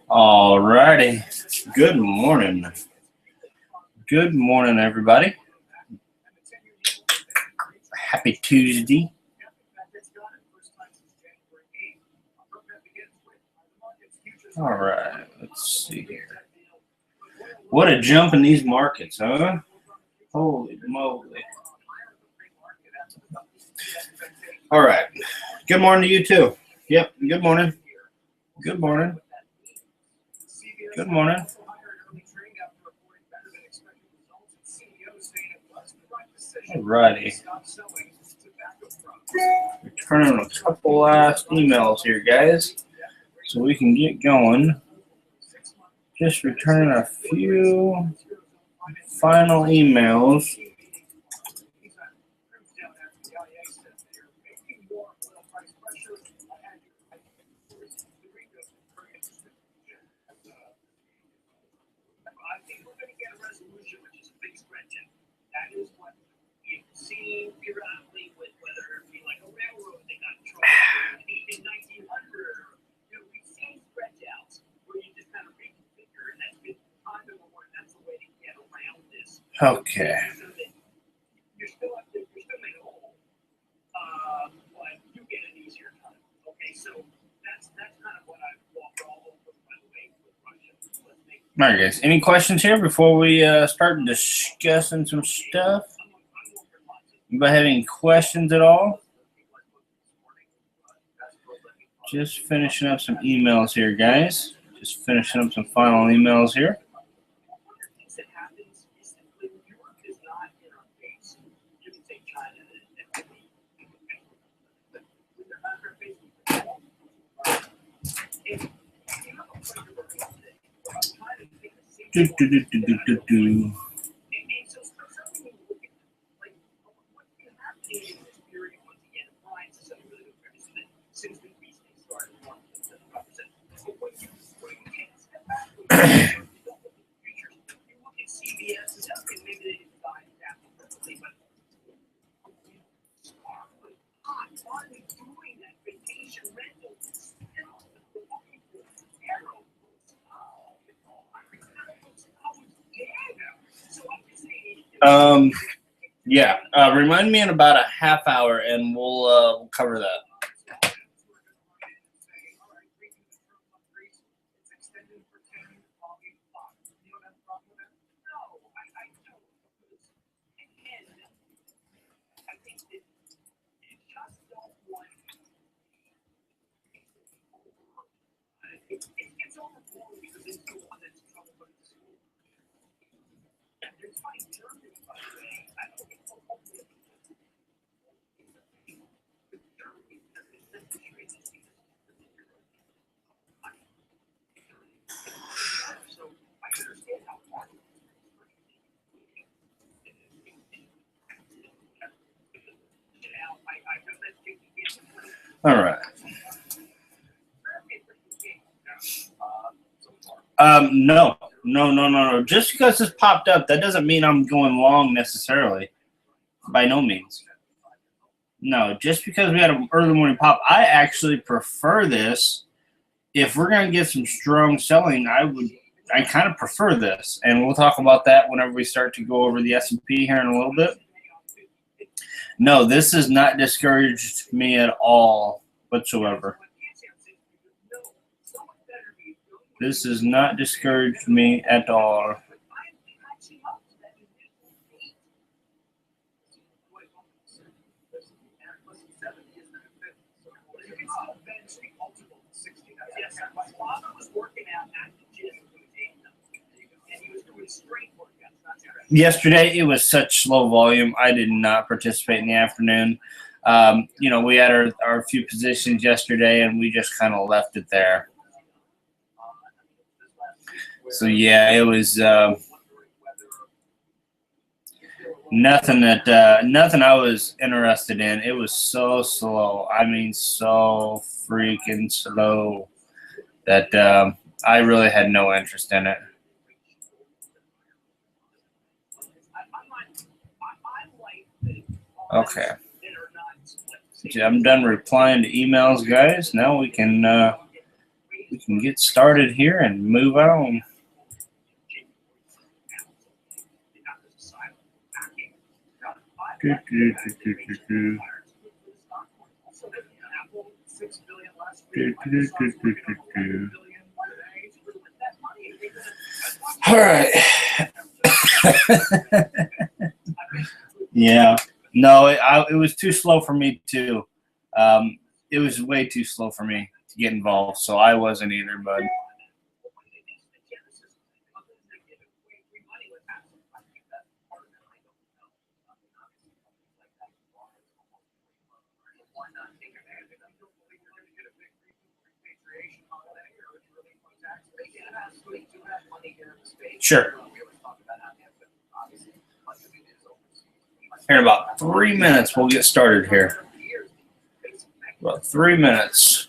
All righty. Good morning. Good morning, everybody. Happy Tuesday. All right. Let's see here. What a jump in these markets, huh? Holy moly. All right. Good morning to you, too. Yep. Good morning. Good morning. Good morning. All righty. Returning a couple last emails here, guys, so we can get going. Just returning a few final emails. Okay. All right, guys. Any questions here before we start discussing some stuff? Anybody have any questions at all? Just finishing up some emails here, guys. Just finishing up some final emails here. Do. Yeah. Remind me in about a half hour, and we'll cover that. All right. No. Just because this popped up, that doesn't mean I'm going long necessarily. By no means. No, just because we had an early morning pop, I actually prefer this. If we're going to get some strong selling, I kind of prefer this. And we'll talk about that whenever we start to go over the S&P here in a little bit. No, this has not discouraged me at all whatsoever. This has not discouraged me at all. Yesterday, it was such slow volume. I did not participate in the afternoon. We had our few positions yesterday, and we just kind of left it there. So, yeah, it was nothing I was interested in. It was so slow. I mean, so freaking slow that I really had no interest in it. Okay. I'm done replying to emails, guys. Now we can get started here and move on. All right. Yeah. No, it was too slow for me too. It was way too slow for me to get involved, so I wasn't either, bud. Sure. Here in about 3 minutes, we'll get started here. About 3 minutes.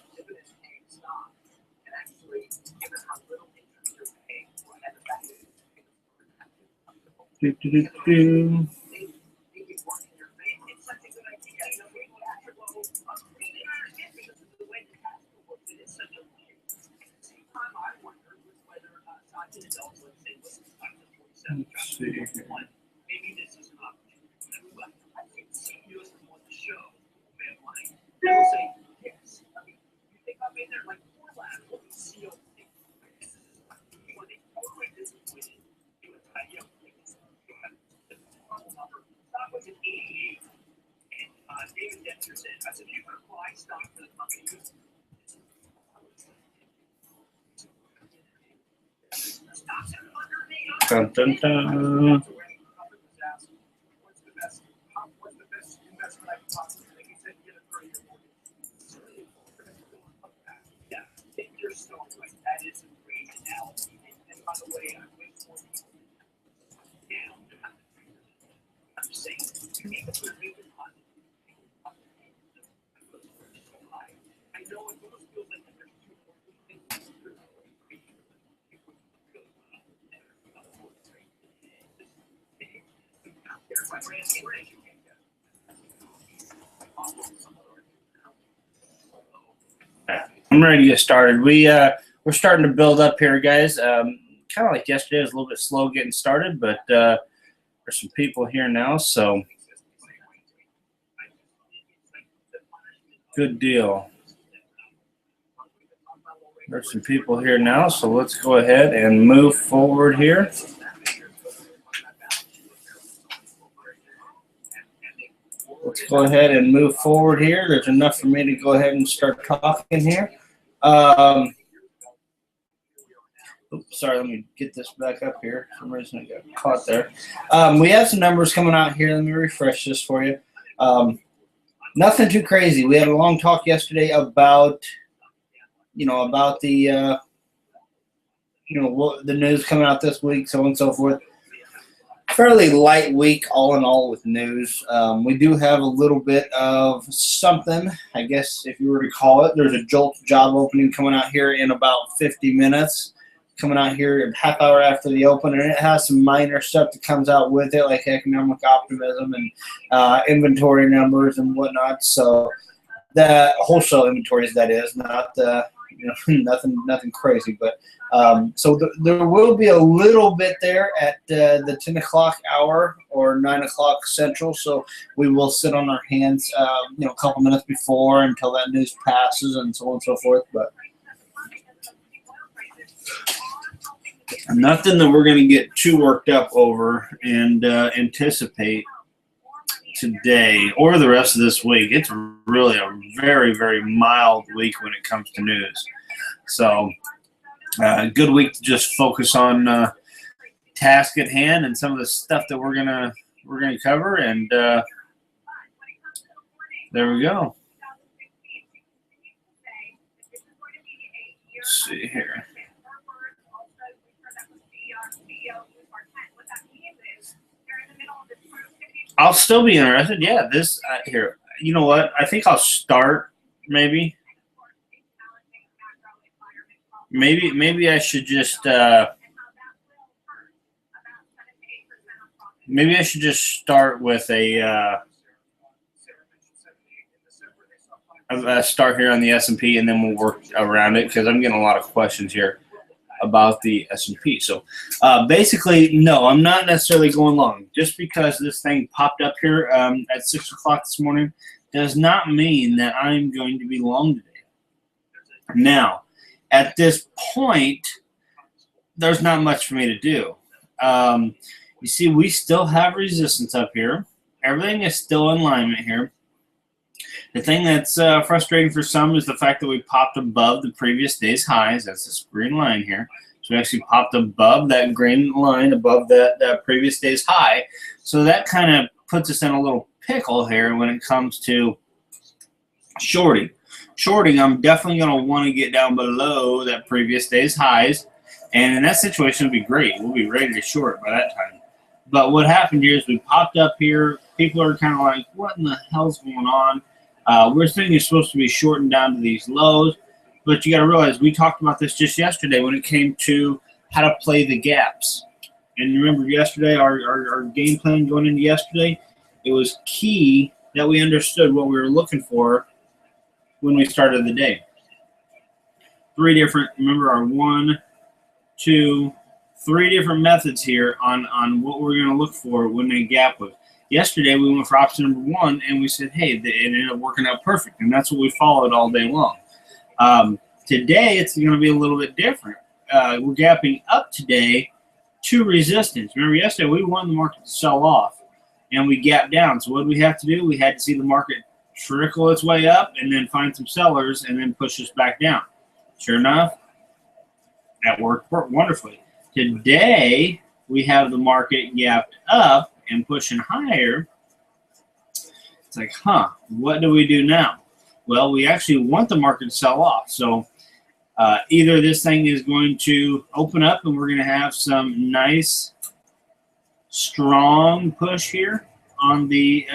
Let's see here. Dun, dun, dun. I'm ready to get started. We're starting to build up here, guys. Kind of like yesterday, it was a little bit slow getting started, but there's some people here now, so good deal. There's some people here now, so let's go ahead and move forward here. Let's go ahead and move forward here. There's enough for me to go ahead and start talking here. Oops, sorry, let me get this back up here. For some reason I got caught there. We have some numbers coming out here. Let me refresh this for you. Nothing too crazy. We had a long talk yesterday about, about the, the news coming out this week, so on and so forth. Fairly light week, all in all, with news. We do have a little bit of something, I guess, if you were to call it. There's a JOLT job opening coming out here in about 50 minutes. Coming out here a half hour after the open, and it has some minor stuff that comes out with it, like economic optimism and inventory numbers and whatnot. So the wholesale inventories, that is, not nothing crazy, but so there will be a little bit there at the 10 o'clock hour or 9 o'clock Central. So we will sit on our hands, a couple minutes before until that news passes and so on and so forth, but. Nothing that we're going to get too worked up over and anticipate today or the rest of this week. It's really a very, very mild week when it comes to news. So a good week to just focus on task at hand and some of the stuff that we're gonna cover. And there we go. Let's see here. I'll still be interested. Yeah, this here. You know what? I think I'll start maybe. Maybe I should just maybe I should just start with a start here on the S&P, and then we'll work around it because I'm getting a lot of questions here about the S&P. So basically, no, I'm not necessarily going long. Just because this thing popped up here at 6 o'clock this morning does not mean that I'm going to be long today. Now, at this point, there's not much for me to do. You see, we still have resistance up here. Everything is still in alignment here. The thing that's frustrating for some is the fact that we popped above the previous day's highs. That's this green line here. So we actually popped above that green line, above that previous day's high. So that kind of puts us in a little pickle here when it comes to shorting. Shorting, I'm definitely going to want to get down below that previous day's highs. And in that situation, it'll be great. We'll be ready to short by that time. But what happened here is we popped up here. People are kind of like, what in the hell's going on? We're thinking you're supposed to be shorting down to these lows. But you got to realize, we talked about this just yesterday when it came to how to play the gaps. And remember yesterday, our game plan going into yesterday, it was key that we understood what we were looking for when we started the day. Remember our 1, 2, 3 different methods here on what we're going to look for when they gap was. Yesterday, we went for option number 1, and we said, hey, it ended up working out perfect, and that's what we followed all day long. Today, it's going to be a little bit different. We're gapping up today to resistance. Remember, yesterday, we wanted the market to sell off, and we gapped down. So what did we have to do? We had to see the market trickle its way up and then find some sellers and then push us back down. Sure enough, that worked wonderfully. Today, we have the market gapped up and pushing higher. It's like, what do we do now? Well, we actually want the market to sell off. So either this thing is going to open up and we're going to have some nice, strong push here on the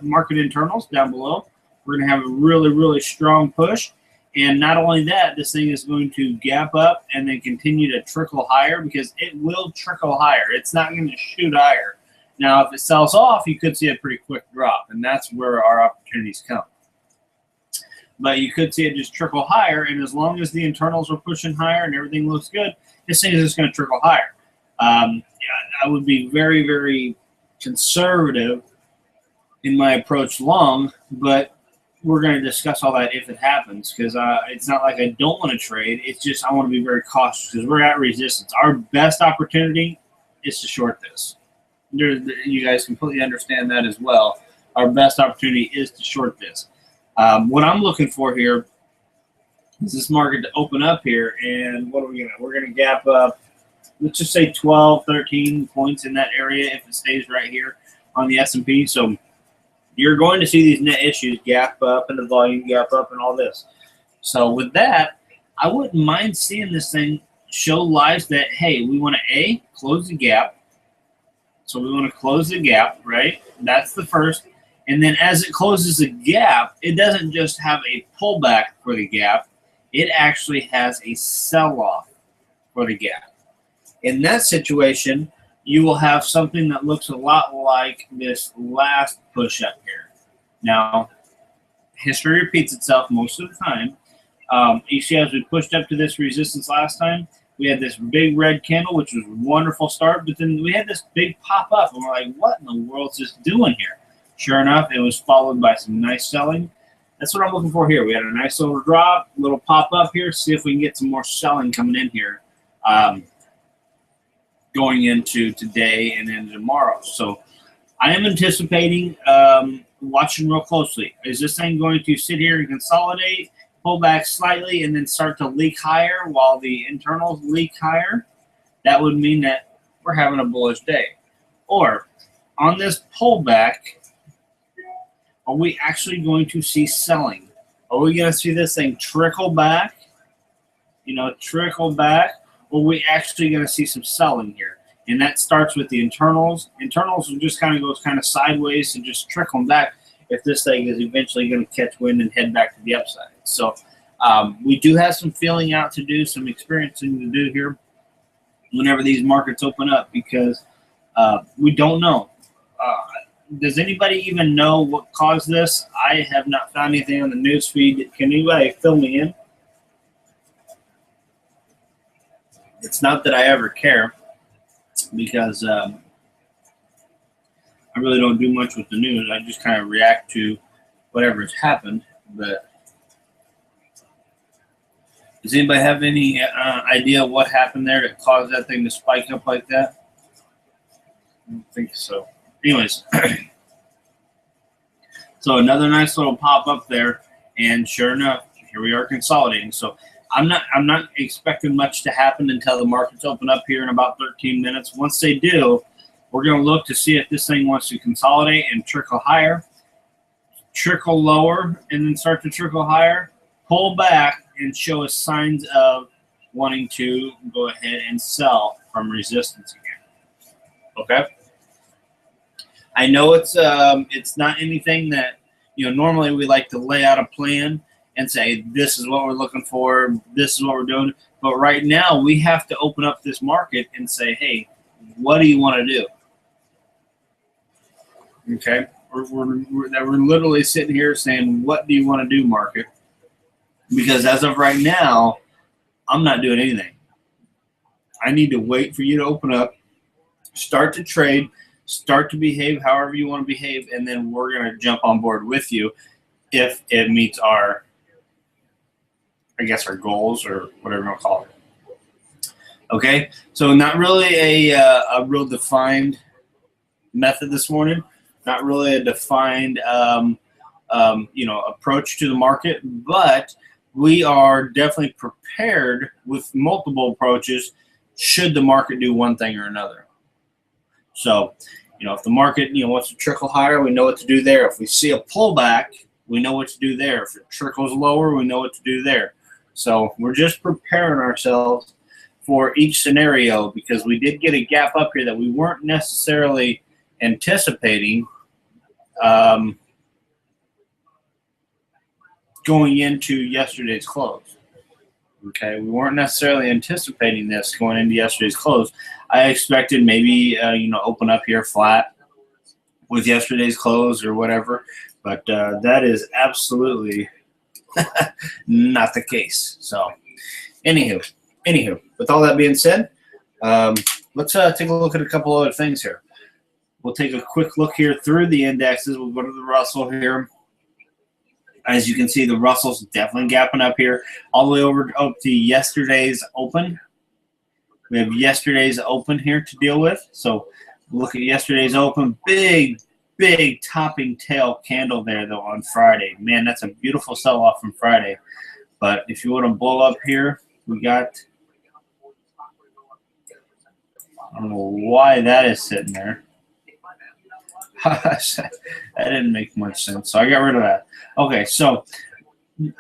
market internals down below. We're going to have a really, really strong push. And not only that, this thing is going to gap up and then continue to trickle higher, because it will trickle higher. It's not going to shoot higher. Now, if it sells off, you could see a pretty quick drop, and that's where our opportunities come. But you could see it just trickle higher, and as long as the internals are pushing higher and everything looks good, this thing is just going to trickle higher. I would be very, very conservative in my approach long, but we're going to discuss all that if it happens, because it's not like I don't want to trade. It's just I want to be very cautious because we're at resistance. Our best opportunity is to short this. You guys completely understand that as well. Our best opportunity is to short this. What I'm looking for here is this market to open up here, and what are we going to? We're going to gap up, let's just say 12, 13 points in that area if it stays right here on the S&P. So you're going to see these net issues gap up and the volume gap up and all this. So with that, I wouldn't mind seeing this thing show lives that, hey, we want to, close the gap. So we want to close the gap, right? That's the first. And then as it closes the gap, it doesn't just have a pullback for the gap. It actually has a sell-off for the gap. In that situation, you will have something that looks a lot like this last push up here. Now, history repeats itself most of the time. You see, as we pushed up to this resistance last time, we had this big red candle, which was a wonderful start, but then we had this big pop up, and we're like, what in the world is this doing here? Sure enough, it was followed by some nice selling. That's what I'm looking for here. We had a nice little drop, little pop up here, see if we can get some more selling coming in here. Going into today and then tomorrow. So I am anticipating watching real closely. Is this thing going to sit here and consolidate, pull back slightly, and then start to leak higher while the internals leak higher? That would mean that we're having a bullish day. Or on this pullback, are we actually going to see selling? Are we going to see this thing trickle back? Trickle back? Or are we actually going to see some selling here? And that starts with the internals. Internals will just kind of sideways and just trickling back if this thing is eventually going to catch wind and head back to the upside. So we do have some feeling out to do, some experiencing to do here whenever these markets open up, because we don't know. does anybody even know what caused this? I have not found anything on the news feed. Can anybody fill me in? It's not that I ever care, because I really don't do much with the news. I just kind of react to whatever's happened. But does anybody have any idea what happened there that caused that thing to spike up like that? I don't think so. Anyways, so another nice little pop up there, and sure enough, here we are consolidating. So I'm not expecting much to happen until the markets open up here in about 13 minutes. Once they do, we're going to look to see if this thing wants to consolidate and trickle higher, trickle lower, and then start to trickle higher, pull back, and show us signs of wanting to go ahead and sell from resistance again. Okay. I know it's not anything that, normally we like to lay out a plan and say, this is what we're looking for, this is what we're doing. But right now, we have to open up this market and say, hey, what do you want to do? Okay? We're literally sitting here saying, what do you want to do, market? Because as of right now, I'm not doing anything. I need to wait for you to open up, start to trade, start to behave however you want to behave, and then we're going to jump on board with you if it meets our, I guess, our goals or whatever you want to call it. Okay, so not really a real defined method this morning. Not really a defined, approach to the market, but we are definitely prepared with multiple approaches should the market do one thing or another. So, if the market, wants to trickle higher, we know what to do there. If we see a pullback, we know what to do there. If it trickles lower, we know what to do there. So we're just preparing ourselves for each scenario, because we did get a gap up here that we weren't necessarily anticipating going into yesterday's close. Okay, we weren't necessarily anticipating this going into yesterday's close. I expected maybe, open up here flat with yesterday's close or whatever, but that is absolutely not the case. So, anywho, with all that being said, let's take a look at a couple other things here. We'll take a quick look here through the indexes. We'll go to the Russell here. As you can see, the Russell's definitely gapping up here all the way over up to yesterday's open. We have yesterday's open here to deal with. So look at yesterday's open. Big topping tail candle there, though, on Friday. Man, that's a beautiful sell-off from Friday. But if you want to blow up here, we got, I don't know why that is sitting there. That didn't make much sense, so I got rid of that. Okay, so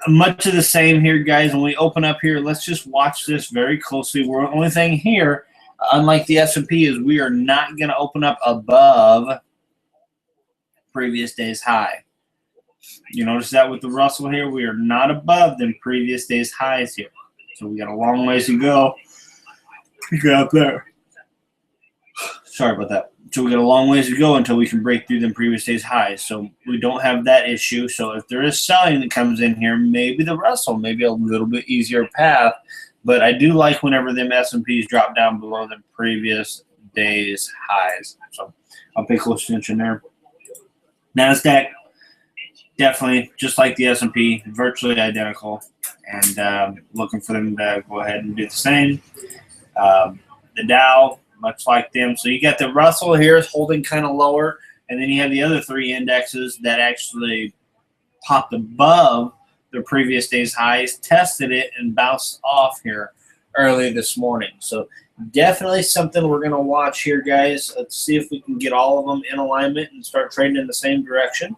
much of the same here, guys. When we open up here, let's just watch this very closely. We're the only thing here, unlike the S&P, is we are not going to open up above previous day's high. You notice that with the Russell here, we are not above the previous day's highs here. So we got a long ways to go to get up there. Sorry about that. So we got a long ways to go until we can break through them previous day's highs. So we don't have that issue. So if there is selling that comes in here, maybe the Russell, maybe a little bit easier path. But I do like whenever them S&Ps drop down below the previous day's highs. So I'll pay close attention there. NASDAQ, definitely, just like the S&P, virtually identical. And looking for them to go ahead and do the same. The Dow, much like them. So you got the Russell here is holding kind of lower, and then you have the other three indexes that actually popped above their previous day's highs, tested it, and bounced off here early this morning. So definitely something we're going to watch here, guys. Let's see if we can get all of them in alignment and start trading in the same direction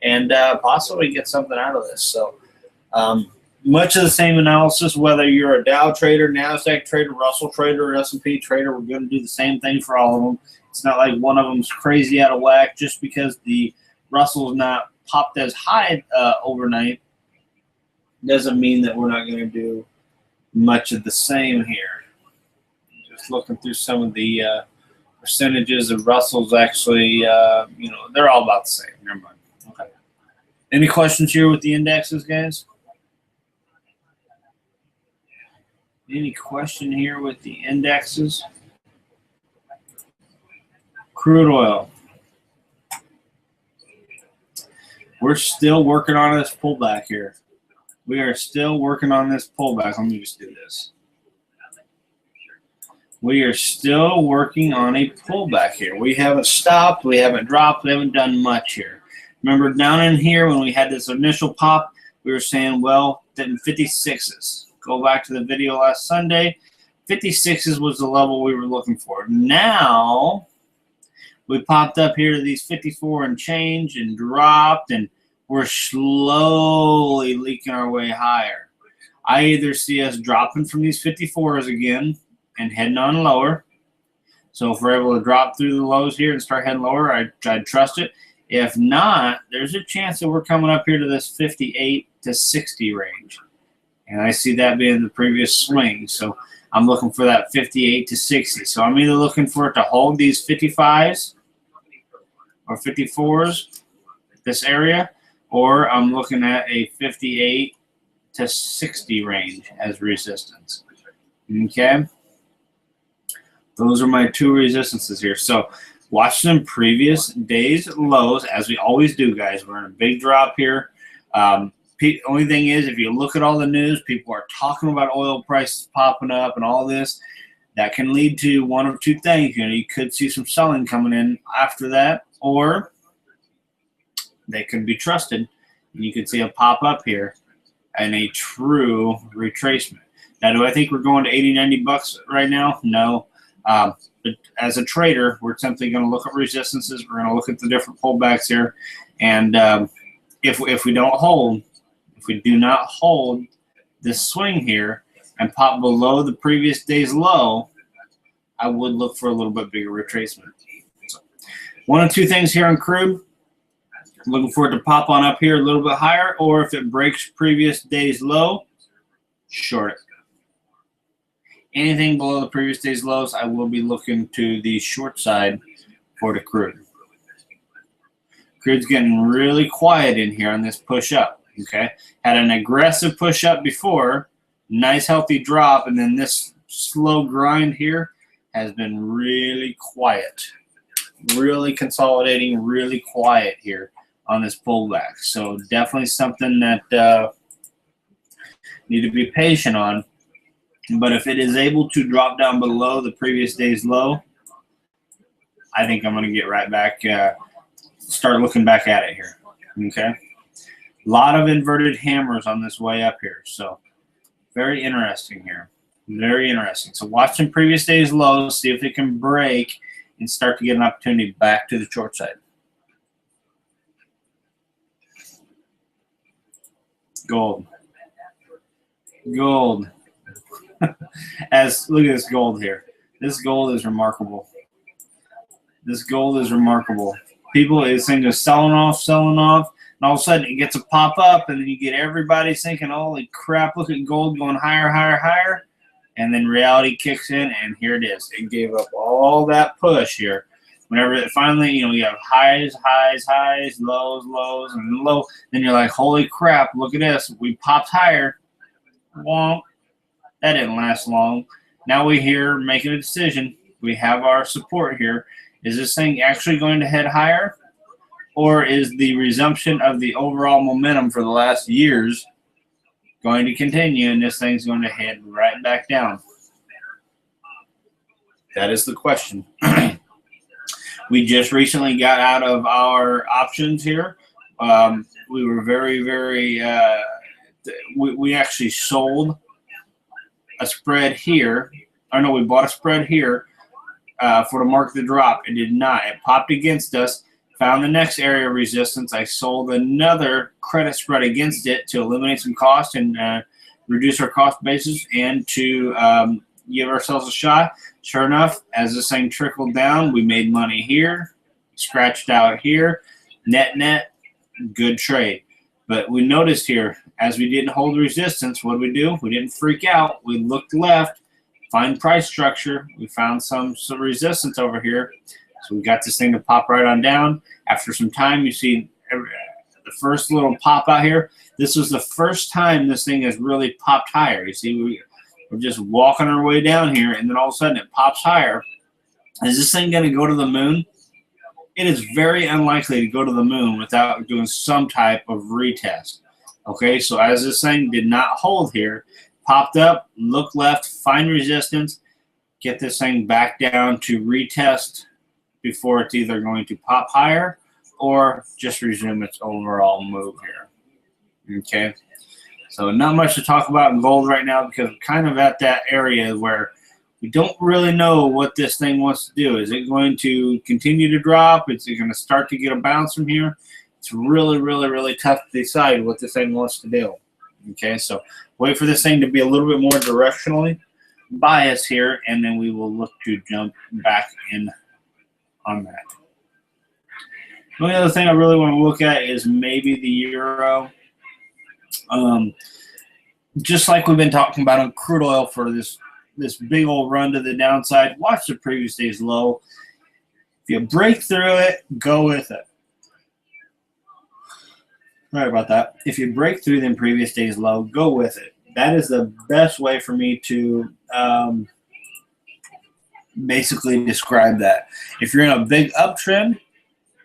and possibly get something out of this. So much of the same analysis, whether you're a Dow trader, NASDAQ trader, Russell trader, or S&P trader, we're going to do the same thing for all of them. It's not like one of them's crazy out of whack just because the Russell's not popped as high overnight. Doesn't mean that we're not going to do much of the same here. Just looking through some of the percentages of Russell's actually, you know, they're all about the same. Never mind. Okay. Any questions here with the indexes, guys? Any question here with the indexes? Crude oil. We're still working on this pullback here. We are still working on this pullback. Let me just do this. We are still working on a pullback here. We haven't stopped. We haven't dropped. We haven't done much here. Remember down in here when we had this initial pop, we were saying, well, then 56s. Go back to the video last Sunday. 56s was the level we were looking for. Now, we popped up here to these 54 and change and dropped, and we're slowly leaking our way higher. I either see us dropping from these 54s again and heading on lower. So if we're able to drop through the lows here and start heading lower, I'd trust it. If not, there's a chance that we're coming up here to this 58 to 60 range. And I see that being the previous swing. So I'm looking for that 58 to 60. So I'm either looking for it to hold these 55s or 54s, this area, or I'm looking at a 58 to 60 range as resistance. Okay? Those are my two resistances here. So watch some previous days lows, as we always do, guys. We're in a big drop here. Only thing is, if you look at all the news, people are talking about oil prices popping up and all this. That can lead to one of two things. You know, you could see some selling coming in after that, or they could be trusted, and you could see a pop up here and a true retracement. Now, do I think we're going to 80, 90 bucks right now? No. But as a trader, we're simply going to look at resistances. We're going to look at the different pullbacks here, and if we don't hold, if we do not hold this swing here and pop below the previous day's low, I would look for a little bit bigger retracement. So, one of two things here on crude. Looking for it to pop on up here a little bit higher, or if it breaks previous day's low, short it. Anything below the previous day's lows, I will be looking to the short side for the crude. Crude's getting really quiet in here on this push up. Okay, had an aggressive push up before, nice healthy drop, and then this slow grind here has been really quiet, really consolidating, really quiet here on this pullback. So definitely something that need to be patient on. But if it is able to drop down below the previous day's low, I think I'm going to get right back, start looking back at it here. Okay. A lot of inverted hammers on this way up here. So very interesting here. Very interesting. So watch some previous day's lows, see if it can break and start to get an opportunity back to the short side. Gold. Gold. Look at this gold here. This gold is remarkable. This gold is remarkable. People is thinking of selling off, and all of a sudden it gets a pop up, and then you get everybody thinking, holy crap, look at gold going higher, higher, higher. And then reality kicks in, and here it is. It gave up all that push here. Whenever it finally, you know, you have highs, lows, and low. Then you're like, holy crap, look at this. We popped higher. Wonk. That didn't last long. Now we're here making a decision. We have our support here. Is this thing actually going to head higher? Or is the resumption of the overall momentum for the last years going to continue, and this thing's going to head right back down? That is the question. We just recently got out of our options here. We were very, we actually sold a spread here. Or no, we bought a spread here for the market to drop. It did not. It popped against us, found the next area of resistance. I sold another credit spread against it to eliminate some cost and reduce our cost basis and to give ourselves a shot. Sure enough, as this thing trickled down, we made money here, scratched out here. Net, good trade. But we noticed here, as we didn't hold resistance, what did we do? We didn't freak out. We looked left, Find price structure. We found some resistance over here. So we got this thing to pop right on down. After some time, you see the first little pop out here. This was the first time this thing has really popped higher. You see, we're just walking our way down here, and then all of a sudden it pops higher. Is this thing going to go to the moon? It is very unlikely to go to the moon without doing some type of retest. Okay, so as this thing did not hold here, popped up, look left, find resistance, get this thing back down to retest before it's either going to pop higher or just resume its overall move here. Okay, so not much to talk about in gold right now because we're kind of at that area where we don't really know what this thing wants to do. Is it going to continue to drop? Is it going to start to get a bounce from here? It's really, really, really tough to decide what this thing wants to do. Okay, so wait for this thing to be a little bit more directionally biased here, and then we will look to jump back in on that. The only other thing I really want to look at is maybe the euro. Just like we've been talking about on crude oil for this big old run to the downside, watch the previous day's low. If you break through it, go with it. Sorry about that. If you break through the previous day's low, go with it. That is the best way for me to basically describe that. If you're in a big uptrend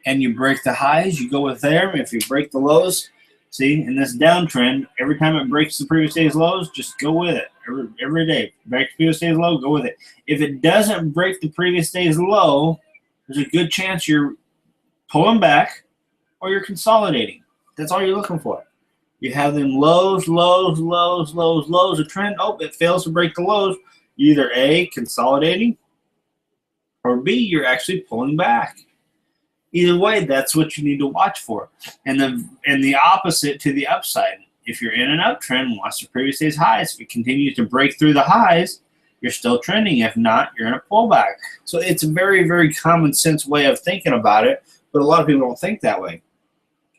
and you break the highs, you go with there. If you break the lows, see, in this downtrend, every time it breaks the previous day's lows, just go with it. Every day, break the previous day's low, go with it. If it doesn't break the previous day's low, there's a good chance you're pulling back or you're consolidating. That's all you're looking for. You have them lows, lows, lows, lows, lows, a trend. Oh, it fails to break the lows. You're either A, consolidating, or B, you're actually pulling back. Either way, that's what you need to watch for. And the opposite to the upside. If you're in an uptrend, watch the previous day's highs. If it continues to break through the highs, you're still trending. If not, you're in a pullback. So it's a very, very common sense way of thinking about it, but a lot of people don't think that way.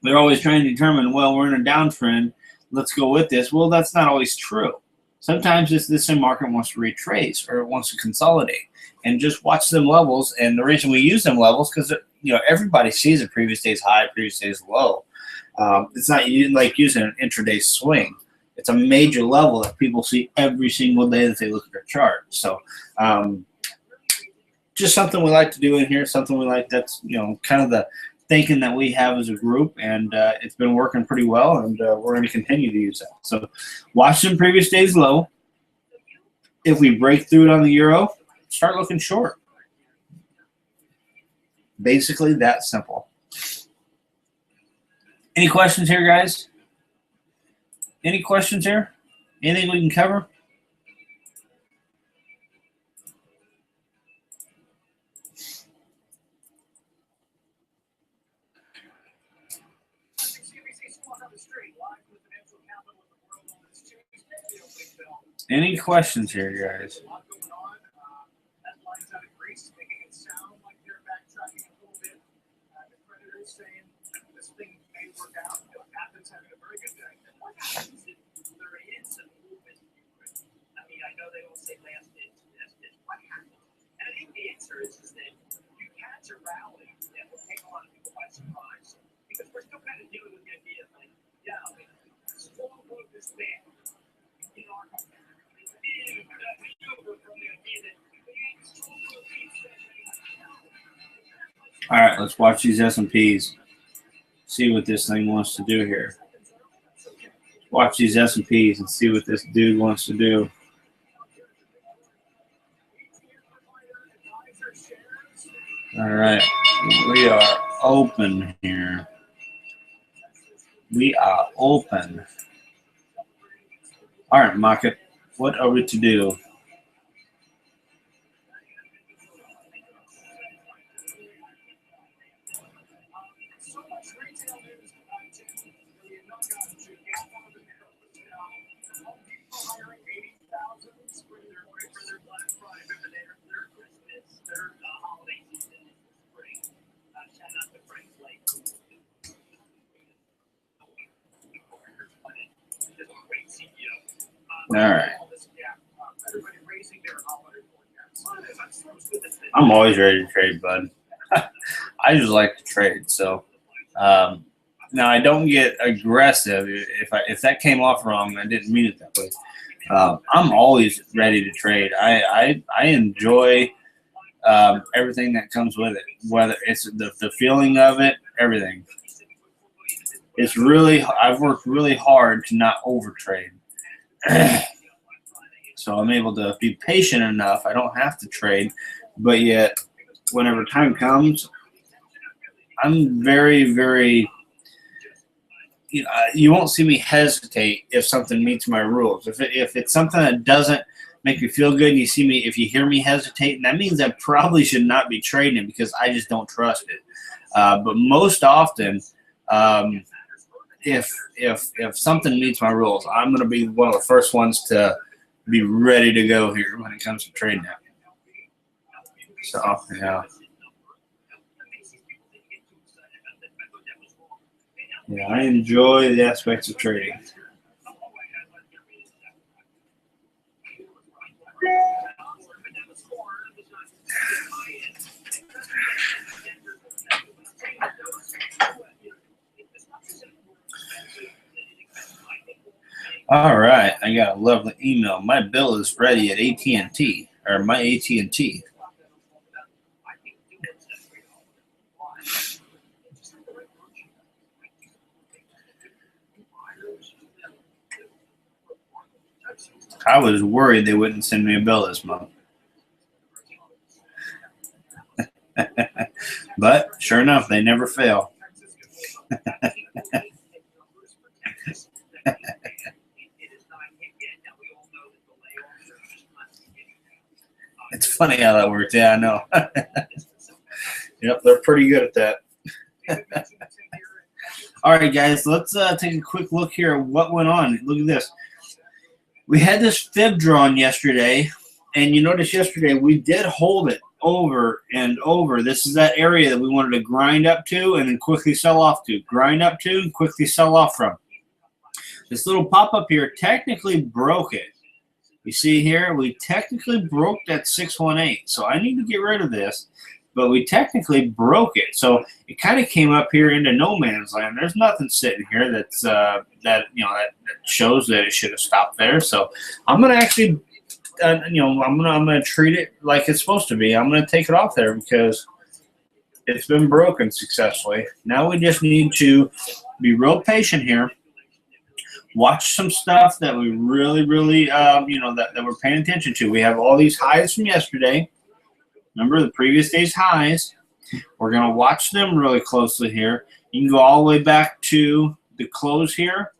They're always trying to determine, well, we're in a downtrend, let's go with this. Well, that's not always true. Sometimes this market wants to retrace or it wants to consolidate, and just watch them levels. And the reason we use them levels because everybody sees a previous day's high, previous day's low. It's not like using an intraday swing. It's a major level that people see every single day that they look at their chart. So just something we like to do in here. Something we like. That's kind of the thinking that we have as a group, and it's been working pretty well, and we're going to continue to use that. So watch some previous day's low. If we break through it on the euro, start looking short. Basically that simple. Any questions here, guys? Any questions here? Anything we can cover? Any questions here, guys? All right, let's watch these S&Ps. See what this thing wants to do here. Watch these S&Ps and see what this dude wants to do. All right, we are open here. We are open. All right, market, what are we to do? All right. I'm always ready to trade, bud. I just like to trade. So now I don't get aggressive. If that came off wrong, I didn't mean it that way. I'm always ready to trade. I enjoy everything that comes with it, whether it's the feeling of it, everything. It's really, I've worked really hard to not overtrade. So I'm able to be patient enough. I don't have to trade, but yet whenever time comes, I'm very, very, you won't see me hesitate if something meets my rules. If it's something that doesn't make me feel good and you see me, if you hear me hesitate, that means I probably should not be trading because I just don't trust it. But most often, if something meets my rules, I'm going to be one of the first ones to be ready to go here when it comes to trading it. So, yeah. Yeah, I enjoy the aspects of trading. All right, I got a lovely email. My bill is ready at AT&T, or my AT&T. I was worried they wouldn't send me a bill this month. But sure enough, they never fail. It's funny how that works. Yeah, I know. Yep, they're pretty good at that. All right, guys, let's take a quick look here at what went on. Look at this. We had this fib drawn yesterday, and you notice yesterday we did hold it over and over. This is that area that we wanted to grind up to and then quickly sell off to. Grind up to and quickly sell off from. This little pop-up here technically broke it. You see here, we technically broke that 618. So I need to get rid of this, but we technically broke it. So it kind of came up here into no man's land. There's nothing sitting here that's that shows that it should have stopped there. So I'm gonna actually, I'm gonna treat it like it's supposed to be. I'm gonna take it off there because it's been broken successfully. Now we just need to be real patient here. Watch some stuff that we really, that we're paying attention to. We have all these highs from yesterday. Remember the previous day's highs. We're going to watch them really closely here. You can go all the way back to the close here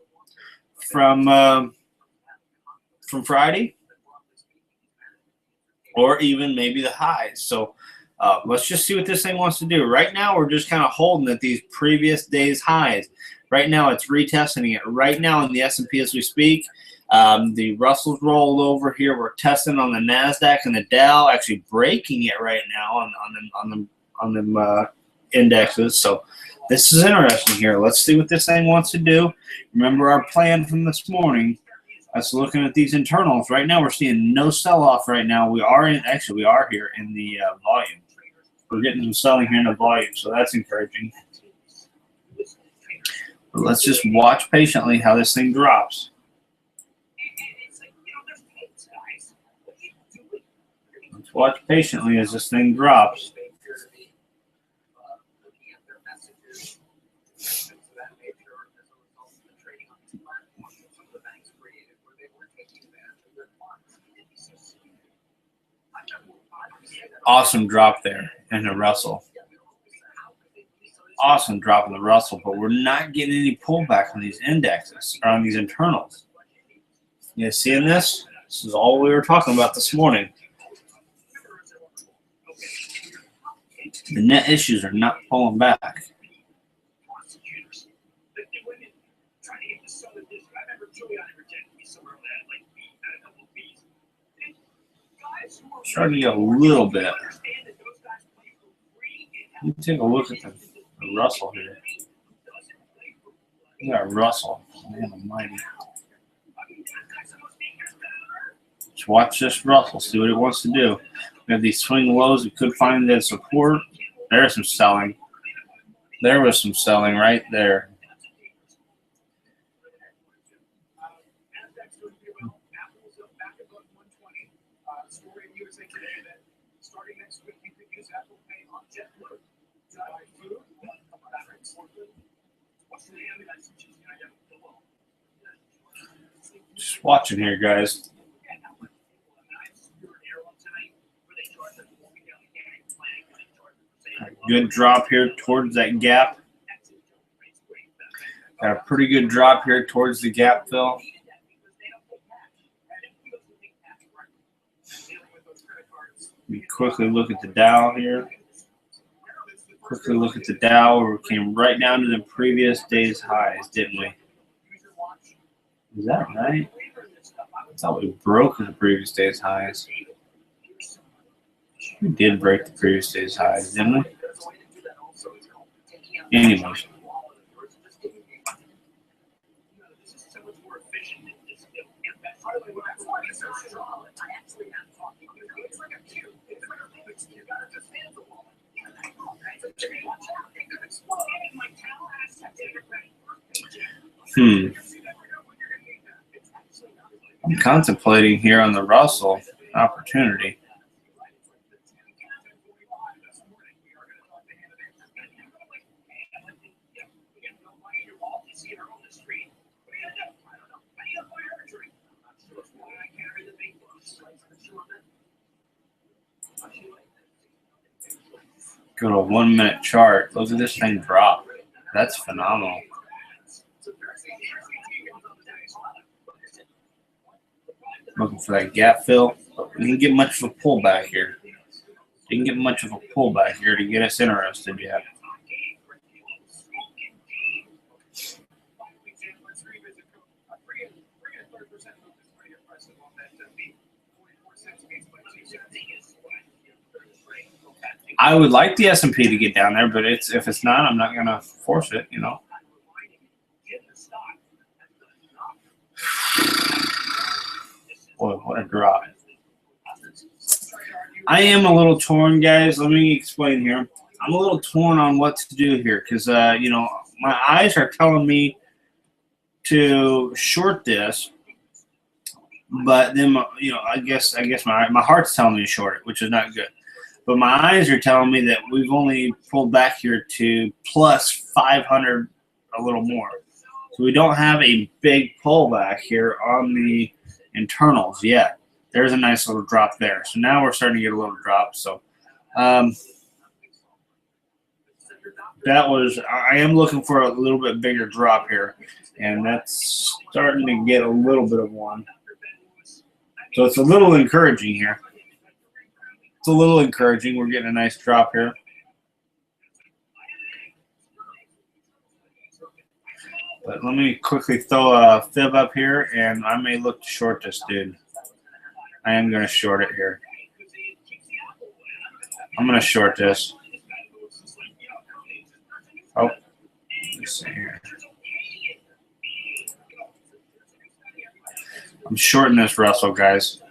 from Friday, or even maybe the highs. So let's just see what this thing wants to do. Right now, we're just kind of holding at these previous day's highs. Right now, it's retesting it. Right now in the S&P as we speak, the Russell's rolled over here. We're testing on the NASDAQ and the Dow, actually breaking it right now on them indexes. So this is interesting here. Let's see what this thing wants to do. Remember our plan from this morning. That's looking at these internals. Right now, we're seeing no sell-off right now. We are here in the volume. We're getting some selling here in the volume, so that's encouraging. But let's just watch patiently how this thing drops. Let's watch patiently as this thing drops. Awesome drop there in the Russell. Awesome drop in the Russell, but we're not getting any pullback on these indexes or on these internals. You guys seeing this? This is all we were talking about this morning. The net issues are not pulling back. Starting to get a little bit. Let me take a look at the Russell here. We got Russell. Man almighty. Just watch this Russell, see what it wants to do. We have these swing lows. We could find that support. There's some selling. There was some selling right there. Just watching here, guys. Good drop here towards that gap. Got a pretty good drop here towards the gap fill. We quickly look at the Dow here. Quickly look at the Dow, where we came right down to the previous day's highs, didn't we? Is that right? I thought we broke the previous day's highs. We did break the previous day's highs, didn't we? Anyways. I'm contemplating here on the Russell opportunity. Go to a 1 minute chart. Look at this thing drop. That's phenomenal. Looking for that gap fill. We didn't get much of a pullback here. Didn't get much of a pullback here to get us interested yet. I would like the S&P to get down there, but if it's not, I'm not going to force it, you know. Boy, what a drop. I am a little torn, guys. Let me explain here. I'm a little torn on what to do here because, you know, my eyes are telling me to short this, but then, you know, I guess my heart's telling me to short it, which is not good. But my eyes are telling me that we've only pulled back here to plus 500, a little more. So we don't have a big pullback here on the internals yet. There's a nice little drop there. So now we're starting to get a little drop. So that was, I am looking for a little bit bigger drop here. And that's starting to get a little bit of one. So it's a little encouraging here. It's a little encouraging. We're getting a nice drop here. But let me quickly throw a fib up here, and I may look to short this dude. I am going to short it here. I'm going to short this. Oh, let's see here. I'm shorting this Russell, guys.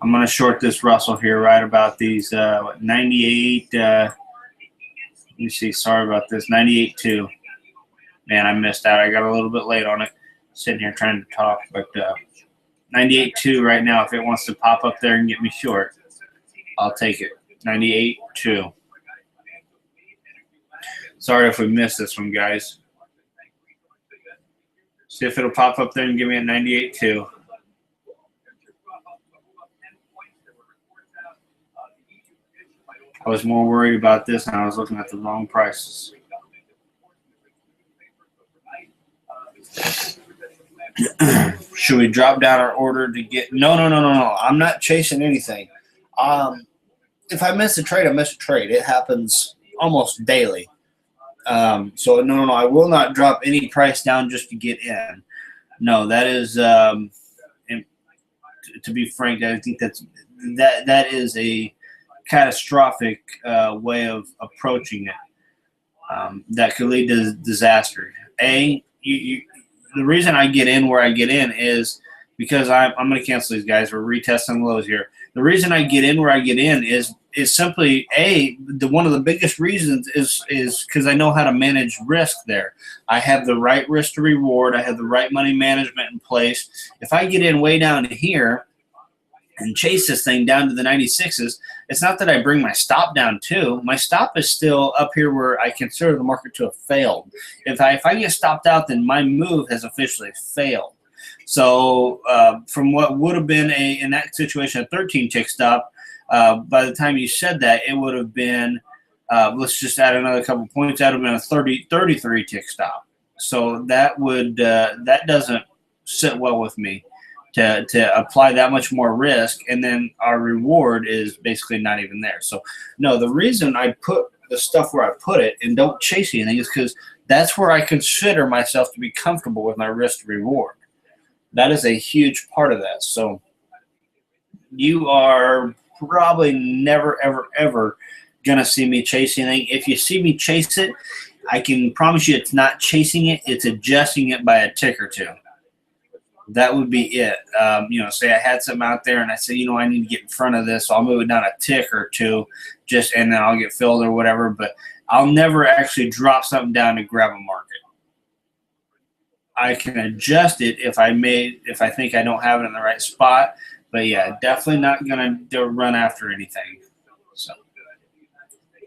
I'm going to short this Russell here right about these 98. Let me see. Sorry about this. 98.2. Man, I missed out. I got a little bit late on it. Sitting here trying to talk. But 98.2 right now. If it wants to pop up there and get me short, I'll take it. 98.2. Sorry if we missed this one, guys. See if it'll pop up there and give me a 98.2. I was more worried about this, and I was looking at the wrong prices. Should we drop down our order to get? No. I'm not chasing anything. If I miss a trade, I miss a trade. It happens almost daily. So no. I will not drop any price down just to get in. No, that is, to be frank, I think that is a catastrophic way of approaching it that could lead to disaster. The reason I get in where I get in is because I'm going to cancel these guys. We're retesting lows here. The reason I get in where I get in is simply one of the biggest reasons is because I know how to manage risk there. I have the right risk to reward. I have the right money management in place. If I get in way down here and chase this thing down to the 96s, it's not that I bring my stop down too. My stop is still up here where I consider the market to have failed. If I get stopped out, then my move has officially failed. So from what would have been in that situation a 13 tick stop, by the time you said that, it would have been, let's just add another couple points, that would have been a 33 tick stop. So that would that doesn't sit well with me to apply that much more risk, and then our reward is basically not even there. So no, the reason I put the stuff where I put it and don't chase anything is because that's where I consider myself to be comfortable with my risk to reward. That is a huge part of that. So you are probably never, ever, ever going to see me chase anything. If you see me chase it, I can promise you it's not chasing it. It's adjusting it by a tick or two. That would be it. Say I had something out there and I say, I need to get in front of this, so I'll move it down a tick or two, and then I'll get filled or whatever. But I'll never actually drop something down to grab a market. I can adjust it if I think I don't have it in the right spot. But yeah, definitely not gonna run after anything. So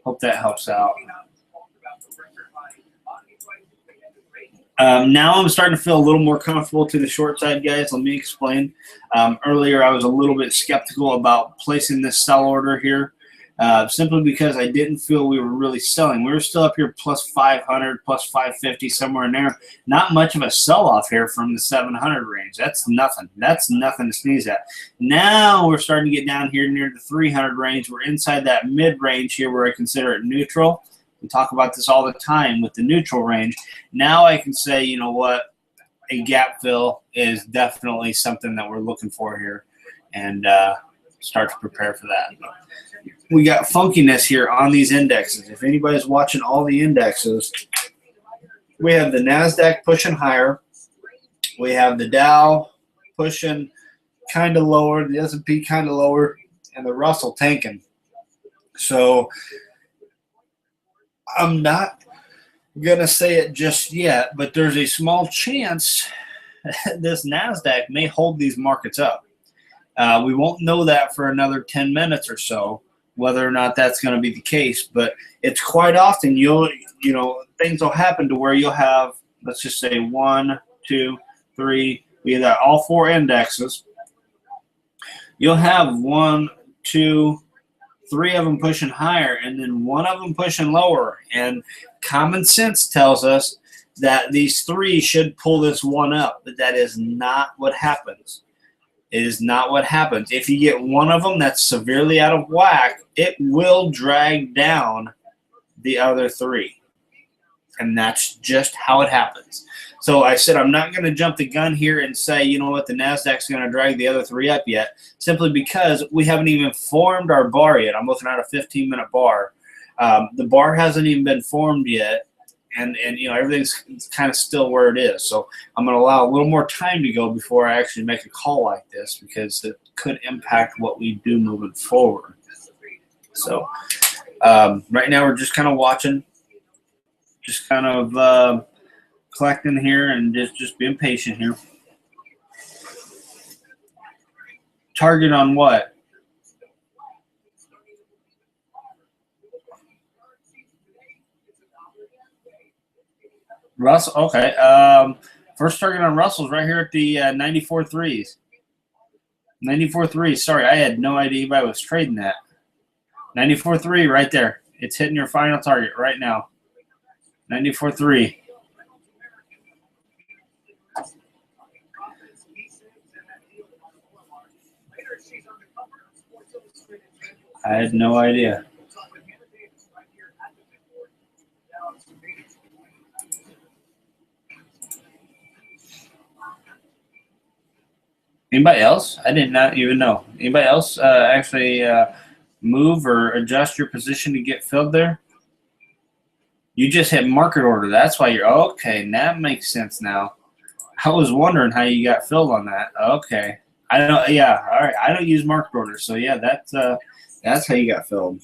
hope that helps out. Now I'm starting to feel a little more comfortable to the short side, guys. Let me explain. Earlier, I was a little bit skeptical about placing this sell order here, simply because I didn't feel we were really selling. We were still up here plus 500, plus 550, somewhere in there. Not much of a sell-off here from the 700 range. That's nothing. That's nothing to sneeze at. Now we're starting to get down here near the 300 range. We're inside that mid-range here where I consider it neutral. We talk about this all the time with the neutral range. Now I can say, you know what, a gap fill is definitely something that we're looking for here, and start to prepare for that. We got funkiness here on these indexes. If anybody's watching all the indexes, we have the NASDAQ pushing higher. We have the Dow pushing kind of lower, the S&P kind of lower, and the Russell tanking. So I'm not going to say it just yet, but there's a small chance this NASDAQ may hold these markets up. We won't know that for another 10 minutes or so, whether or not that's going to be the case. But it's quite often things will happen to where you'll have, let's just say 1, 2, 3, we got all four indexes. You'll have 1, 2, 3 of them pushing higher, and then 1 of them pushing lower. And common sense tells us that these 3 should pull this 1 up, but that is not what happens. It is not what happens. If you get 1 of them that's severely out of whack, it will drag down the other 3. And that's just how it happens. So I said I'm not going to jump the gun here and say, you know what, the NASDAQ's going to drag the other 3 up yet, simply because we haven't even formed our bar yet. I'm looking at a 15-minute bar. The bar hasn't even been formed yet. And everything's kind of still where it is. So I'm going to allow a little more time to go before I actually make a call like this, because it could impact what we do moving forward. So right now we're just kind of watching, just kind of collecting here and just being patient here. Target on what? Russell, okay. First target on Russell's right here at the 94.3s. 94.3. Sorry, I had no idea anybody was trading that. 94.3 right there. It's hitting your final target right now. 94.3. I had no idea. Anybody else? I did not even know. Anybody else actually move or adjust your position to get filled there? You just hit market order. That's why you're okay. That makes sense now. I was wondering how you got filled on that. Okay, I don't. Yeah. All right. I don't use market orders, so yeah, that's how you got filled.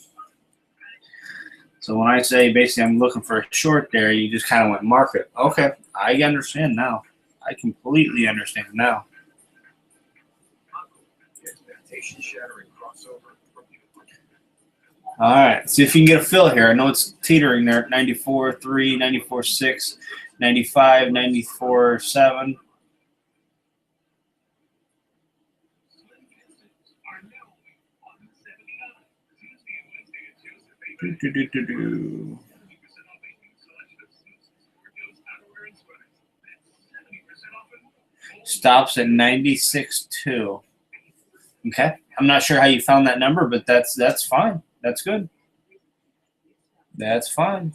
So when I say basically I'm looking for a short there, you just kind of went market. Okay, I understand now. I completely understand now. All right, see if you can get a fill here. I know it's teetering there at 94.3, 94.6, 95, 94.7. Stops at 96.2. Okay, I'm not sure how you found that number, but that's fine. That's good. That's fine.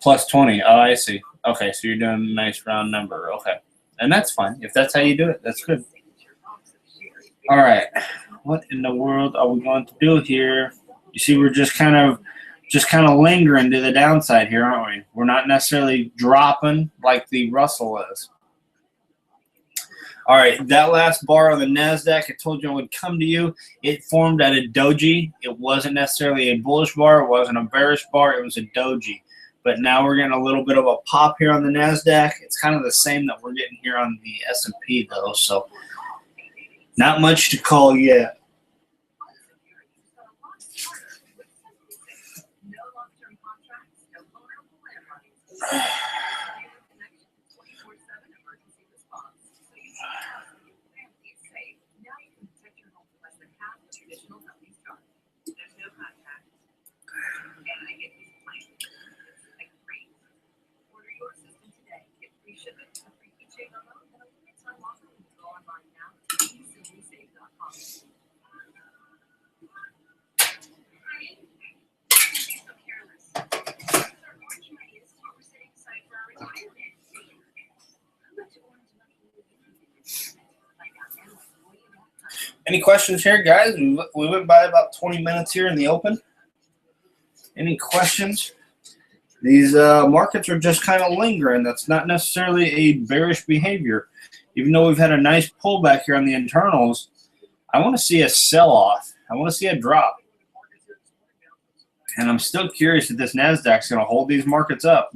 Plus 20. Oh, I see. Okay, so you're doing a nice round number. Okay, and that's fine. If that's how you do it, that's good. All right, what in the world are we going to do here? You see, we're just kind of lingering to the downside here, aren't we? We're not necessarily dropping like the Russell is. All right, that last bar on the NASDAQ, I told you I would come to you. It formed at a doji. It wasn't necessarily a bullish bar. It wasn't a bearish bar. It was a doji. But now we're getting a little bit of a pop here on the NASDAQ. It's kind of the same that we're getting here on the S&P, though. So not much to call yet. Any questions here, guys? We went by about 20 minutes here in the open. Any questions? These markets are just kind of lingering. That's not necessarily a bearish behavior. Even though we've had a nice pullback here on the internals, I want to see a sell-off. I want to see a drop. And I'm still curious if this NASDAQ is going to hold these markets up.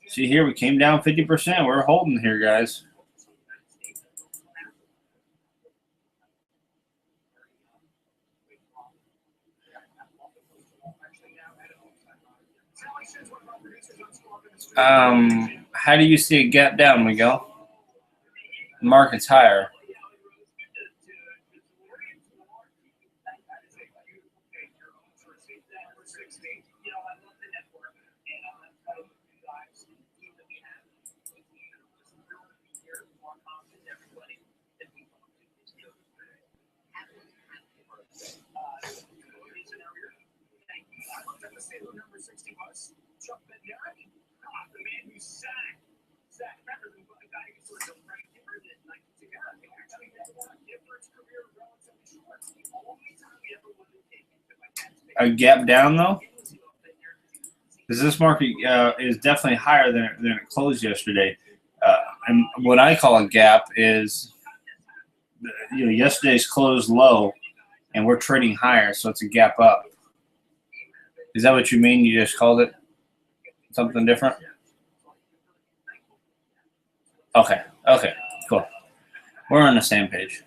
See here, we came down 50%. We're holding here, guys. How do you see a gap down, Miguel? The market's higher. A gap down though, because this market is definitely higher than it closed yesterday. And what I call a gap is, yesterday's closed low, and we're trading higher, so it's a gap up. Is that what you mean? You just called it something different? Okay, cool. We're on the same page.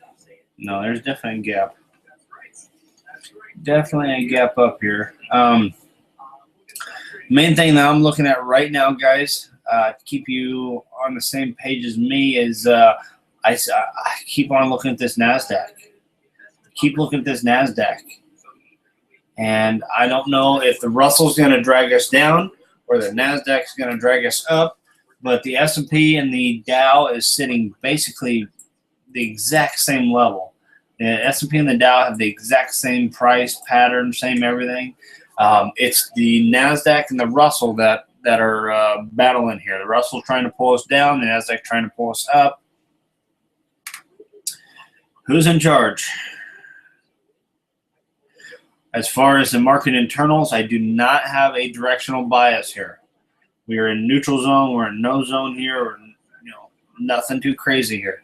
No, there's definitely a gap. Definitely a gap up here. Main thing that I'm looking at right now, guys, to keep you on the same page as me is I keep on looking at this NASDAQ. Keep looking at this NASDAQ. And I don't know if the Russell's going to drag us down or the NASDAQ's going to drag us up, but the S&P and the Dow is sitting basically the exact same level. The S&P and the Dow have the exact same price pattern, same everything. It's the NASDAQ and the Russell that are battling here. The Russell's trying to pull us down, the NASDAQ trying to pull us up. Who's in charge? As far as the market internals, I do not have a directional bias here. We are in neutral zone. We're in no zone here. We're, nothing too crazy here.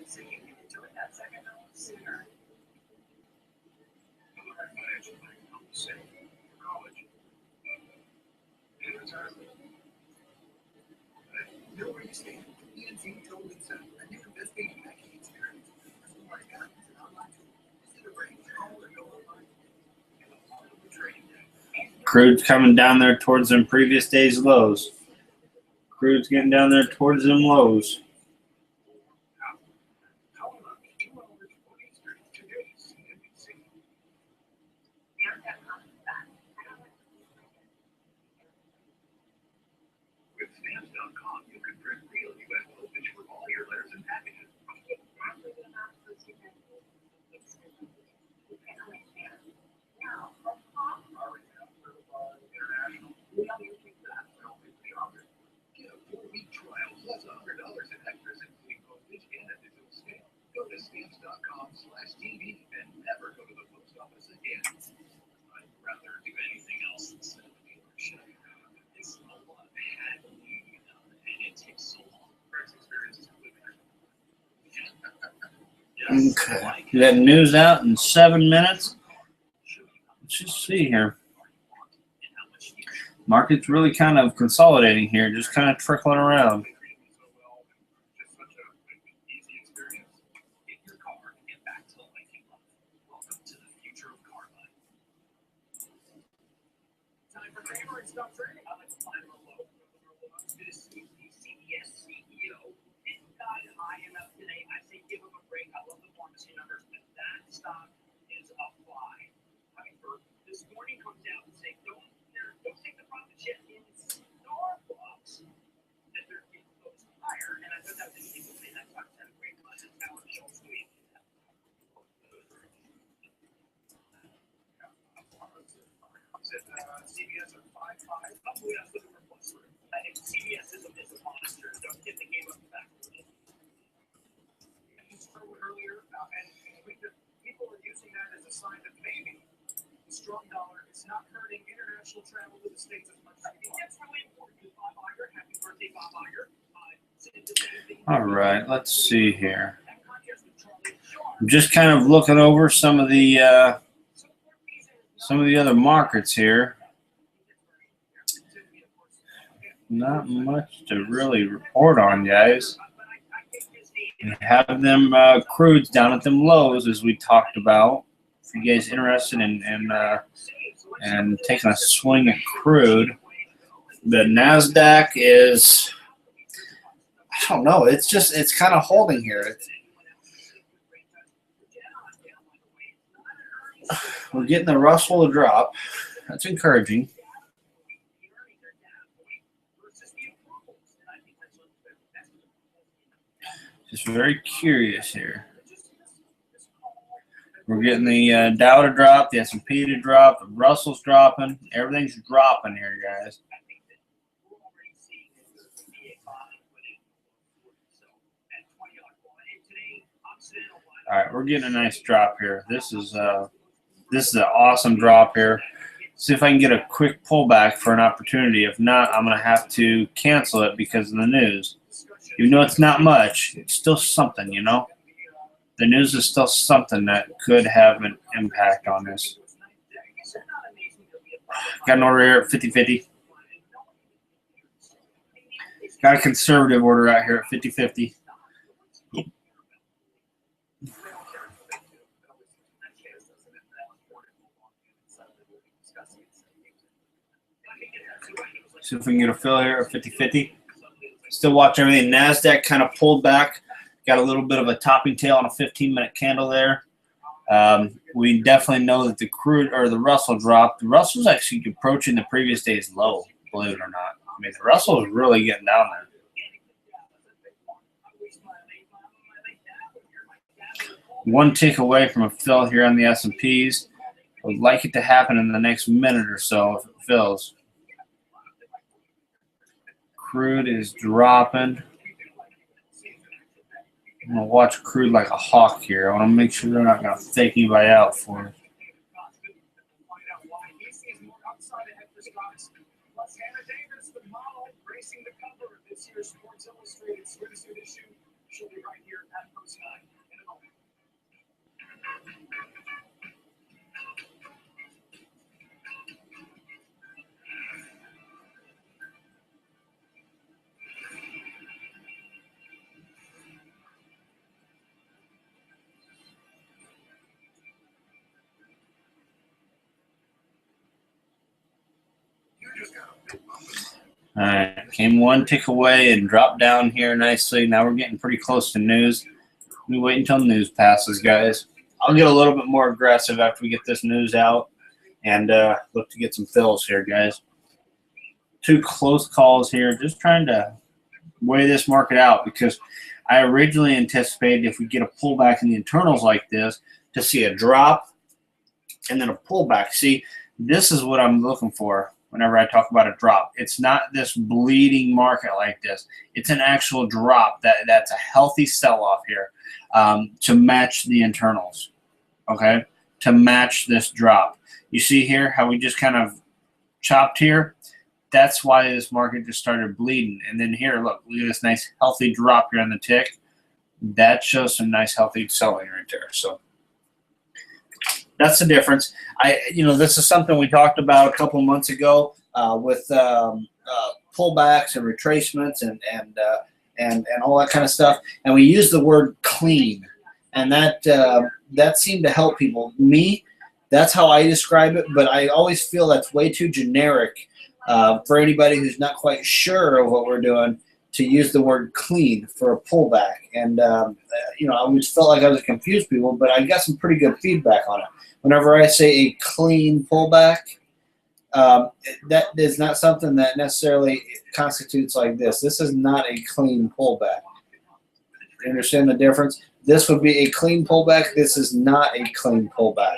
So you can enjoy that second home sooner. Crude's coming down there towards them previous days' lows. Crude's getting down there towards them lows. Okay, we got news out in 7 minutes. Let's just see here. Market's really kind of consolidating here, just kind of trickling around. All right, let's see here. I'm just kind of looking over some of the other markets here. Not much to really report on, guys. We have them crudes down at them lows, as we talked about. If you guys interested in taking a swing at crude, the NASDAQ is, I don't know, it's kind of holding here. We're getting the Russell to drop. That's encouraging. Just very curious here. We're getting the Dow to drop, the S&P to drop, the Russell's dropping. Everything's dropping here, guys. All right, we're getting a nice drop here. This is an awesome drop here. See if I can get a quick pullback for an opportunity. If not, I'm going to have to cancel it because of the news. Even though it's not much, it's still something, you know? The news is still something that could have an impact on this. Got an order here at 50-50. Got a conservative order out here at 50-50. See if we can get a fill here at 50-50. Still watching everything. NASDAQ kind of pulled back. Got a little bit of a topping tail on a 15-minute candle there. we definitely know that the crude or the Russell dropped. The Russell's actually approaching the previous day's low, believe it or not. I mean, the Russell is really getting down there. One tick away from a fill here on the S&Ps. I would like it to happen in the next minute or so if it fills. Crude is dropping. I'm going to watch crude like a hawk here. I want to make sure they're not going to fake anybody out for it. All right, came one tick away and dropped down here nicely. Now we're getting pretty close to news. We wait until news passes, guys. I'll get a little bit more aggressive after we get this news out and look to get some fills here, guys. Two close calls here, just trying to weigh this market out because I originally anticipated if we get a pullback in the internals like this to see a drop and then a pullback. See, this is what I'm looking for whenever I talk about a drop. It's not this bleeding market like this. It's an actual drop that's a healthy sell-off here to match the internals, okay, to match this drop. You see here how we just kind of chopped here? That's why this market just started bleeding. And then here, look at this nice healthy drop here on the tick. That shows some nice healthy selling right there. So that's the difference. This is something we talked about a couple months ago with pullbacks and retracements and all that kind of stuff. And we used the word clean, and that seemed to help people. Me, that's how I describe it. But I always feel that's way too generic for anybody who's not quite sure of what we're doing to use the word clean for a pullback. And I always felt like I was confused people, but I got some pretty good feedback on it. Whenever I say a clean pullback, that is not something that necessarily constitutes like this. This is not a clean pullback. You understand the difference? This would be a clean pullback. This is not a clean pullback.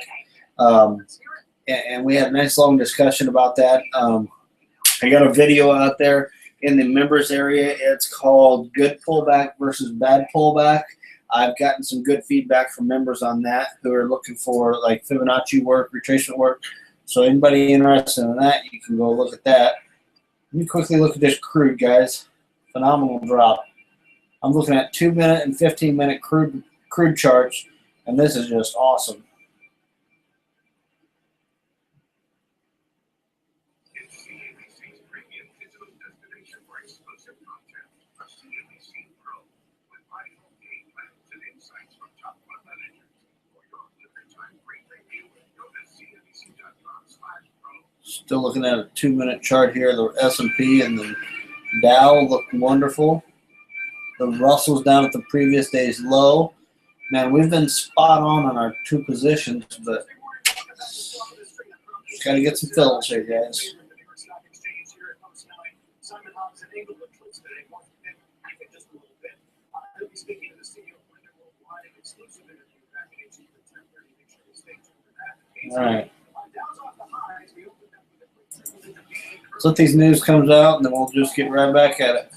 And we had a nice long discussion about that. I got a video out there in the members area. It's called Good Pullback versus Bad Pullback. I've gotten some good feedback from members on that who are looking for like Fibonacci work, retracement work. So anybody interested in that, you can go look at that. Let me quickly look at this crude, guys. Phenomenal drop. I'm looking at 2-minute and 15-minute crude charts, and this is just awesome. Still looking at a 2-minute chart here. The S&P and the Dow look wonderful. The Russell's down at the previous day's low. Man, we've been spot on our two positions, but got to get some fills here, guys. All right. Let's let these news comes out, and then we'll just get right back at it.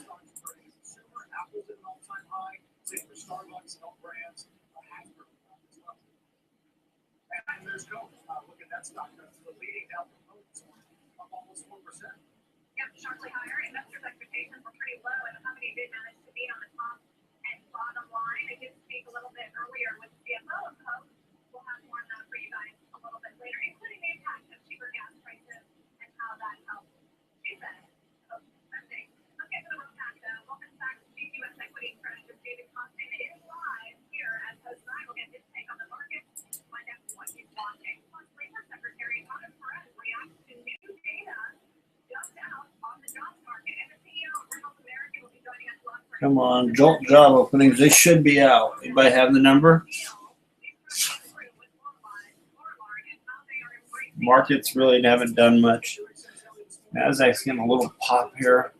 Sharply higher. Investors' expectations were pretty low, and the company did manage to beat on the top and bottom line. I did speak a little bit earlier with the CFO of Coke. We'll have more on that for you guys a little bit later, including the impact of cheaper gas prices and how that helps. She said, spending. Let's get to the road back, though. Welcome back to GQS Equity Credit with David Constant. It is live here at Post 9. We'll get his take on the market. Find out what he's watching. Plus, Labor Secretary Thomas Perez reacts to new data just out on the jobs market. And the CEO of Reynolds American will be joining us live. Come on, Jolt job openings. They should be out. Anybody have the number? Markets really haven't done much. Nasdaq's getting a little pop here.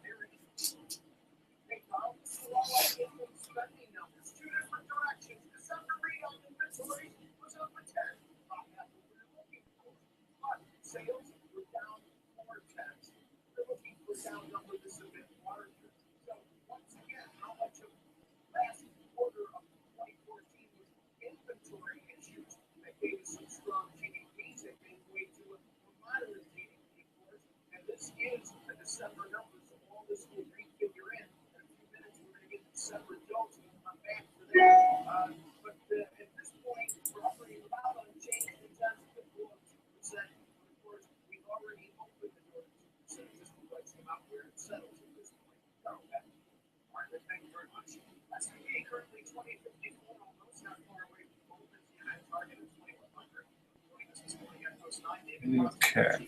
Okay.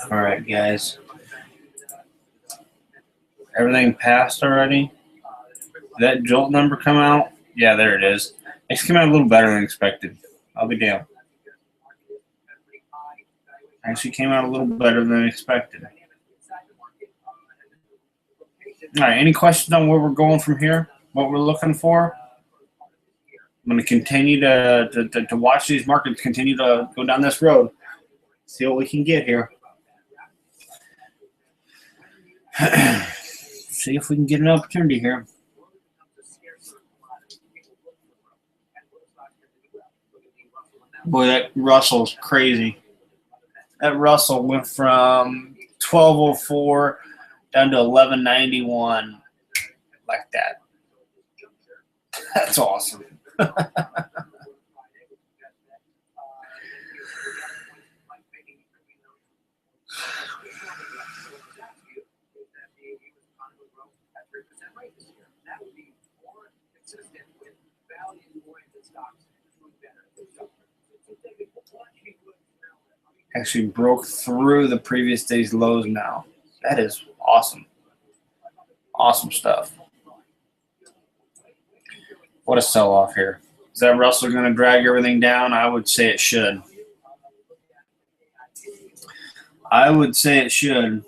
All right, guys. Everything passed already? Did that jolt number come out? Yeah, there it is. It's come out a little better than expected. I'll be damned. Actually came out a little better than expected. All right, any questions on where we're going from here? What we're looking for? I'm going to continue to watch these markets continue to go down this road. See what we can get here. See if we can get an opportunity here. Boy, that Russell's crazy. That Russell went from 1204 down to 1191 like that. That's awesome. Actually broke through the previous day's lows now. That is awesome. Awesome stuff. What a sell-off here. Is that Russell going to drag everything down? I would say it should. I would say it should.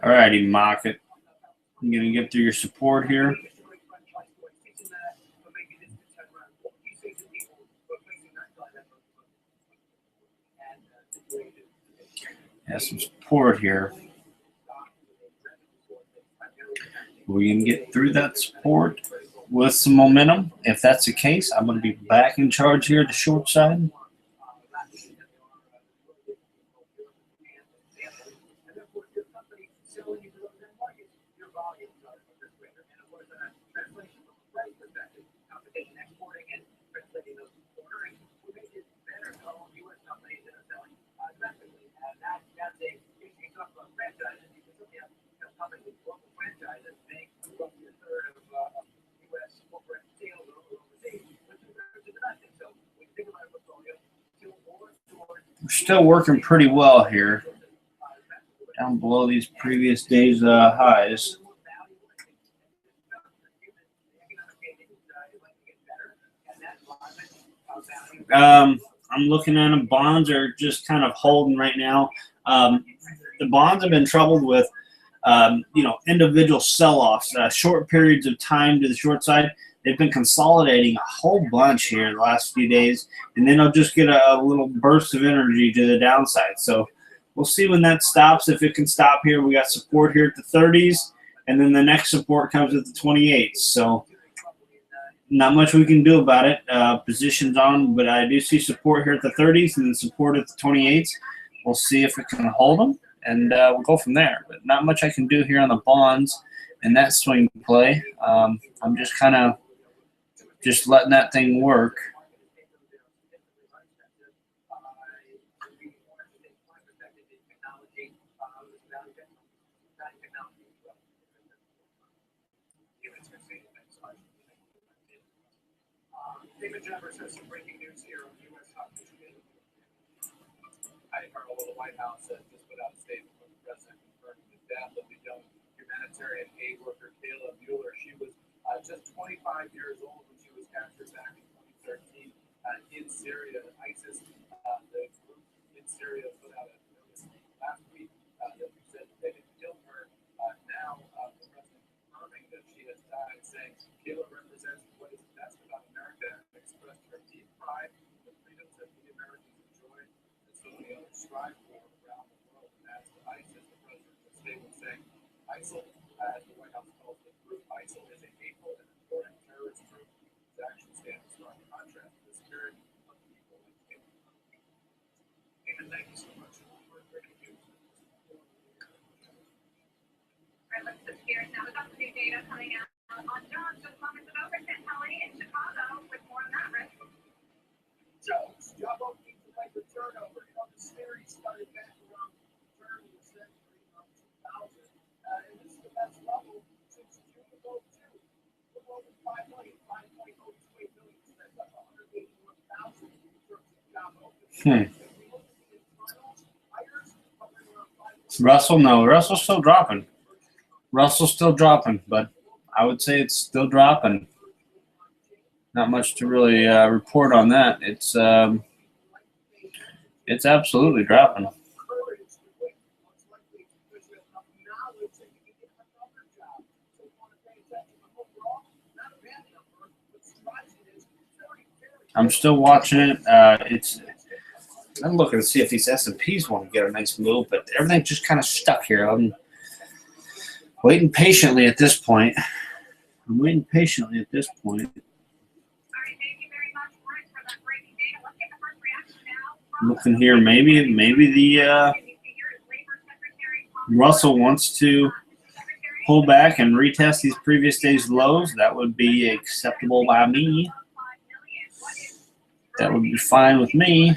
All righty, market. I'm going to get through your support here. Have some support here. We can get through that support with some momentum. If that's the case, I'm going to be back in charge here at the short side. still working pretty well here, down below these previous days' highs. I'm looking at them. Bonds are just kind of holding right now. The bonds have been troubled with, individual sell-offs, short periods of time to the short side. They've been consolidating a whole bunch here the last few days, and then they'll just get a little burst of energy to the downside. So we'll see when that stops. If it can stop here, we got support here at the 30s, and then the next support comes at the 28s. So not much we can do about it. Positions on, but I do see support here at the 30s and then support at the 28s. We'll see if it can hold them, and we'll go from there. But not much I can do here on the bonds in that swing play. I'm just kind of letting that thing work. David Jeffers has some breaking news here on U.S. Hockey. Heidi Cargill of the White House just put out a statement from the president confirming the death of the young humanitarian aid worker Kayla Mueller. She was just 25 years old when she was captured back in 2013 in Syria. ISIS, the group in Syria, put out a notice last week that said they had killed her. Now, the president confirming that she has died, saying Kayla represents what is best about America and expressed her deep pride in the freedoms that we Americans enjoy and so many others strive for around the world. And as to ISIS, the president of the statement saying ISIL, as the White House calls the group, ISIL is a hateful and important terrorist group whose actions stand in stark contrast to the spirit of the people of Kayla. And thank you so much for breaking news. All right, let's switch gears now. We've got some new data coming out on jobs just moments ago for Kelly in Chicago with more on that, Rick. Jones, job openings and labor turnover. The series started back around the turn of the century, around 2000. And this is the best level since June of 2002. With over 5 million, 5.028 million, spent up 181,000 in terms of job openings. Russell, no. Russell's still dropping. Russell's still dropping, but I would say it's still dropping. Not much to really report on that. It's absolutely dropping. I'm still watching it. I'm looking to see if these S&Ps want to get a nice move, but everything's just kind of stuck here. I'm waiting patiently at this point. All right, thank you very much, Rick, for that breaking data. Let's get the first reaction now. Looking here, maybe the Russell wants to pull back and retest these previous days' lows. That would be acceptable by me. That would be fine with me.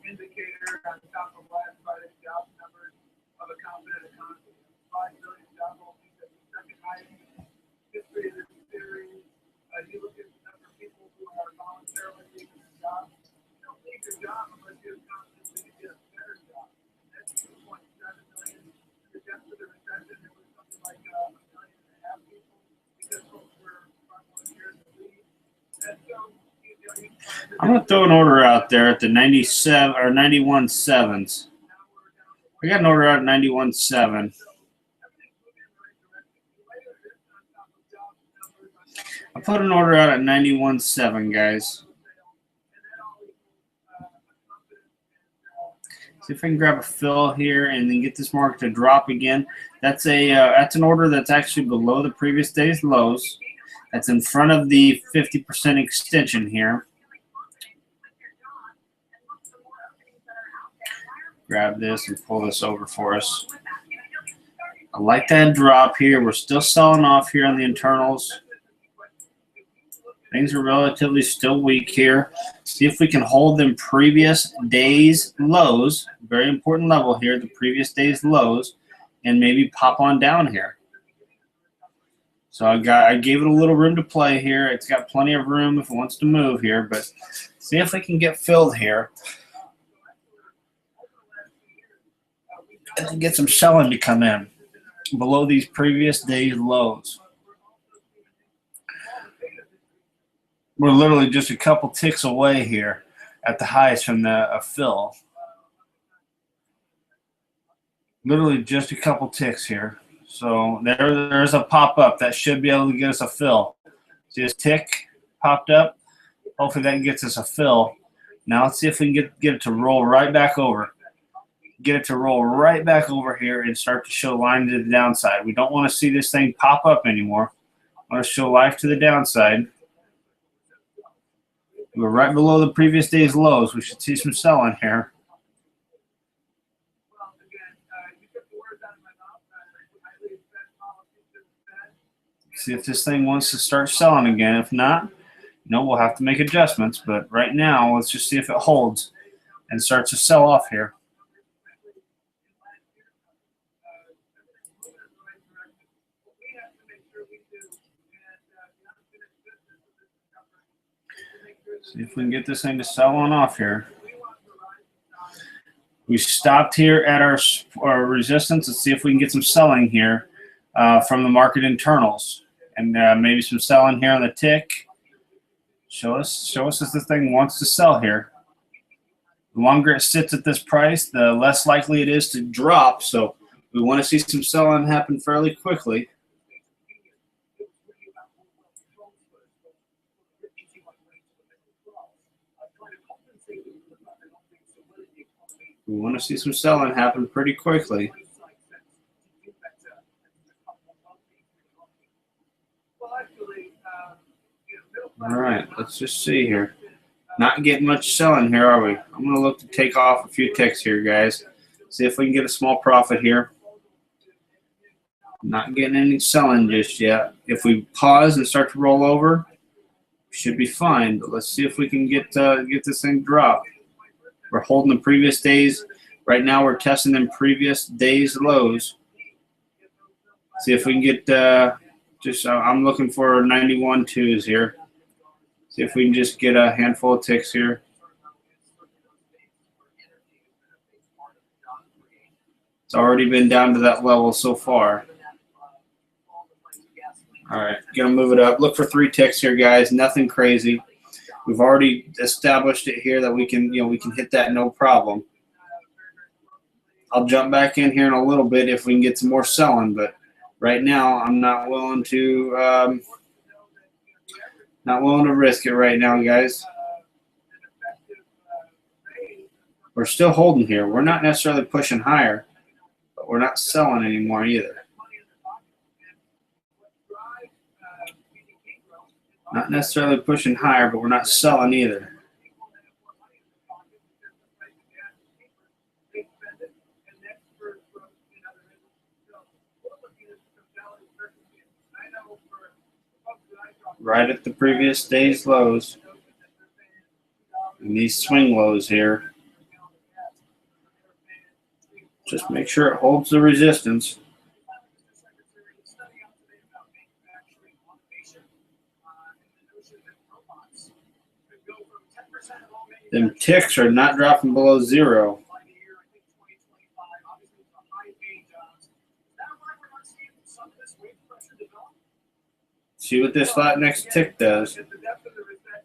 Indicator on top of last Friday's job numbers of a confident economy. 5 million job openings at the second highest in history of this series. You look at the number of people who are voluntarily leaving their job. You don't leave your job unless you have confidence that you get a better job. That's 2.7 million. The depth of the recession, it was something like 1.5 million people because folks were volunteers to leave. And so I'm going to throw an order out there at the 97 or 91.7s. I got an order out at 91.7. I put an order out at 91.7, guys. See if I can grab a fill here and then get this market to drop again. That's an order that's actually below the previous day's lows. That's in front of the 50% extension here. Grab this and pull this over for us. I like that drop here. We're still selling off here on the internals. Things are relatively still weak here. See if we can hold them previous days' lows. Very important level here, the previous days' lows, and maybe pop on down here. So I gave it a little room to play here. It's got plenty of room if it wants to move here, but see if we can get filled here. And then get some selling to come in below these previous day's lows. We're literally just a couple ticks away here at the highest from the fill. Literally just a couple ticks here. So there's a pop-up that should be able to get us a fill. See this tick popped up? Hopefully that gets us a fill. Now let's see if we can get it to roll right back over. Get it to roll right back over here and start to show line to the downside. We don't want to see this thing pop up anymore. I want to show life to the downside. We're right below the previous day's lows. We should see some selling here. See if this thing wants to start selling again. If not, we'll have to make adjustments. But right now, let's just see if it holds and starts to sell off here. See if we can get this thing to sell on off here. We stopped here at our resistance. Let's see if we can get some selling here from the market internals. And maybe some selling here on the tick. Show us if this thing wants to sell here. The longer it sits at this price, the less likely it is to drop. So we want to see some selling happen fairly quickly. We want to see some selling happen pretty quickly. All right, let's just see here. Not getting much selling here, are we? I'm going to look to take off a few ticks here, guys. See if we can get a small profit here. Not getting any selling just yet. If we pause and start to roll over, should be fine. But let's see if we can get this thing dropped. We're holding the previous days. Right now we're testing them previous days lows. See if we can get I'm looking for 91.2s here. See if we can just get a handful of ticks here. It's already been down to that level so far. All right, gonna move it up. Look for 3 ticks here, guys. Nothing crazy. We've already established it here that we can hit that no problem. I'll jump back in here in a little bit if we can get some more selling, but right now I'm not willing to risk it right now, guys. We're still holding here. We're not necessarily pushing higher, but we're not selling anymore either. Not necessarily pushing higher, but we're not selling either. Right at the previous day's lows. And these swing lows here. Just make sure it holds the resistance. Them ticks are not dropping below 0. See what this next tick does.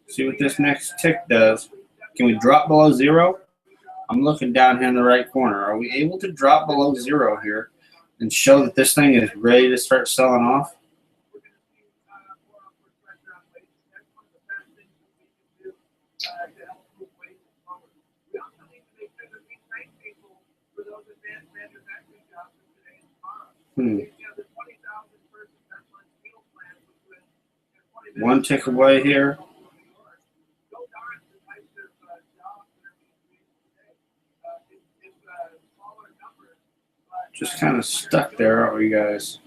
See what this next tick does. Can we drop below 0? I'm looking down here in the right corner. Are we able to drop below 0 here and show that this thing is ready to start selling off? One tick away here. Just kind of stuck there, aren't we, guys?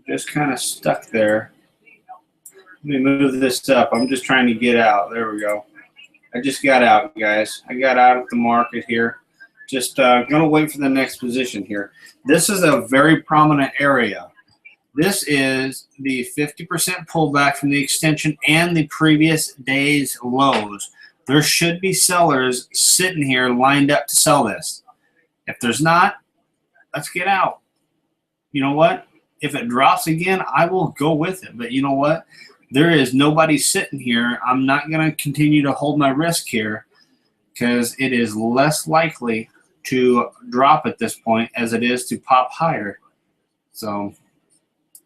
Just kind of stuck there. Let me move this up. I'm just trying to get out. There we go. I just got out, guys. I got out of the market here. Just going to wait for the next position here. This is a very prominent area. This is the 50% pullback from the extension and the previous day's lows. There should be sellers sitting here lined up to sell this. If there's not, let's get out. You know what? If it drops again, I will go with it. But you know what? There is nobody sitting here. I'm not going to continue to hold my risk here because it is less likely to drop at this point as it is to pop higher. So,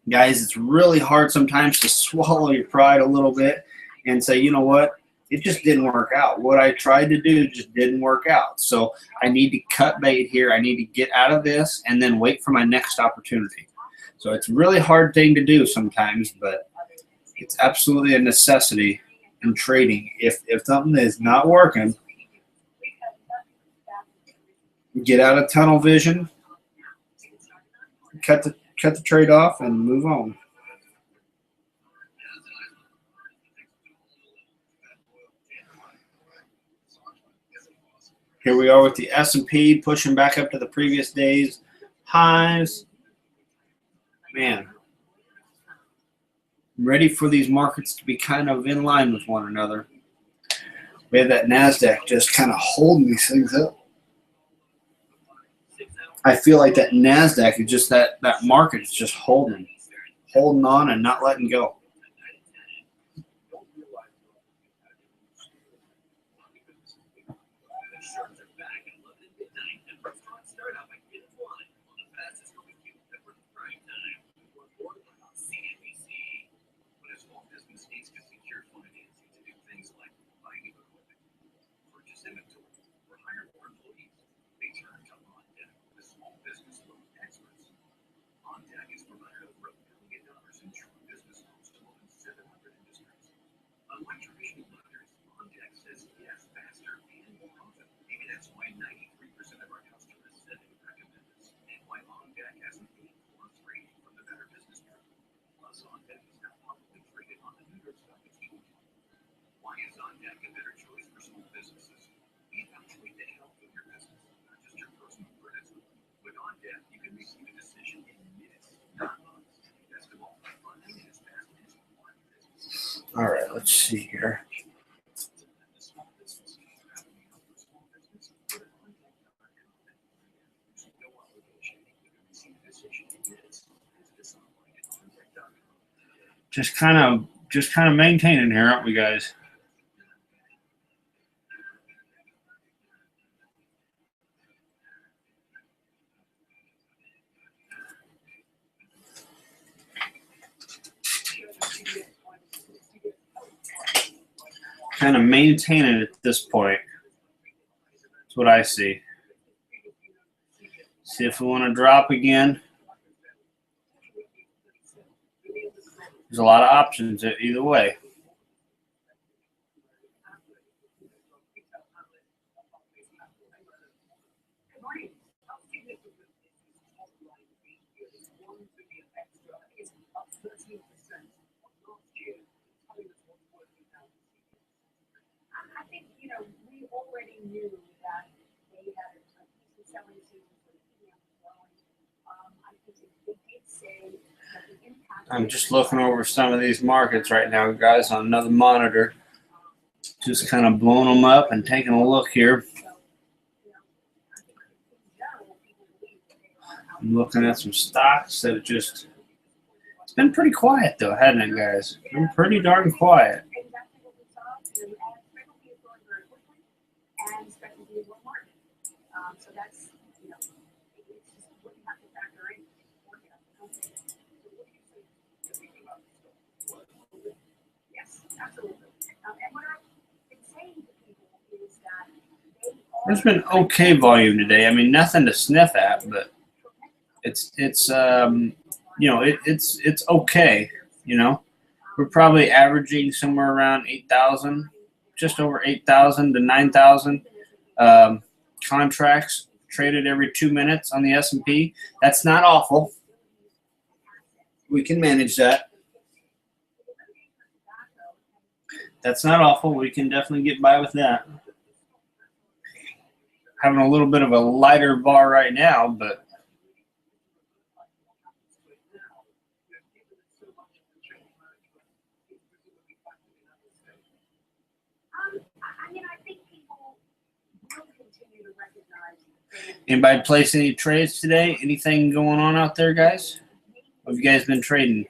guys, it's really hard sometimes to swallow your pride a little bit and say, you know what? It just didn't work out. What I tried to do just didn't work out. So I need to cut bait here. I need to get out of this and then wait for my next opportunity. So it's a really hard thing to do sometimes, but it's absolutely a necessity in trading. If something is not working, get out of tunnel vision, cut the trade off, and move on. Here we are with the S&P pushing back up to the previous day's highs. Man, I'm ready for these markets to be kind of in line with one another. We have that NASDAQ just kind of holding these things up. I feel like that NASDAQ is just that market is just holding on and not letting go. All right, let's see here. Just kind of maintaining here, aren't we, guys? Kind of maintaining it at this point. That's what I see. See if we want to drop again. There's a lot of options either way. I think, we already knew that they had a decent selling season for the PM growing. I think they did say that the impact. I'm just looking over some of these markets right now, guys, on another monitor. Just kind of blowing them up and taking a look here. I'm looking at some stocks that it's been pretty quiet though, hasn't it, guys? It's been pretty darn quiet. So that's, it's just what you have to factor in. Yes, absolutely. And what I've been saying to people is that There's been okay volume today. I mean, nothing to sniff at, but it's okay. We're probably averaging somewhere around 8,000, just over 8,000 to 9,000 contracts traded every 2 minutes on the S&P. That's not awful. We can manage that. That's not awful. We can definitely get by with that. Having a little bit of a lighter bar right now, but Anybody place any trades today? Anything going on out there, guys? What have you guys been trading?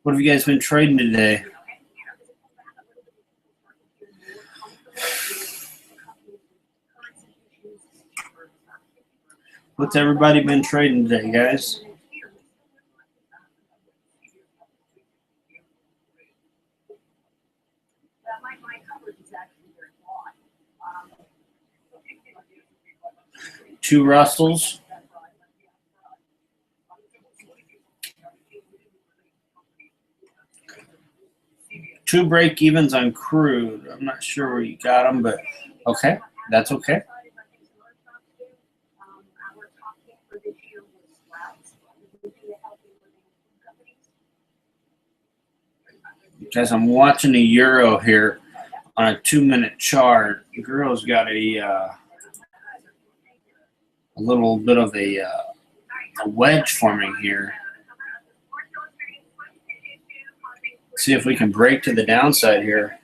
What have you guys been trading today? What's everybody been trading today, guys? Two Russells. Two break-evens on crude. I'm not sure where you got them, but okay, that's okay. Guys, I'm watching the euro here on a 2-minute chart. The euro's got a little bit of a wedge forming here. See if we can break to the downside here.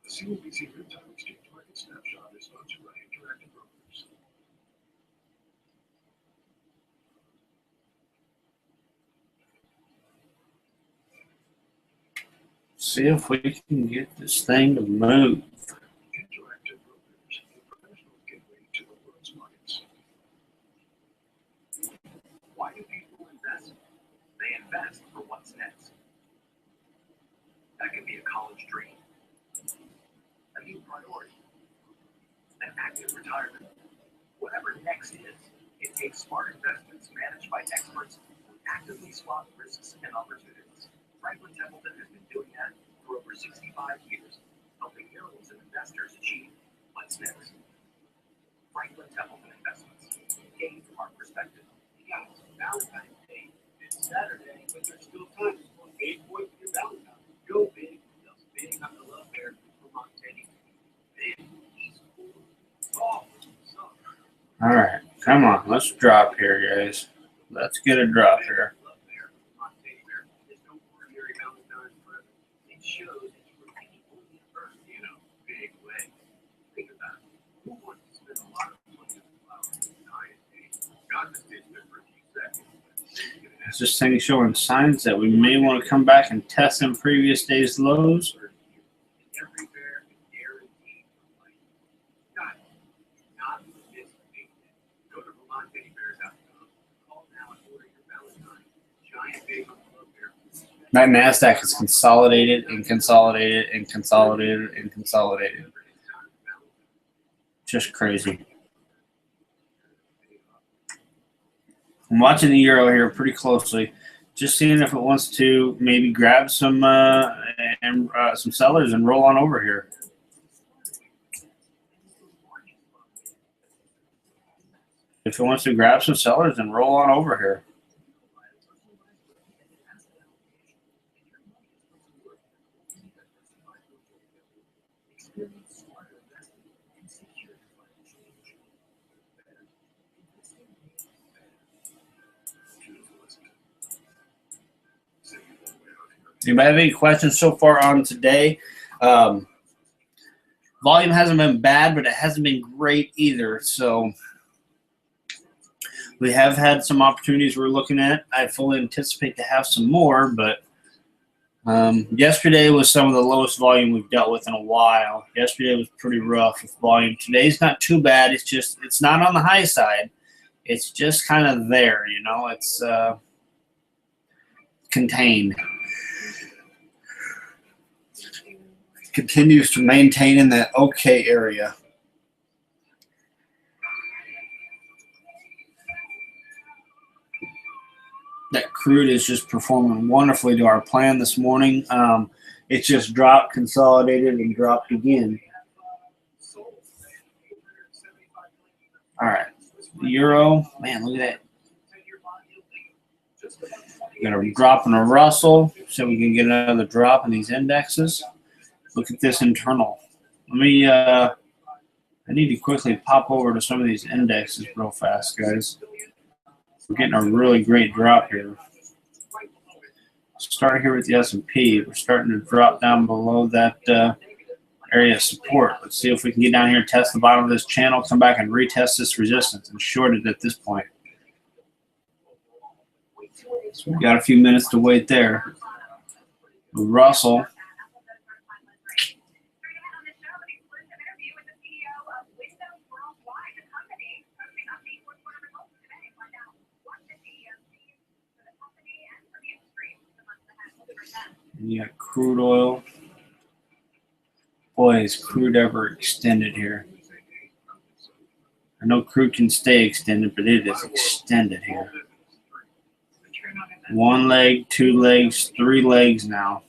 The CNBC Real-Time Exchange Market Snapshot is sponsored by Interactive Brokers. See if we can get this thing to move. Interactive Brokers, the professional gateway to the world's markets. Why do people invest? They invest for what's next. That could be a college dream, a new priority, an active retirement. Whatever next is, it takes smart investments managed by experts who actively spot risks and opportunities. Franklin Templeton has been doing that for over 65 years, helping millions of investors achieve what's next. Franklin Templeton Investments, gain from our perspective. Yeah, it's Valentine's Day. It's Saturday, but there's still time to go big boy for your Valentine. Go big, just big on the love bear from Montana. Big, he's cool. Oh, so. All right, come on, let's drop here, guys. Let's get a drop here. Love bear from Montana. There's no ordinary Valentine's present. It shows that you were thinking only first, you know, big way. Think about it. Who wants to spend a lot of money on flowers? God, this is good for a few seconds. Is this thing showing signs that we may want to come back and test some previous day's lows? Every bear is guaranteed for life. Not this big. Go to VermontTeddyBear.com. Call now and order your Valentine. Giant big on the love bear. That NASDAQ is consolidated and consolidated and consolidated and consolidated. Just crazy. I'm watching the euro here pretty closely, just seeing if it wants to maybe grab some some sellers and roll on over here. If it wants to grab some sellers and roll on over here. Anybody have any questions so far on today? Volume hasn't been bad, but it hasn't been great either. So we have had some opportunities we're looking at. I fully anticipate to have some more, but yesterday was some of the lowest volume we've dealt with in a while. Yesterday was pretty rough with volume. Today's not too bad. It's not on the high side. It's just kind of there, you know. It's contained. Continues to maintain in that okay area. That crude is just performing wonderfully to our plan this morning. It just dropped, consolidated, and dropped again. All right. Euro, man, look at that. We're going to drop in a Russell so we can get another drop in these indexes. Look at this internal. Let me, I need to quickly pop over to some of these indexes real fast, guys. We're getting a really great drop here. start here with the S&P. We're starting to drop down below that area of support. Let's see if we can get down here and test the bottom of this channel, come back and retest this resistance and short it at this point. So we've got a few minutes to wait there. Russell. You got crude oil. Boy, is crude ever extended here. I know crude can stay extended, but it is extended here. 1 leg, 2 legs, 3 legs now.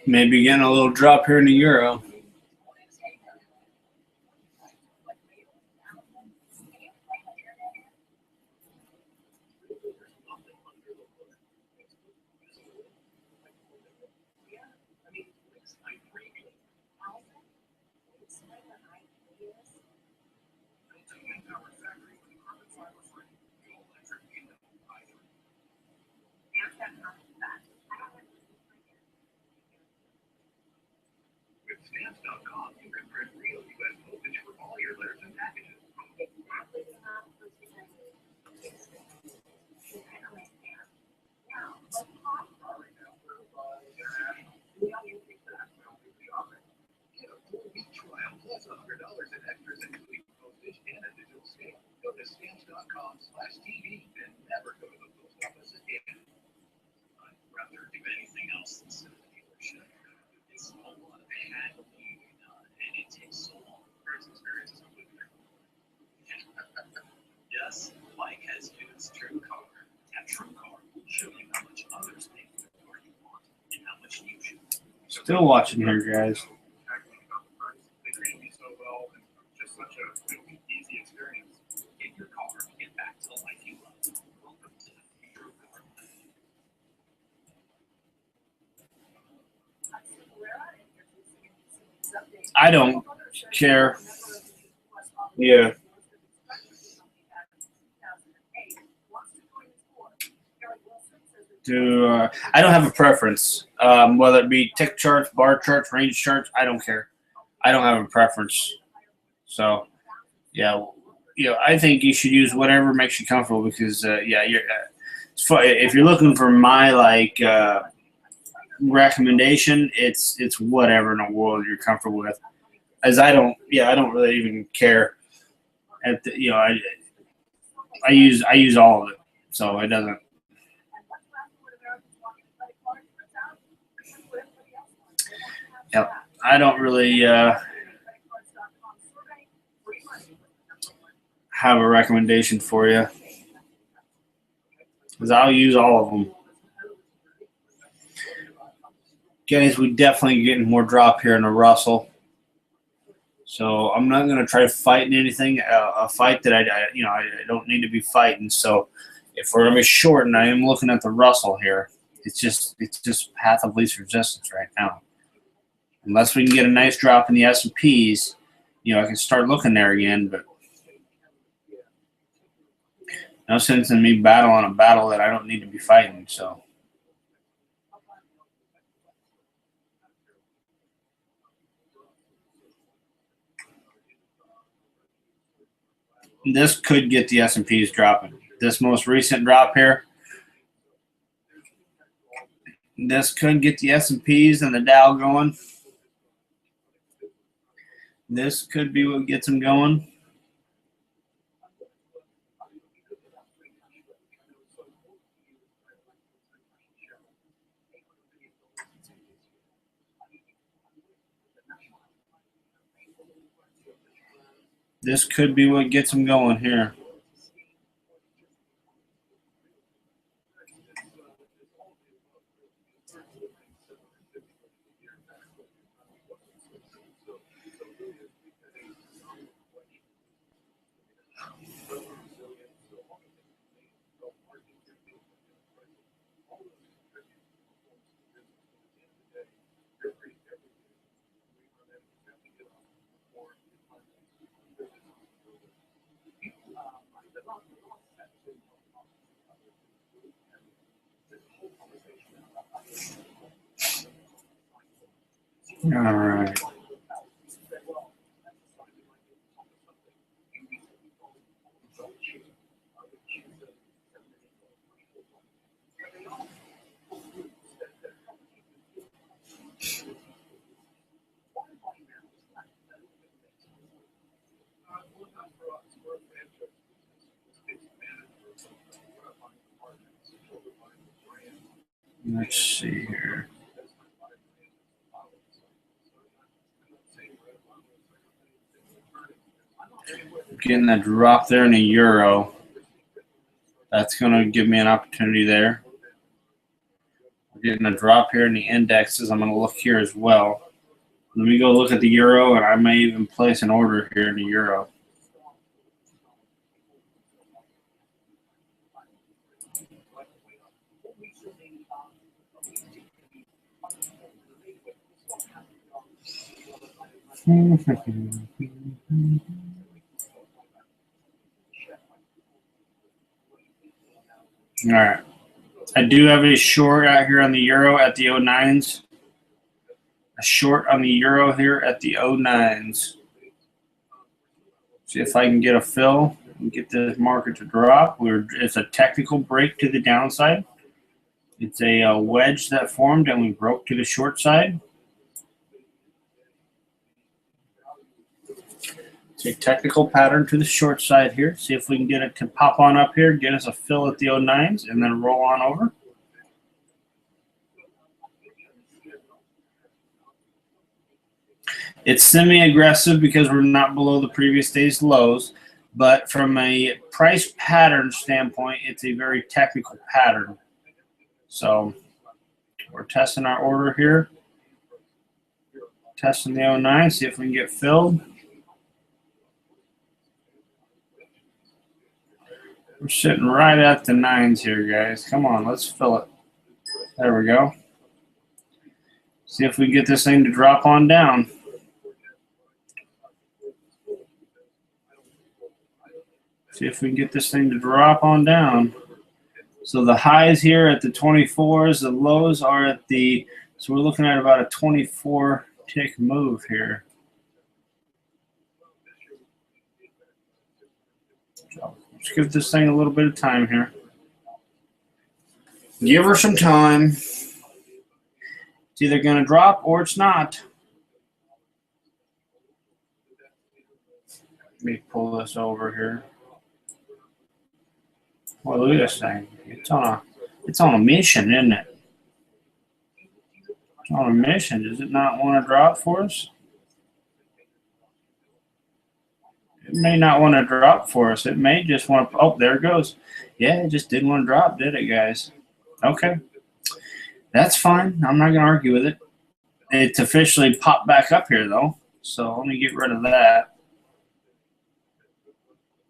Maybe getting a little drop here in the euro. With Stamps.com, you can print real U.S. postage for all your letters and packages. Get a full week trial plus $100 in extras, including postage and a digital scale. Go to Stamps.com/TV and never go to the post office again. I'd rather do anything else than sit at the dealership. It's a lot of handling, and it takes so long. First experience is completely different. Yes, Mike has used TrueCar. At TrueCar, we'll show you how much others pay for the car you want and how much you should. Still watching here, guys. They treated me so well, and just such a easy experience. Get your car and get back to the life you love. Welcome to the future of car life. I don't care. Yeah. I don't have a preference. Whether it be tick charts, bar charts, range charts, I don't care. I don't have a preference. So, yeah, I think you should use whatever makes you comfortable because, it's fun. If you're looking for my recommendation, it's whatever in the world you're comfortable with. As I don't really even care. I use all of it, so it doesn't. Yep, I don't really have a recommendation for you because I'll use all of them. Guys, we definitely getting more drop here in the Russell. So I'm not going to try fighting anything, a fight that I don't need to be fighting. So if we're going to be short, and I am looking at the Russell here, it's just path of least resistance right now. Unless we can get a nice drop in the S&Ps, I can start looking there again. But no sense in me battling a battle that I don't need to be fighting. So. This could get the S&Ps dropping. This most recent drop here, this could get the S&Ps and the Dow going. This could be what gets them going. This could be what gets them going here. All right. Let's see here. Getting that drop there in a euro. That's going to give me an opportunity there. Getting a drop here in the indexes. I'm going to look here as well. Let me go look at the euro, and I may even place an order here in the euro. All right. I do have a short out here on the euro at the 09s. A short on the euro here at the 09s. See if I can get a fill and get this market to drop. It's a technical break to the downside. It's a wedge that formed and we broke to the short side. It's a technical pattern to the short side here. See if we can get it to pop on up here, get us a fill at the 09s, and then roll on over. It's semi-aggressive because we're not below the previous day's lows, but from a price pattern standpoint, it's a very technical pattern. So we're testing our order here. Testing the 09, see if we can get filled. We're sitting right at the 9s here, guys. Come on, let's fill it. There we go. See if we can get this thing to drop on down. See if we can get this thing to drop on down. So the highs here at the 24s, the lows are at the, so we're looking at about a 24 tick move here. So let's give this thing a little bit of time here. Give her some time. It's either going to drop or it's not. Let me pull this over here. Well, look at this thing. It's on a mission, isn't it? It's on a mission. Does it not want to drop for us? It may not want to drop for us. It may just want to. Oh, there it goes. Yeah, it just didn't want to drop, did it, guys? Okay. That's fine. I'm not going to argue with it. It's officially popped back up here, though. So let me get rid of that.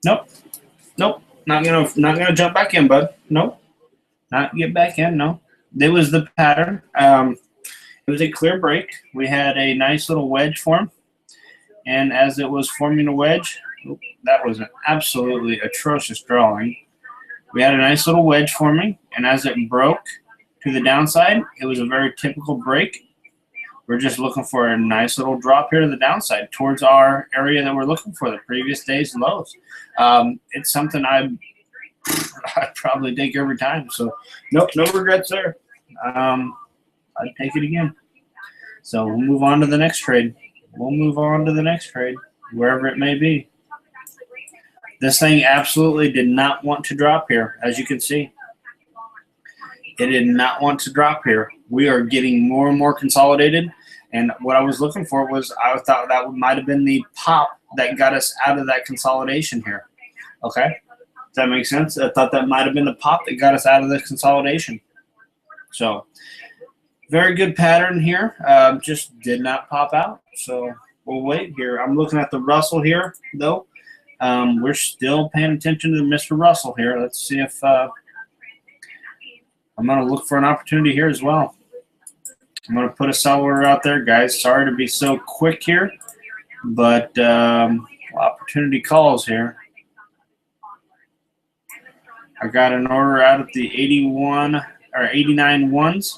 Nope. Nope. Not gonna jump back in, bud. Nope. Not get back in. No. It was the pattern. It was a clear break. We had a nice little wedge form, and as it was forming a wedge, that was an absolutely atrocious drawing. We had a nice little wedge forming, and as it broke to the downside, it was a very typical break. We're just looking for a nice little drop here to the downside towards our area that we're looking for, the previous day's lows. It's something I'd probably take every time. So, nope, no regrets there. I'd take it again. So we'll move on to the next trade. we'll move on to the next trade, wherever it may be. This thing absolutely did not want to drop here, as you can see. It did not want to drop here. We are getting more and more consolidated, and what I was looking for was I thought that might have been the pop that got us out of that consolidation here. Okay? Does that make sense? I thought that might have been the pop that got us out of the consolidation. So, very good pattern here. Just did not pop out. So, we'll wait here. I'm looking at the Russell here, though. We're still paying attention to Mr. Russell here. Let's see if I'm going to look for an opportunity here as well. I'm going to put a seller out there, guys. Sorry to be so quick here, but opportunity calls here. I got an order out at the 81 or 89 ones.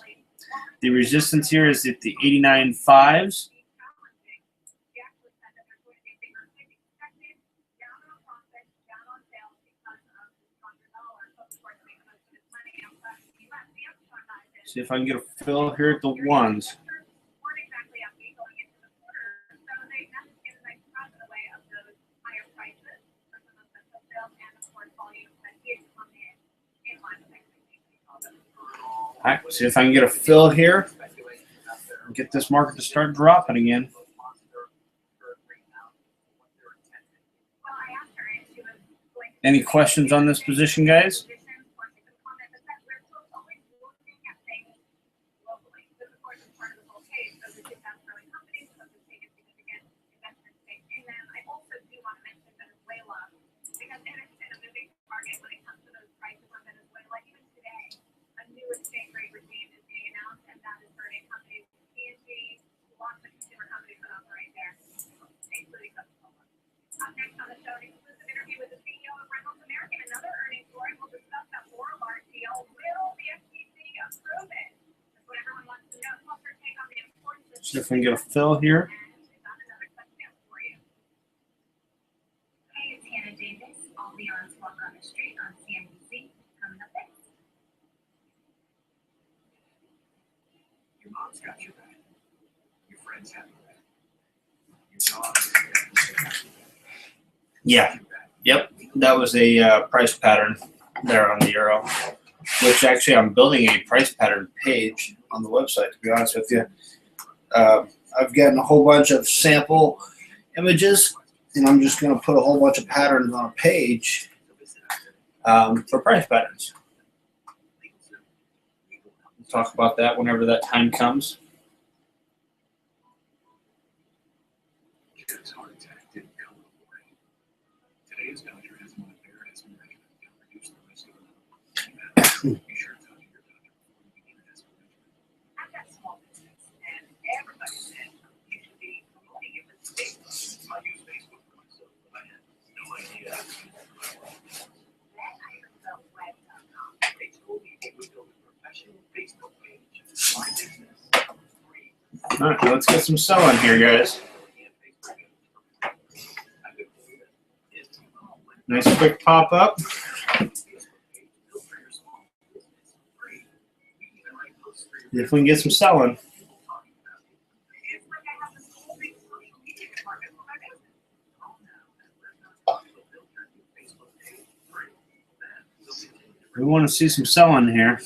The resistance here is at the 89 fives. See if I can get a fill here at the ones. All right, see if I can get a fill here and get this market to start dropping again. Any questions on this position, guys? See if we can get a fill here. Hey, it's Hannah Davis. I'll be on Walk on the Street on CNBC coming up next. Your mom's got your back. Your friends have your back. Your dog has Yeah. Yep. That was a price pattern there on the euro, which actually I'm building a price pattern page on the website, to be honest with you. I've gotten a whole bunch of sample images, and I'm just going to put a whole bunch of patterns on a page for price patterns. We'll talk about that whenever that time comes. His heart attack didn't come overnight. Today's doctor has one of their asthma regimen to reduce the risk of another. Be sure to talk to your doctor before you begin an asthma regimen. I've got small business, and everybody said you should be promoting it with Facebook. I use Facebook for myself, but I had no idea how to use it for my work. Then I heard about web.com. They told me they would build a professional Facebook page for my business for free. All right, let's get some selling here, guys. Nice quick pop up. If we can get some selling. It's like I have this whole big social media department for my business. We want to see some selling here.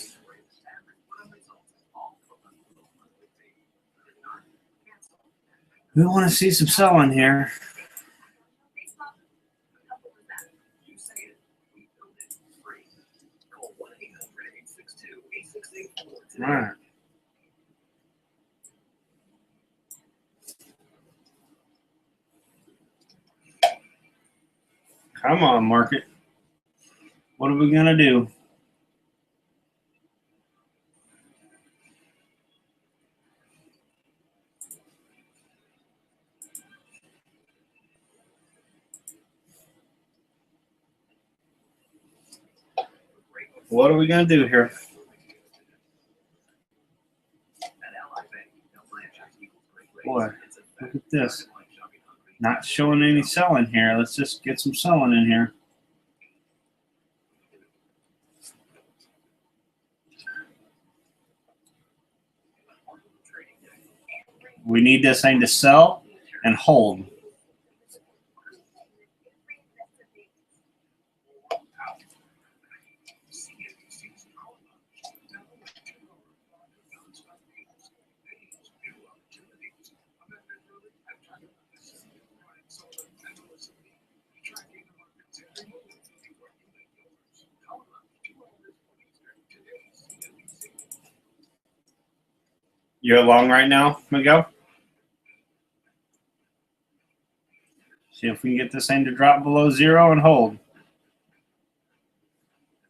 We want to see some selling here. You say it, we build it free. Call 1-800-862-8684 today. All right. Come on, market. What are we going to do? What are we going to do here? Boy, look at this. Not showing any selling here. Let's just get some selling in here. We need this thing to sell and hold. You're long right now, Miguel? See if we can get this thing to drop below 0 and hold.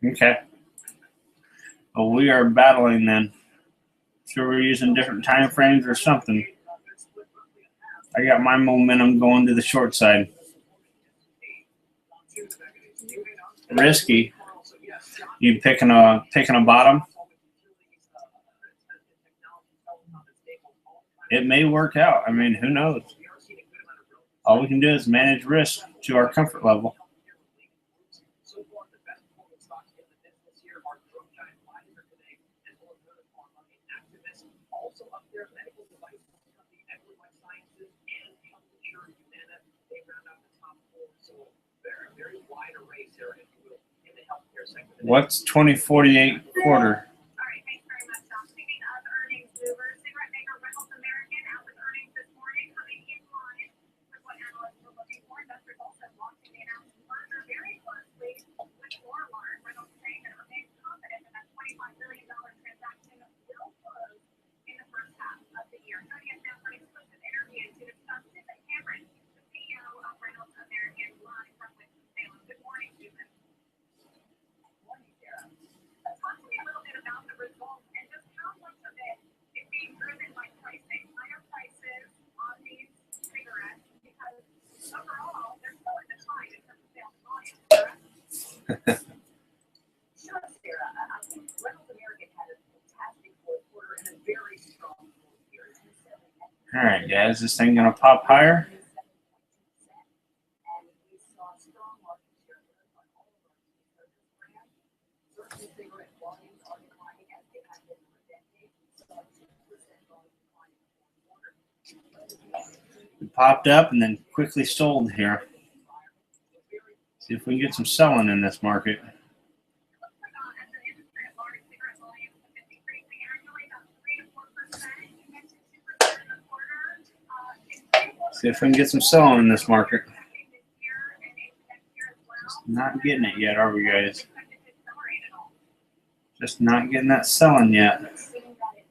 Okay. Well, we are battling then. Sure, we're using different time frames or something. I got my momentum going to the short side. Risky. You picking a bottom? It may work out. I mean, who knows? All we can do is manage risk to our comfort level. What's 2048 quarter? All right, thanks very much, Tom. Speaking of earnings movers, cigarette maker Reynolds American out with earnings this morning, coming in line with what analysts were looking for. Investors also watching the announced merger very closely with Walmart. Reynolds saying that it remains confident that that $25 billion transaction will close in the first half of the year. Joining us now for an exclusive interview to discuss Susan Cameron, the CEO of Reynolds American, live from Winston-Salem. Good morning, Susan. Talk to me a little bit about the results and just how much of it is being driven by pricing, higher prices on these cigarettes, because overall they're still in decline in terms of sales volume, correct? Sure, Sarah. I think Reynolds American had a fantastic fourth quarter and a very strong full year. All right, guys, this thing gonna pop higher? And we saw strong market share growth on all of our key purchase brands. Certain cigarette volumes are declining as they have been for decades. We saw a 2% volume decline in the fourth quarter. It popped up and then quickly sold here. See if we can get some selling in this market. As an industry at large, cigarette volumes have been decreasing annually about 3 to 4%. You mentioned 2% in the quarter. See if we can get some selling in this market. This year and into next year as well. Not getting it yet, are we, guys? Expect it to accelerate at all. Just not getting that selling yet. Seeing that it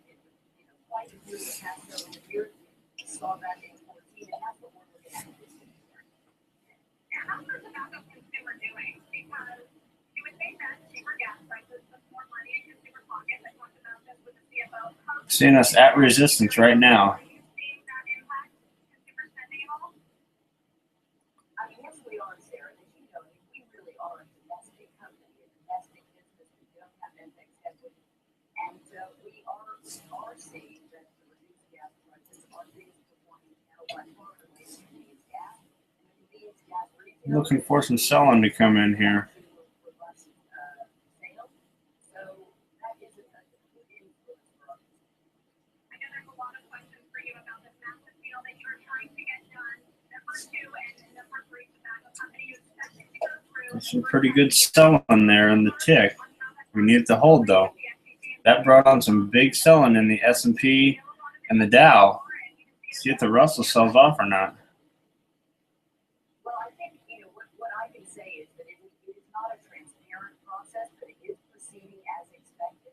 quite a few past several years, we saw that in 14, and that's what we're looking at this year. And how's the tobacco consumer doing? Because you would think that cheaper gas prices put more money in consumer pockets. I talked about this with the CFO. Seeing us at resistance right now. Are you seeing that impact consumer spending at all? I mean, yes, we are, Sarah. As you know, we really are a domestic company, a domestic business. We don't have FX headwinds. And we are seeing that the reduced gas prices are biggest performing channel by far related to convenience gas. And the convenience gas retail Looking for some selling to come in here. robust sales. So that is a good influence for us. I know there's a lot of questions for you about this massive deal that you're trying to get done. Number 2 and number 3 tobacco company, you expect it to go through. There's some pretty good selling there in the tick. We need it to hold though. That brought on some big selling in the S&P and the Dow. See if the Russell sells off or not. Well, I think, what I can say is that it is not a transparent process, but it is proceeding as expected.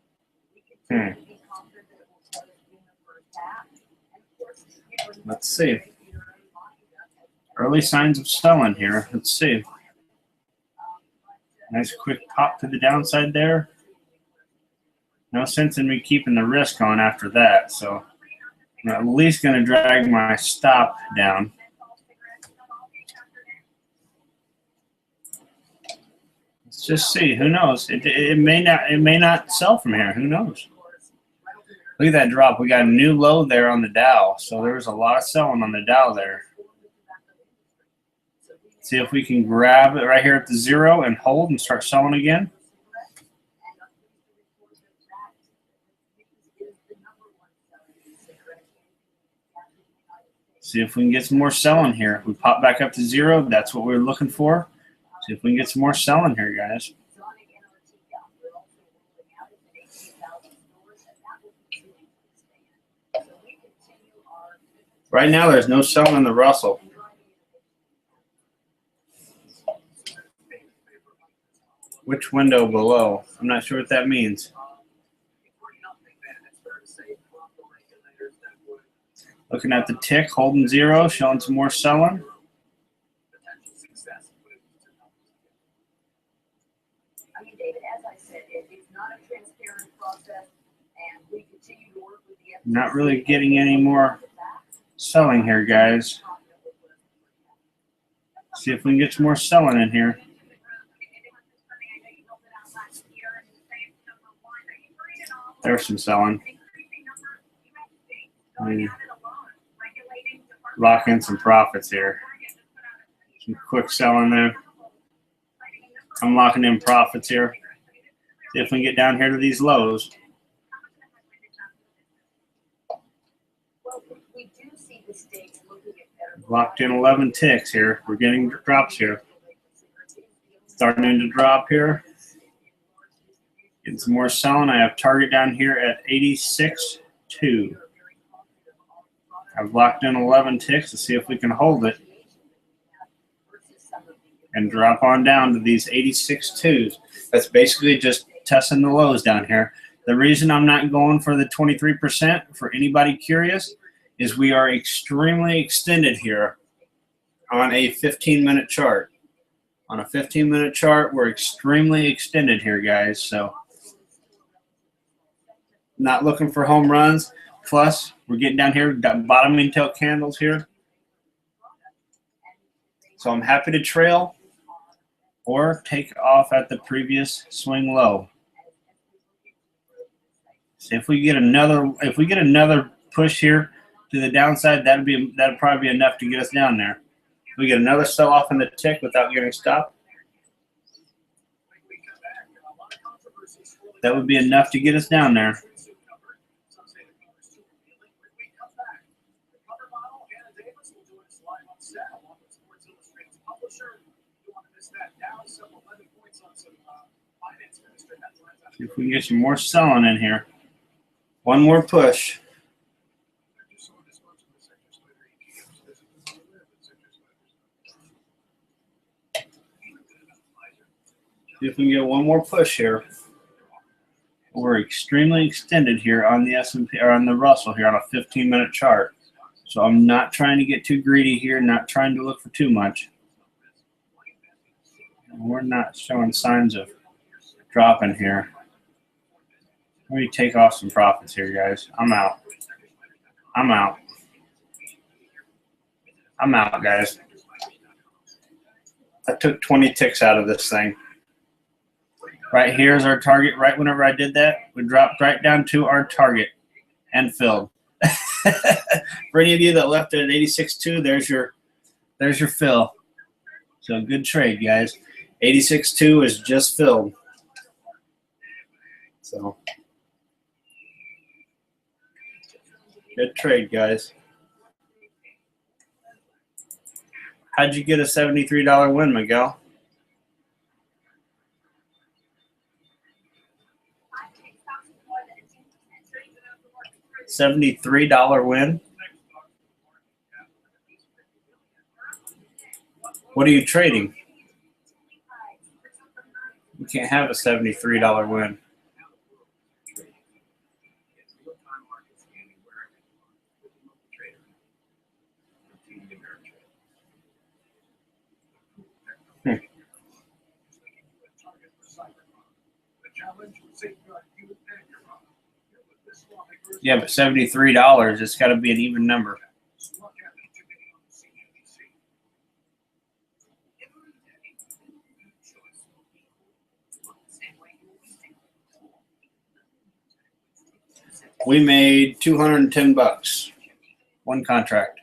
We continue to be confident that it will close in the first half. And of course, Let's see. Early signs of selling here. Let's see. Nice quick pop to the downside there. No sense in me keeping the risk on after that, so I'm at least going to drag my stop down. Let's just see. Who knows? It may not sell from here. Who knows? Look at that drop. We got a new low there on the Dow, so there was a lot of selling on the Dow there. See if we can grab it right here at the 0 and hold and start selling again. See if we can get some more selling here. We pop back up to 0. That's what we're looking for. See if we can get some more selling here, guys. Right now, there's no selling in the Russell. Which window below? I'm not sure what that means. Looking at the tick, holding 0, showing some more selling. I mean, David, as I said, it's not a transparent process, and we continue to work with the FTC. Not really getting any more selling here, guys. See if we can get some more selling in here. There's some selling. Lock in some profits here. Some quick selling there. I'm locking in profits here. See if we can get down here to these lows. Well, we do see the states looking at better. Locked in 11 ticks here. We're getting drops here. Starting to drop here. Getting some more selling. I have target down here at 86.2. I've locked in 11 ticks to see if we can hold it and drop on down to these 86.2s. That's basically just testing the lows down here. The reason I'm not going for the 23%, for anybody curious, is we are extremely extended here on a 15-minute chart. On a 15-minute chart, we're extremely extended here, guys. So not looking for home runs. Plus, we're getting down here, we've got bottoming tail candles here. So I'm happy to trail or take off at the previous swing low. See if we get another push here to the downside, that'd probably be enough to get us down there. If we get another sell off in the tick without getting stopped, that would be enough to get us down there. See if we can get some more selling in here. One more push. See if we can get one more push here. We're extremely extended here on the S&P or on the Russell here on a 15-minute chart. So I'm not trying to get too greedy here, not trying to look for too much. We're not showing signs of dropping here. Let me take off some profits here, guys. I'm out. I'm out. I'm out, guys. I took 20 ticks out of this thing. Right here is our target. Right whenever I did that, we dropped right down to our target and filled. For any of you that left it at 86.2, there's your fill. So good trade, guys. 86.2 is just filled. So good trade, guys. How'd you get a $73 win, Miguel? $73 win? What are you trading? You can't have a $73 win. Yeah, but $73, it's got to be an even number. We made $210, one contract.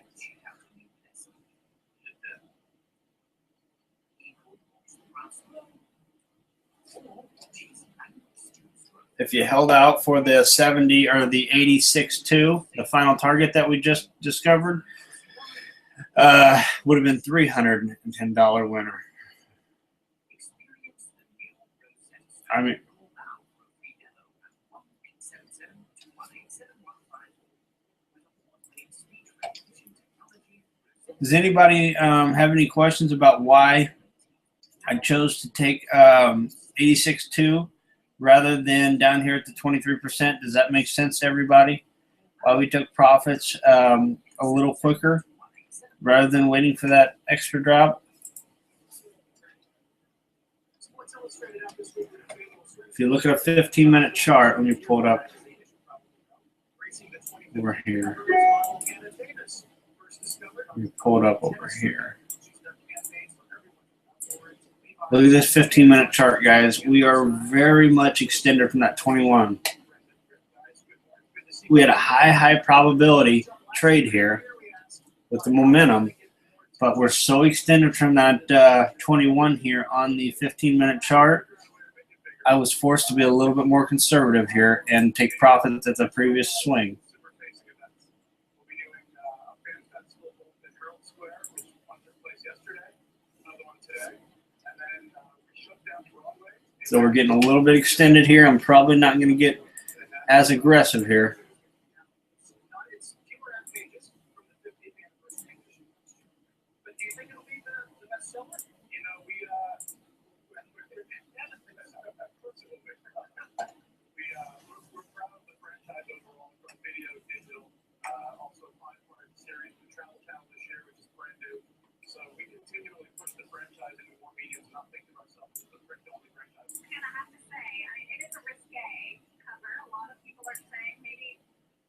If you held out for the 70 or the 86.2, the final target that we just discovered, Would have been $310 winner. I mean, does anybody have any questions about why I chose to take 86.2 rather than down here at the 23%? Does that make sense to everybody? Why we took profits a little quicker rather than waiting for that extra drop? If you look at a 15-minute chart, let me pull it up over here. Let me pull it up over here. Look at this 15-minute chart, guys. We are very much extended from that 21. We had a high probability trade here with the momentum, but we're so extended from that 21 here on the 15-minute chart. I was forced to be a little bit more conservative here and take profits at the previous swing. So we're getting a little bit extended here. I'm probably not going to get as aggressive here. And I have to say, it is a risque cover. A lot of people are saying maybe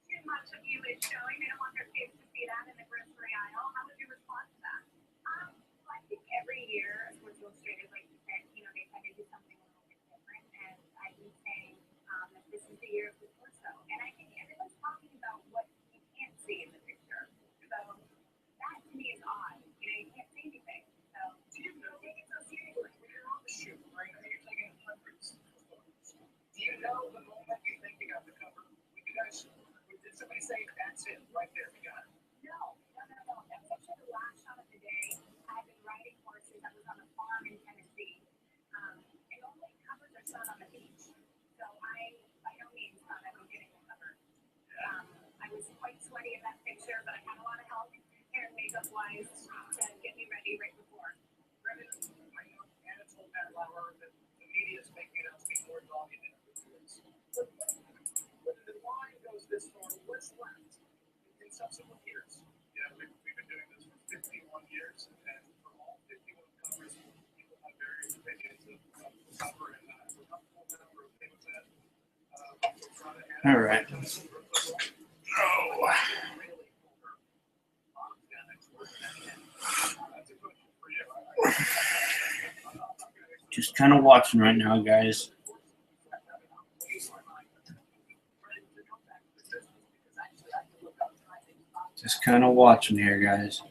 too much of you is showing. They don't want their kids to see that in the grocery aisle. How would you respond to that? I think every year, Sports Illustrated, like you said, they try to do something a little bit different. And I've been saying that this is the year of the torso. And I think everyone's talking about what you can't see in the picture. So that to me is odd. You can't see anything. So do you take it so seriously? You're on the shoot, right? I mean, you're taking hundreds of photos. Do you know the moment you think you got the cover? Did somebody say that's it right there? We got it. No. That's actually the last shot of the day. I've been riding horses. I was on a farm in Tennessee. And normally covers are shot on the beach. So I, by no means, thought I was getting the cover. I was quite sweaty in that picture, but I had a lot of help hair and makeup wise to get me ready right before. Brendan, I know Anna told Matt Lauer that the media is making it out to be more dogged than ever before. When the line goes this far, what's left in subsequent years? We've been doing this for 51 years, and for all 51 covers, people have various opinions of the cover, and we're comfortable with that. We're okay with that. All right. Oh. Just kind of watching right now, guys. Just kind of watching here, guys.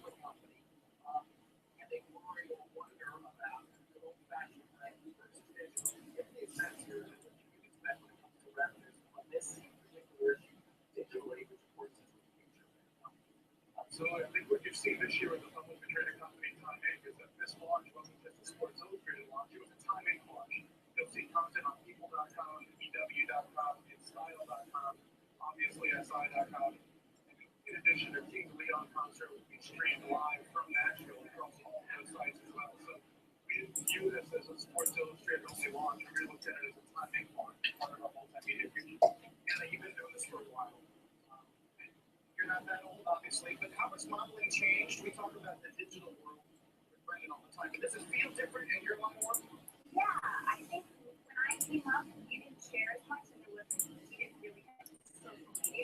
So I think what you've seen this year with the publicly traded company Time Inc. is that this launch wasn't just a Sports Illustrated launch, it was a Time Inc. launch. You'll see content on people.com, EW.com, InStyle.com, obviously SI.com. In addition, their King Leon concert will be streamed live from Nashville across all those sites as well. So we didn't view this as a Sports Illustrated only launch. We really looked at it as a Time Inc. launch, part of our multimedia future. And you've been doing this for a while. You're not that old, obviously, but how has modeling changed? We talk about the digital world with Brendan all the time. But does it feel different in your line more? Yeah, I think when I came up, you didn't share as much, and there wasn't, you didn't really have social media.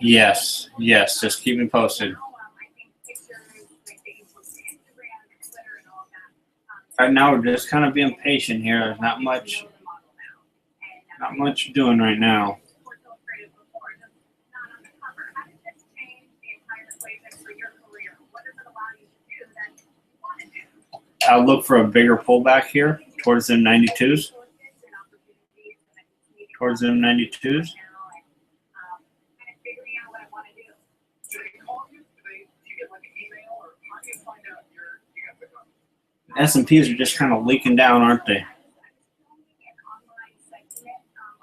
Yes. Just keep me posted. Now, I think pictures, like they post to Instagram and Twitter and all that. Right now, we're just kind of being patient here. There's not much doing right now. I'll look for a bigger pullback here towards them 92s. Towards them 92s. Do they call you? Do you get like an email, or how do you find S&Ps are just kind of leaking down, aren't they?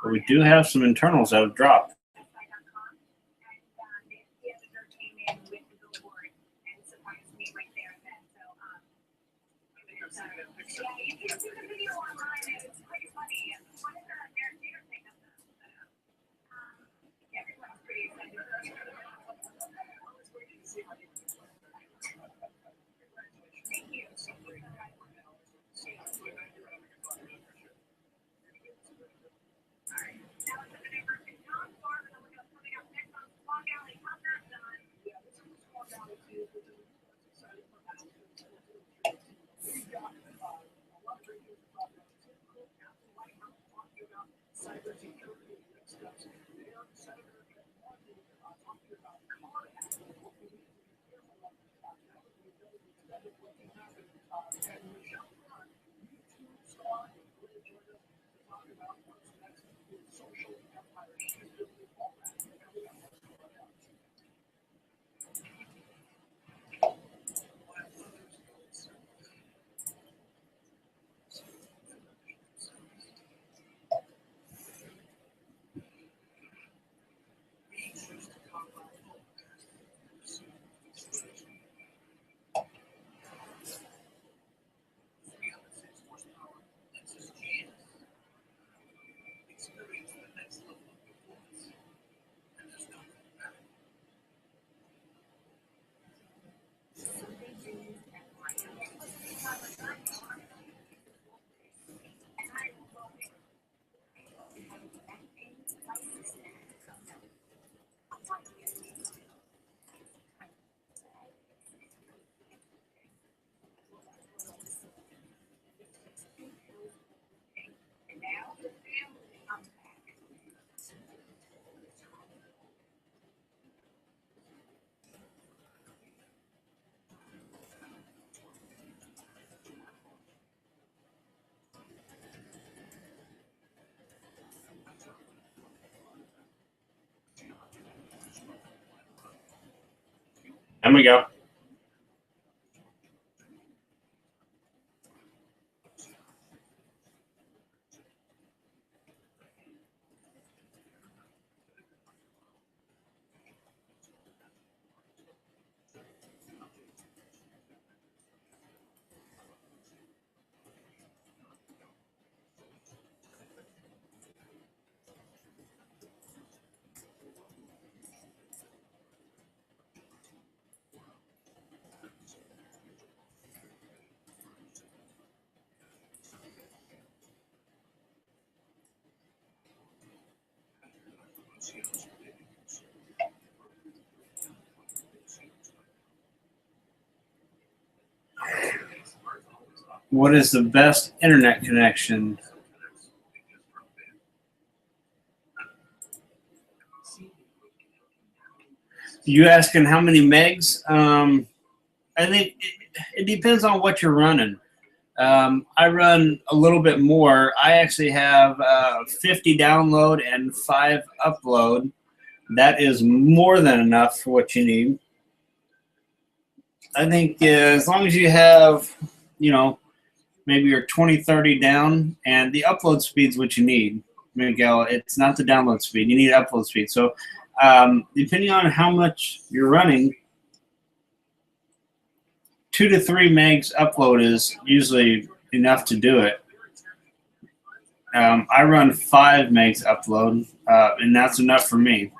But we do have some internals that have dropped. There we go. What is the best internet connection? You asking how many megs? I think it depends on what you're running. I run a little bit more. I actually have 50 download and 5 upload. That is more than enough for what you need. I think as long as you have, maybe you're 20, 30 down, and the upload speed's what you need, Miguel. It's not the download speed. You need upload speed. So depending on how much you're running, 2 to 3 megs upload is usually enough to do it. I run 5 megs upload, and that's enough for me.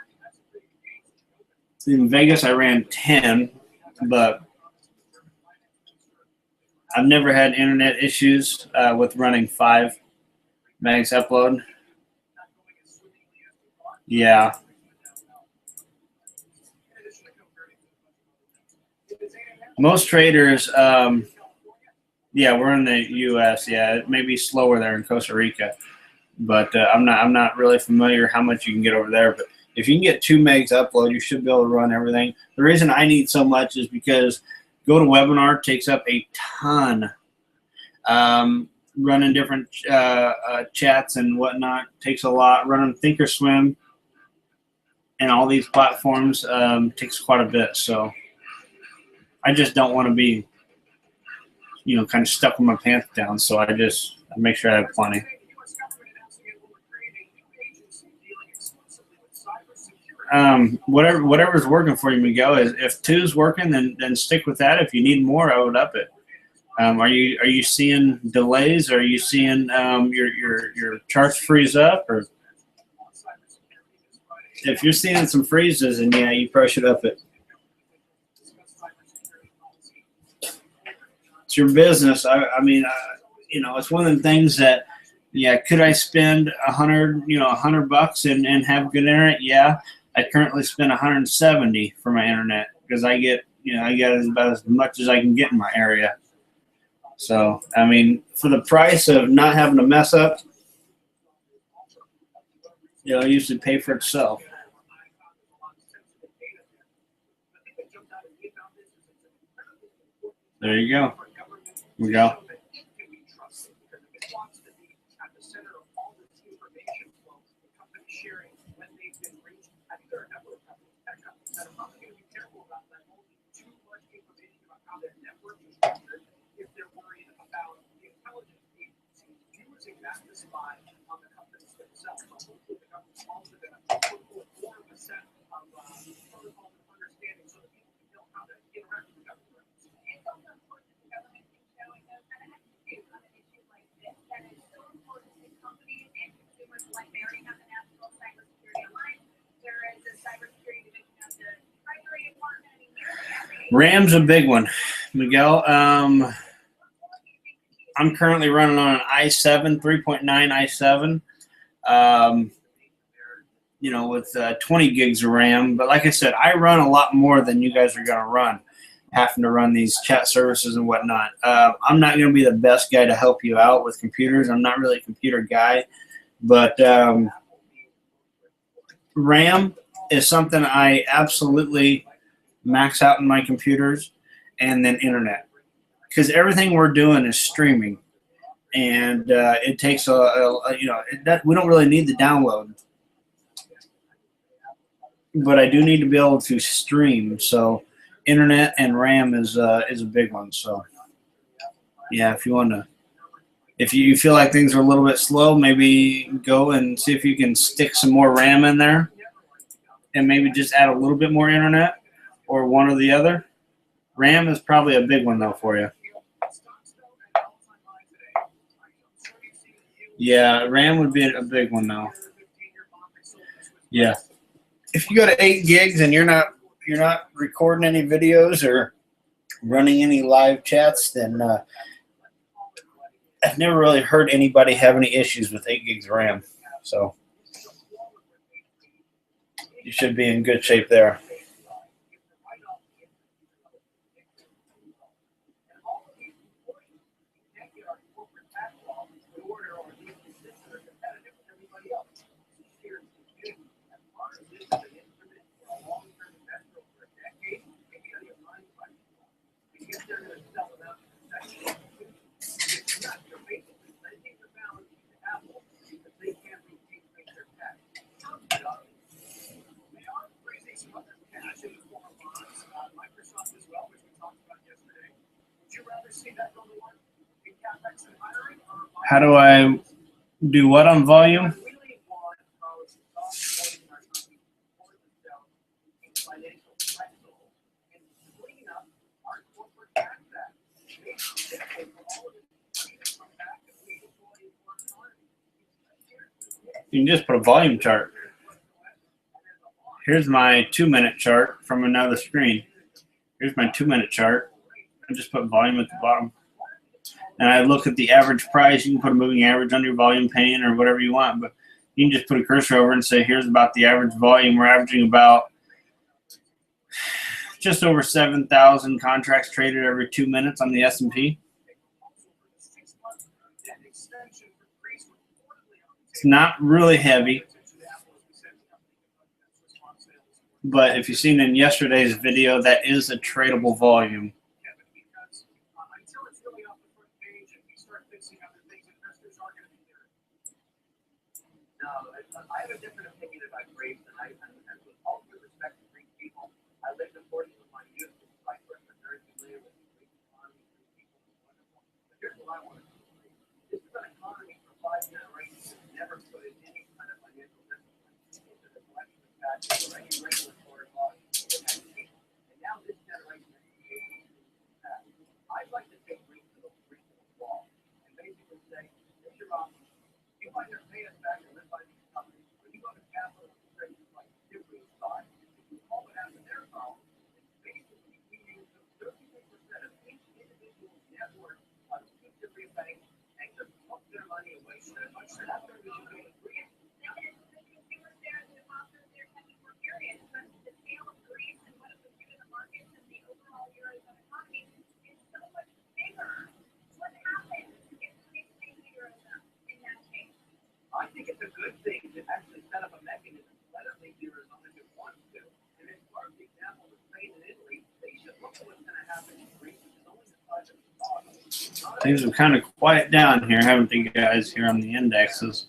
In Vegas, I ran 10, but I've never had internet issues with running 5 megs upload. Yeah. Most traders, yeah, we're in the U.S. Yeah, it may be slower there in Costa Rica, but I'm not really familiar how much you can get over there. But if you can get 2 megs upload, you should be able to run everything. The reason I need so much is because GoToWebinar takes up a ton. Running different chats and whatnot takes a lot. Running Thinkorswim and all these platforms takes quite a bit. So I just don't want to be kind of stuck with my pants down. So I make sure I have plenty. The U.S. government announcing it will create a new agency dealing exclusively with cybersecurity. Whatever's working for you, Miguel. Is if two's working, then stick with that. If you need more, I would up it. Are you seeing delays? Are you seeing your charts freeze up? Or if you're seeing some freezes, and yeah, you probably should up it. It's your business. I mean, it's one of the things that, yeah, could I spend $100 and have good internet? Yeah, I currently spend $170 for my internet because I get about as much as I can get in my area. So, I mean, for the price of not having to mess up, it'll usually pay for itself. There you go. We go. RAM's a big one, Miguel. I'm currently running on an i7, 3.9 i7, with 20 gigs of RAM. But like I said, I run a lot more than you guys are going to run, having to run these chat services and whatnot. I'm not going to be the best guy to help you out with computers. I'm not really a computer guy. But RAM is something I absolutely max out in my computers, and then internet, because everything we're doing is streaming, and it takes we don't really need the download, but I do need to be able to stream. So internet and RAM is a big one. So yeah, if you feel like things are a little bit slow, maybe go and see if you can stick some more RAM in there, and maybe just add a little bit more internet, or one or the other. RAM is probably a big one, though, for you. Yeah, RAM would be a big one, though. Yeah. If you go to 8 gigs and you're not recording any videos or running any live chats, then I've never really heard anybody have any issues with 8 gigs of RAM. So you should be in good shape there. How do I do what on volume? You can just put a volume chart. Here's my 2-minute chart from another screen. Here's my 2-minute chart. I just put volume at the bottom. And I look at the average price. You can put a moving average on your volume pane or whatever you want, but you can just put a cursor over and say, here's about the average volume. We're averaging about just over 7,000 contracts traded every 2 minutes on the S&P. It's not really heavy, but if you've seen in yesterday's video, that is a tradable volume. I have a different opinion about grades than and with all due respect to Greek people, I lived a portion of my youth with my very familiar with the Greek economy, Greek people, wonderful might have paid us back and live by these companies. When you go to capital constraints like Kipling thought, all that happened there, Carl, is basically we use 33% of each individual's net worth on each different bank and just put their money away. So that's what we should do. I think it's a good thing to actually set up a mechanism to let them leave the Arizona if it wants to. And as far as the example of Spain and Italy, they should look at what's going to happen in Greece, which is only the size of the Things have kind of quiet down here, haven't they, guys, here on the indexes?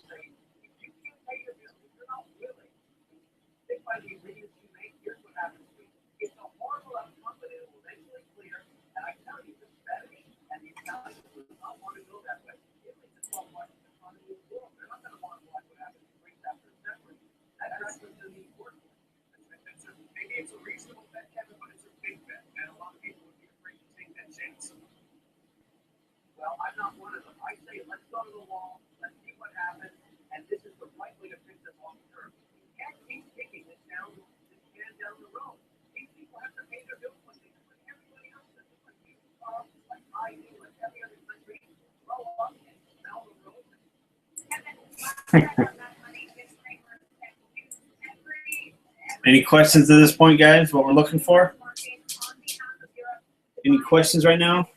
It's a reasonable bet, Kevin, but it's a big bet, and a lot of people would be afraid to take that chance. Well, I'm not one of them. I say let's go to the wall, let's see what happens, and this is the right way to fix it long term. You can't keep kicking this can down the road. These people have to pay their bills when they do, like everybody else does. Like I do, like every other country, grow up and smell the road. Any questions at this point, guys? What we're looking for? Any questions right now?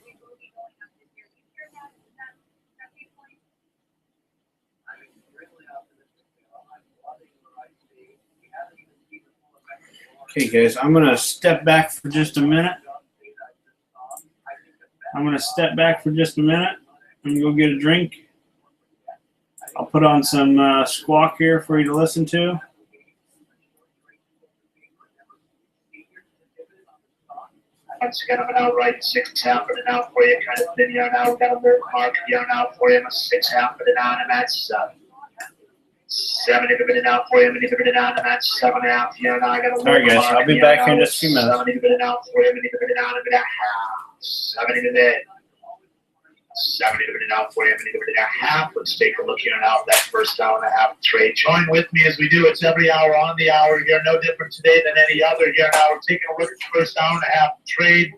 Okay, guys, I'm going to step back for just a minute. I'm going to step back for just a minute and go get a drink. I'll put on some Squawk here for you to listen to. Once again, I'm an outright 6.5 for the now for you. Kind of thin here now. We've got a little mark here now for you. I'm a 6.5 for the down, and that's 7 if it now for you. Many if it down, and that's 7.5 here now. I got a little. All right, guys, I'll be back here in just a few minutes. 7 if it now for you. Many if it down, and a half. 7 if it. 7 if it now for you. Many if it a half. Let's take a look here now at that first hour and a half trade. Join with me as we do. It's every hour on the hour here. No different today than any other here. Now we're taking a look at the first hour and a half trade.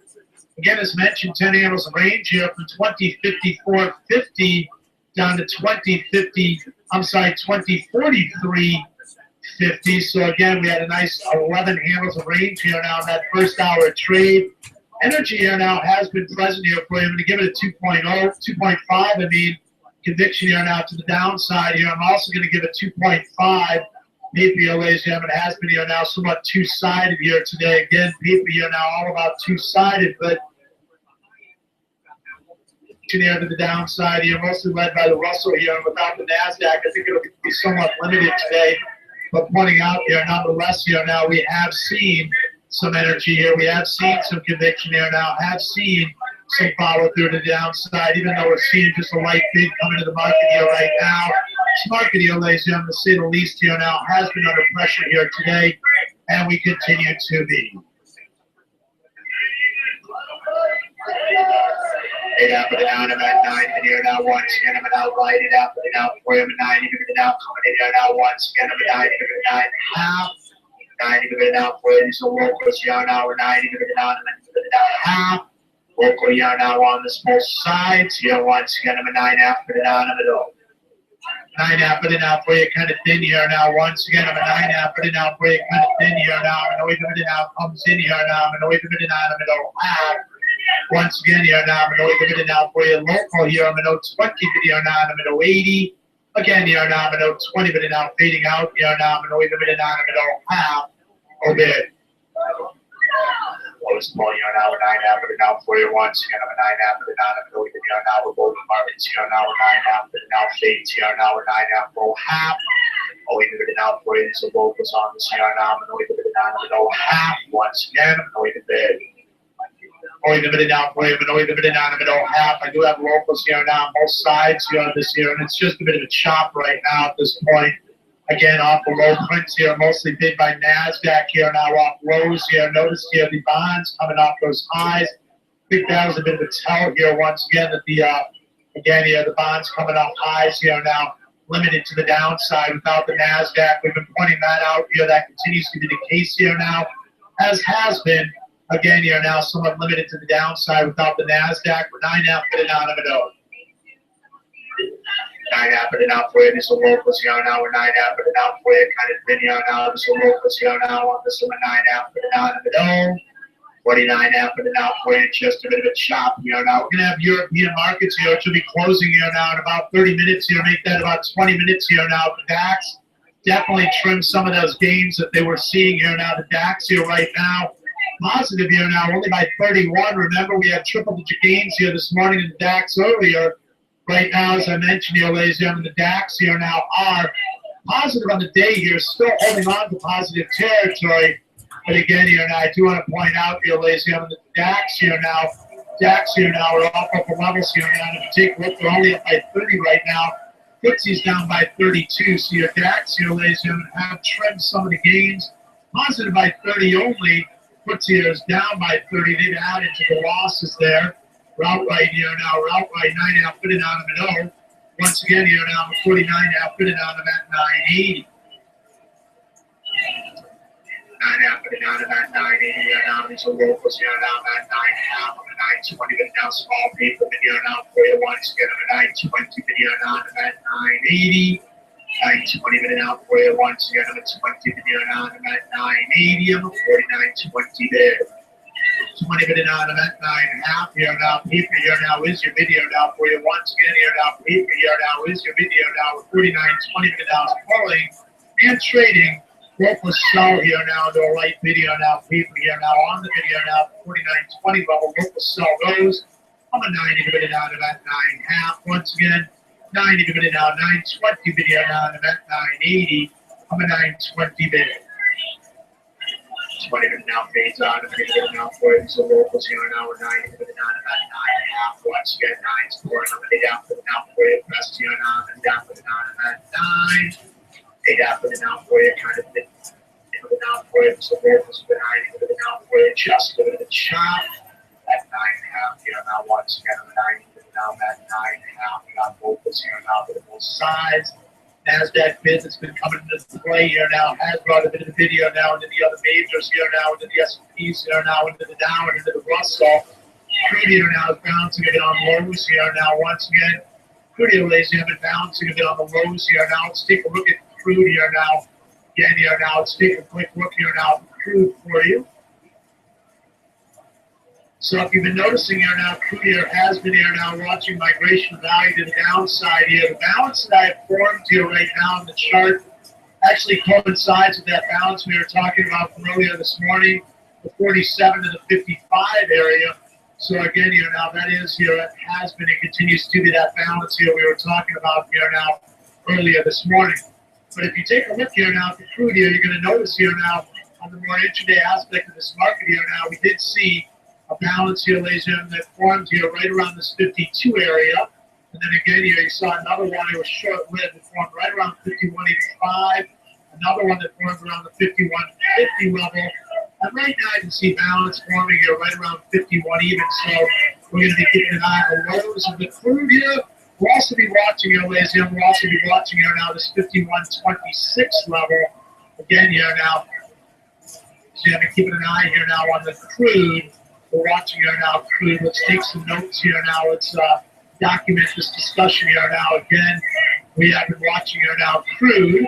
Again, as mentioned, 10 handles of range here from 2054.50 down to 2043.50. So again, we had a nice 11 handles of range here now in that first hour of trade. Energy here now has been present here for you. I'm going to give it a 2.0, 2.5. I mean, conviction here now to the downside here. I'm also going to give it 2.5. Paper here, ladies and gentlemen, has been here now somewhat two-sided here today. Again, paper here now all about two-sided, but here to the downside here, mostly led by the Russell here, and without the NASDAQ, I think it'll be somewhat limited today. But pointing out here, nonetheless, here now we have seen some energy here. We have seen some conviction here now, have seen some follow through to the downside, even though we're seeing just a light bid coming to the market here right now. This market here, ladies and gentlemen, to say the least here now, has been under pressure here today, and we continue to be. 8 up and down, I'm at 9 in here now once again. I'm an outright it up and out for him, 9 even now coming in here now once again. I'm at 9 even 9 half. 9 even now for it. So locals here now, we're 9 even down half. Local here now on the small sides here once again. I'm a 9 half and down in the middle. 9 half and now for you, kind of thin here now. Once again, I'm a 9 half and now for you, kind of thin here now. I'm an even now comes in here now. I'm an even now in the middle half. Once again here now, I'm an even now for you. Local here, I'm an 20 here now. I'm an 80. Again here now, I'm an 20 now fading out here now. I'm an even now in the middle half. Obey. Lowest point here now, we're 9 half and now for you once again. I'm a 9 half and now. I'm an even here now. We're both markets here now. We're 9 half and now fades here now. We're 9 half full half. Oh, even now for you. So both is on this here now. I'm an even now in the middle half. Once again, I'm an even bid. Oh, even now for you. I'm an even now in the middle half. I do have locals here now on both sides here on this here, and it's just a bit of a chop right now at this point. Again, off the low prints here, mostly bid by NASDAQ here, now off lows here. Notice here the bonds coming off those highs. I think that was a bit of a tell here once again that the, again here, the bonds coming off highs here now. limited to the downside without the NASDAQ. We've been pointing that out here. That continues to be the case here now, as has been again here now, somewhat limited to the downside without the NASDAQ. We're 9.5 minutes out of it all. 9.5 minutes out for you. This is a locals here now. We're 9.5 minutes out for you. Kind of thin here now. This is a locals here now. On this one, 9.5 minutes out of it all. 49.5 minutes out for you. Just a bit of a chop here now. We're going to have European markets here, which will be closing here now in about 30 minutes here. Make that about 20 minutes here now. The DAX definitely trimmed some of those gains that they were seeing here now. The DAX here right now, positive here now, only by 31. Remember, we had triple-digit gains here this morning in the DAX earlier. Right now, as I mentioned here, ladies and gentlemen, the DAX here now are positive on the day here, still holding on to positive territory. But again here now, I do want to point out here, ladies and gentlemen, the DAX here now are off upper levels here now. And if you take a look, they're only up by 30 right now. FTSE's down by 32. So your DAX here, ladies and gentlemen, have trimmed some of the gains. Positive by 30 only. FTSE is down by 30. They've added to the losses there. Route right here now. Route right 9.5 fitted on them at 0. Once again here now, 49.5 fitted on them at 980. 9.5 fitted on them at 980 here now. These are locals here now at 9.5 on the 920. But now small people here now for you once again on the 920 video now at 980. 920 minute out for you once again on the 20 video now at 980. I'm a 49.20 there. 20 minute out of that 9.5 here now. Paper here now is your video now for you once again here now. Paper here now is your video now with 49.20 minute out pulling and trading. Local sell here now to a right video now. Paper here now on the video now 49.20 level. Local sell goes. I'm a 90 minute out of that 9.5 once again. 90 minute out 920 video now to that 980. I'm a 920 bid. 20 minute now fades out, and 30 minute now for it. So locals here now, we're 90 minute down at 9.5. Once again, 9's for it. I'm going to down for the now for you. Press here now, and down for the down at 9. They down for the now for you, kind of fit for the now for it. So locals for 90 minute now for you. Just a bit of a chop at 9.5 here now. Once again, I'm 90 minute down at 9.5. We got locals here now for both sides. NASDAQ bids that's been coming into play here now has brought a bit of the video now into the other majors here now, into the S&Ps here now, into the Dow, and into the Russell. Crude here now is bouncing a bit on lows here now. Once again, crude here, ladies and gentlemen, bouncing a bit on the lows here now. Let's take a look at crude here now. Again here now, let's take a quick look here now at crude for you. So if you've been noticing here now, crude here has been here now watching migration of value to the downside here. The balance that I have formed here right now in the chart actually coincides with that balance we were talking about from earlier this morning, the 47 to the 55 area. So again here now, that is here, it has been and continues to be that balance here we were talking about here now earlier this morning. But if you take a look here now at the crude here, you're going to notice here now on the more intraday aspect of this market here now, we did see a balance here, ladies and gentlemen, that formed here right around this 52 area. And then again here, you saw another one that was short-lived. It formed right around 51.85. Another one that formed around the 51.50 level. And right now, you can see balance forming here right around 51 even. So we're going to be keeping an eye on the lows of the crude here. We'll also be watching here, ladies and gentlemen. We'll also be watching here now this 51.26 level. Again here now. So you're going to be keeping an eye here now on the crude. We're watching here now crude. Let's take some notes here now. Let's document this discussion here now. Again, we have been watching here now crude.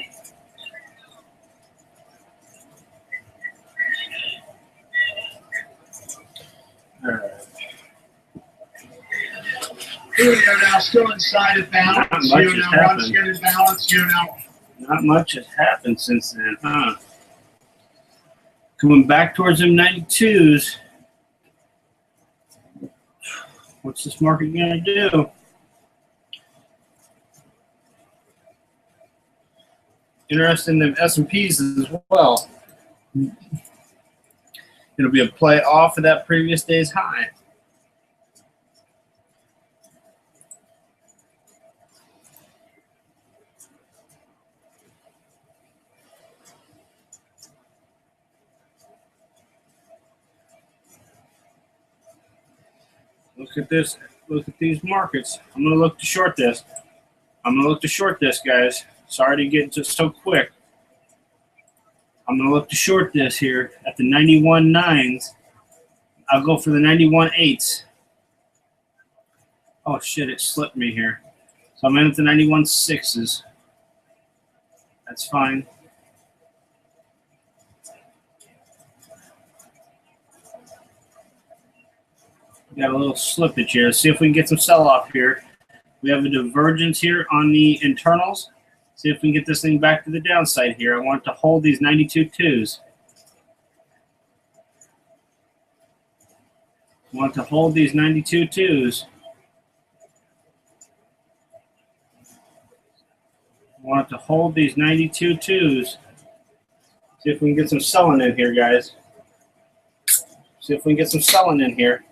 Crude here now still inside of balance here now. Once again in balance here now. Not much has happened since then, huh? Coming back towards them 92s. What's this market going to do? Interesting in the S&Ps as well. It'll be a play off of that previous day's high. Look at this. Look at these markets. I'm going to look to short this. I'm going to look to short this, guys. Sorry to get just so quick. I'm going to look to short this here at the 91.9s. I'll go for the 91.8s. Oh, shit, it slipped me here. So I'm in at the 91.6s. That's fine. We got a little slippage here. Let's see if we can get some sell-off here. We have a divergence here on the internals. See if we can get this thing back to the downside here. I want it to hold these 92.2s. I want to hold these 92.2s. I want it to hold these 92.2s. See if we can get some selling in here, guys. See if we can get some selling in here.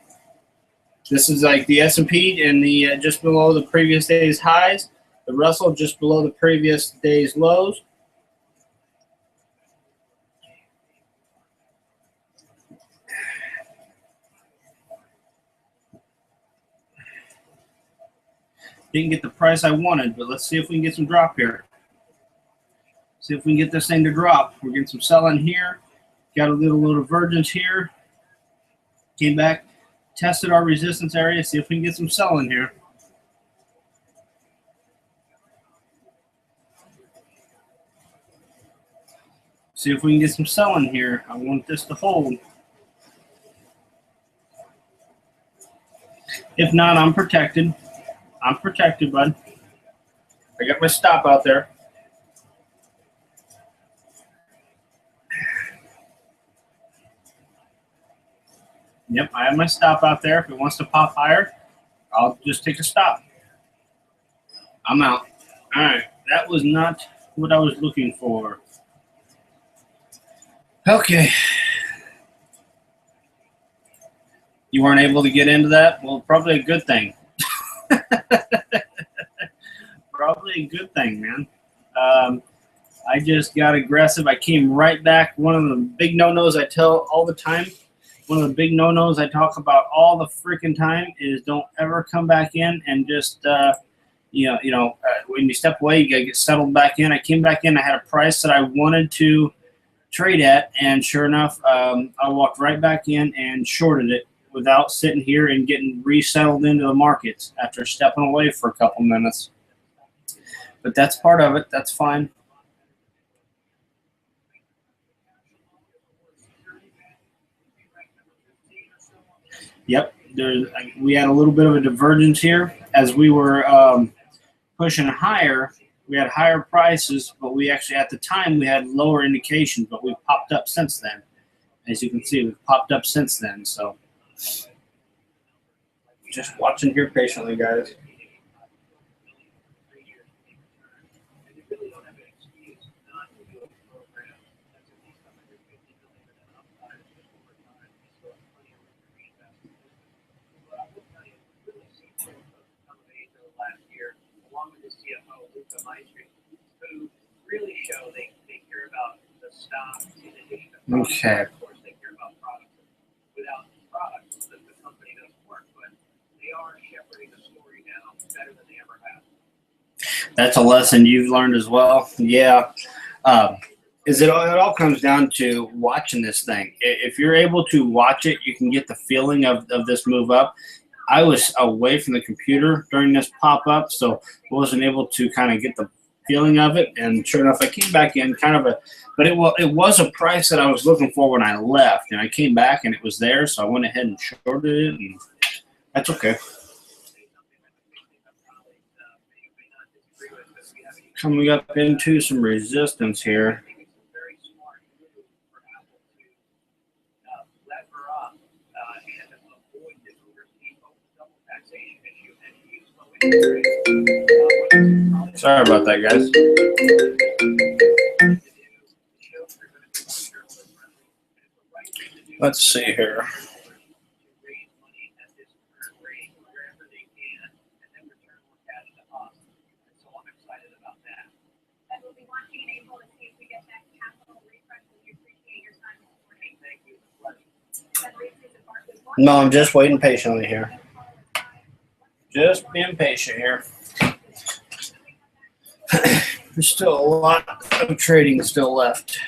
This is like the S&P and the just below the previous day's highs. The Russell just below the previous day's lows. Didn't get the price I wanted, but let's see if we can get some drop here. See if we can get this thing to drop. We're getting some selling here. Got a little divergence here. Came back, tested our resistance area. See if we can get some selling here. See if we can get some selling here. I want this to hold. If not, I'm protected. I'm protected, bud. I got my stop out there. Yep, I have my stop out there. If it wants to pop higher, I'll just take a stop. I'm out. All right, that was not what I was looking for. Okay. You weren't able to get into that? Well, probably a good thing. Probably a good thing, man. I just got aggressive. I came right back. One of the big no-nos I tell all the time, one of the big no-nos I talk about all the freaking time is don't ever come back in and just, when you step away, you got to get settled back in. I came back in. I had a price that I wanted to trade at, and sure enough, I walked right back in and shorted it without sitting here and getting resettled into the markets after stepping away for a couple minutes. But that's part of it. That's fine. Yep, we had a little bit of a divergence here as we were pushing higher. We had higher prices, but we actually, at the time, we had lower indications, but we've popped up since then. As you can see, we've popped up since then. So just watching here patiently, guys. Who really show they care about the stock in addition to products. Okay. Of course, they care about products. Without products, the company doesn't work, but they are shepherding the story now better than they ever have. That's a lesson you've learned as well. Yeah. It all comes down to watching this thing. If you're able to watch it, you can get the feeling of this move up. I was away from the computer during this pop-up, so wasn't able to kind of get the feeling of it. And sure enough, I came back in but it was a price that I was looking for when I left. And I came back and it was there, so I went ahead and shorted it, and that's okay. Coming up into some resistance here. Sorry about that, guys. Let's see here. No, I'm just waiting patiently here. Just being patient here. There's still a lot of trading still left.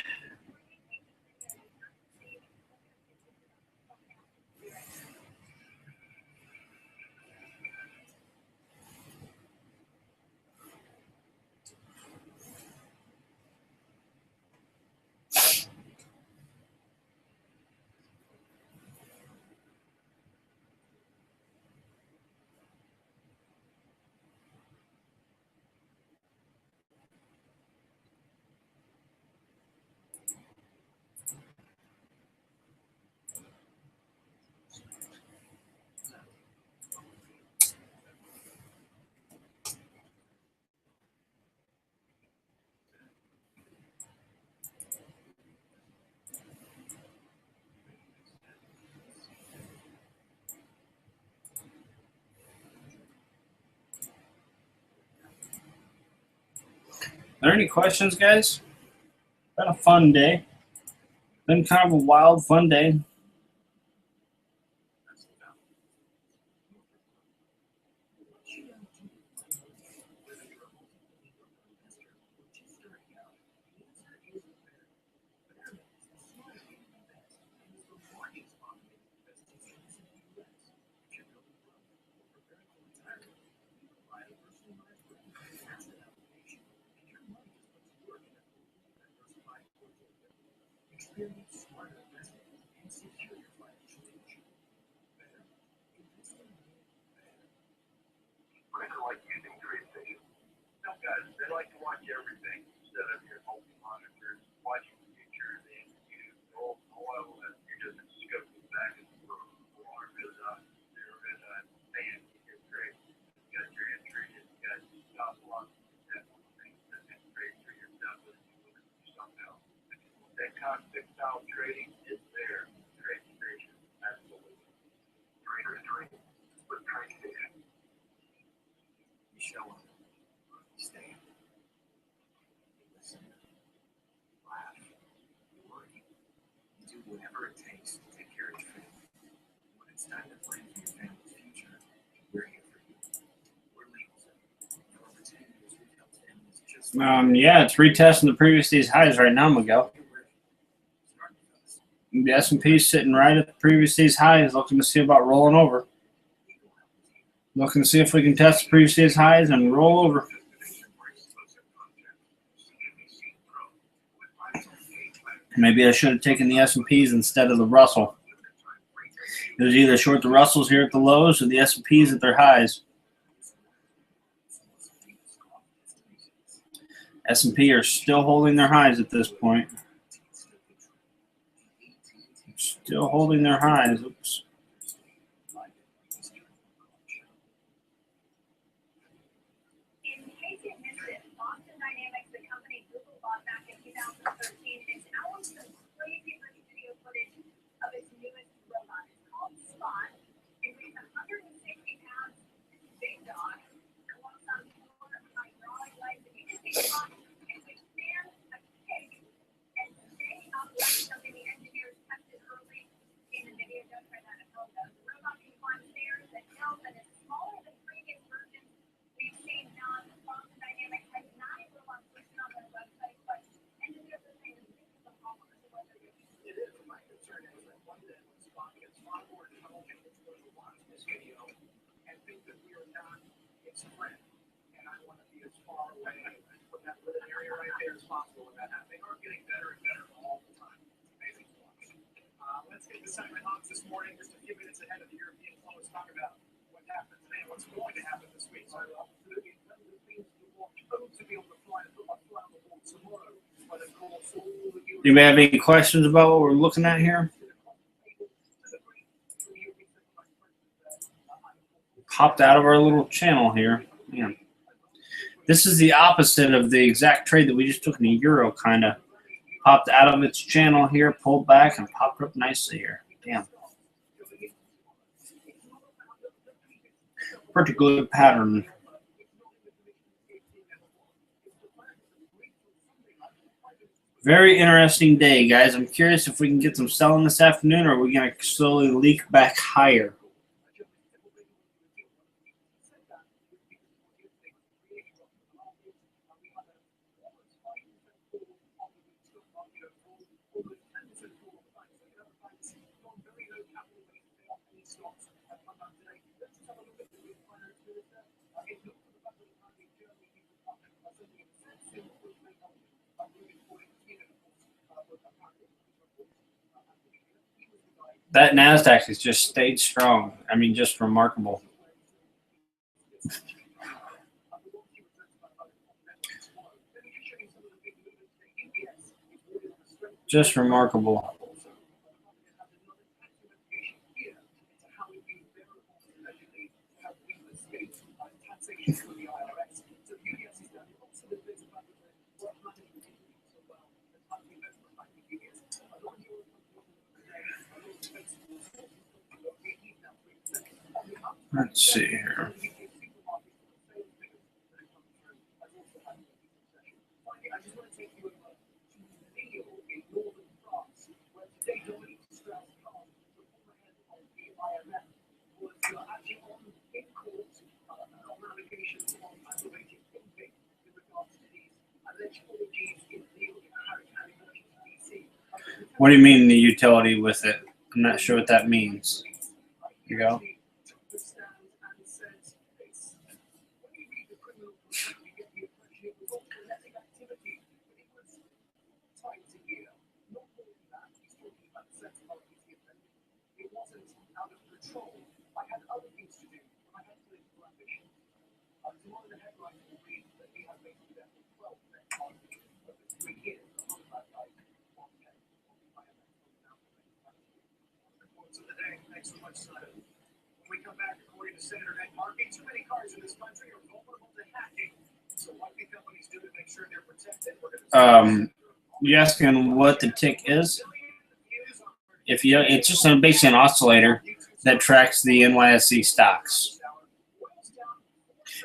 Are there any questions, guys? Been a fun day. Been kind of a wild, fun day. Quicker like using trade stations. Some guys, they like to watch everything instead of your multi-monitors, watching futures and you roll oil and you're just scooping back and forth. Water goes up, zero goes up, and you trade. You got your entry, you got your stop loss, that one thing, and then trade for yourself as you look at something else. That constant style trading is there. Trade station, absolutely. Trader is trading, but trade station. You show up, stand, listen, laugh, worry, do whatever it takes to take care of your family. When it's time to plan for your family's future, we're here for you. We're LegalZoom. For over 10 years, we've helped families just Yeah, it's retesting the previous day's highs right now, Miguel. The S&P is sitting right at the previous day's highs, looking to see about rolling over. Looking to see if we can test the previous day's highs and roll over. Maybe I should have taken the S&Ps instead of the Russell. It was either short the Russells here at the lows or the S&Ps at their highs. S&P are still holding their highs at this point. Still holding their highs. Oops. In case you missed it, Boston Dynamics, the company Google bought back in 2013, is now on some crazy rich video footage of its newest robot. It's called Spot. It weighs 160 pounds. It's a big dog. It walks on four hydraulic legs. And you can see Spot can withstand a kick and stay upright, something the engineers tested early in the video. Don't try that at home, though. The robot can climb stairs and hills and is smaller than previous versions we've seen. Now, Boston Dynamics has 9 robots listed on their website, but engineers are saying this is a problem with what they're doing. It is. My concern is that one day when Spock gets far more intelligent than those who watch this video and think that we are not its friend. And I want to be as far away from that little area right there as possible when that happens. They are getting better and better all the time. It's amazing to watch. Let's get the segment on this morning, just a few minutes ahead of the European flow. Let's talk about what happened today and what's going to happen this week. So, to be able to fly the ball tomorrow, but of course, all the Do you have any questions about what we're looking at here? Popped out of our little channel here. Man. This is the opposite of the exact trade that we just took in the euro, kind of popped out of its channel here, pulled back, and popped up nicely here. Damn. Pretty good pattern. Very interesting day, guys. I'm curious if we can get some selling this afternoon, or are we going to slowly leak back higher? That NASDAQ has just stayed strong. I mean, just remarkable. Just remarkable. Let's see here. What do you mean the utility with it? I'm not sure what that means. Here you go. Thanks so much, Simon. When we come back, according to Senator Ed Markey, too many cars in this country are vulnerable to hacking. So what can companies do to make sure they're protected? You asking what the tick is? If you, it's just basically an oscillator that tracks the NYSE stocks,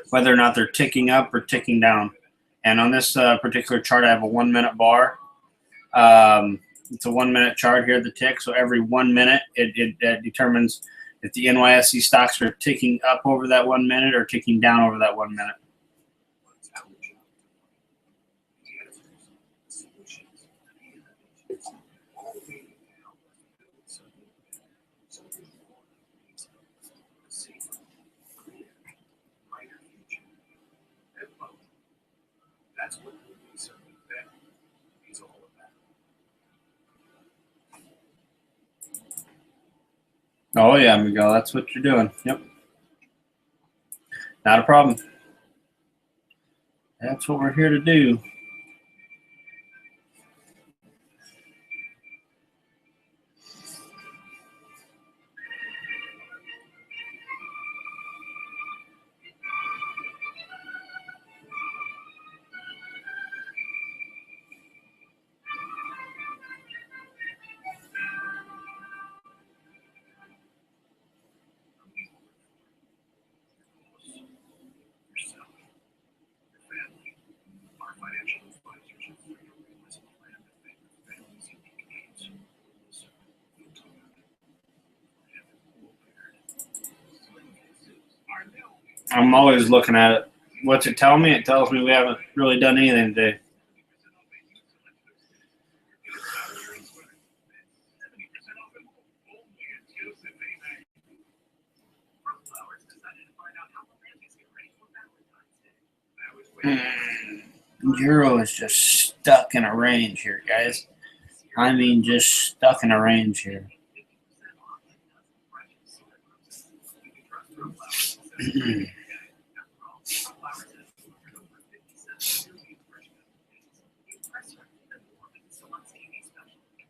whether or not they're ticking up or ticking down. And on this particular chart, I have a 1 minute bar. It's a 1 minute chart here, the tick. So every 1 minute, it determines if the NYSE stocks are ticking up over that 1 minute or ticking down over that 1 minute. That's what he's all about. Oh, yeah, Miguel, that's what you're doing. Yep. Not a problem. That's what we're here to do. I'm always looking at it. What's it tell me? It tells me we haven't really done anything today. Euro is just stuck in a range here, guys. I mean, just stuck in a range here.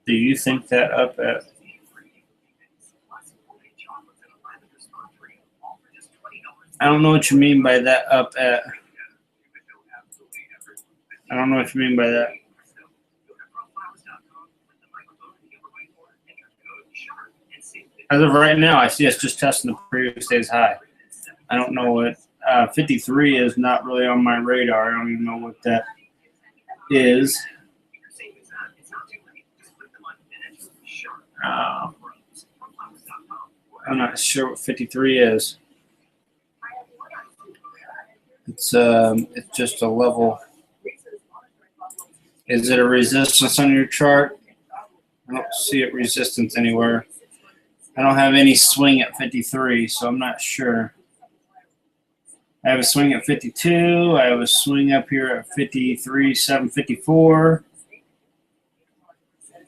Do you think that up at? I don't know what you mean by that up at. I don't know what you mean by that. As of right now, I see us just testing the previous day's high. I don't know what 53 is. Not really on my radar. I don't even know what that is. I'm not sure what 53 is. It's just a level. Is it a resistance on your chart? I don't see it resistance anywhere. I don't have any swing at 53, so I'm not sure. I have a swing at 52. I have a swing up here at 53, 754.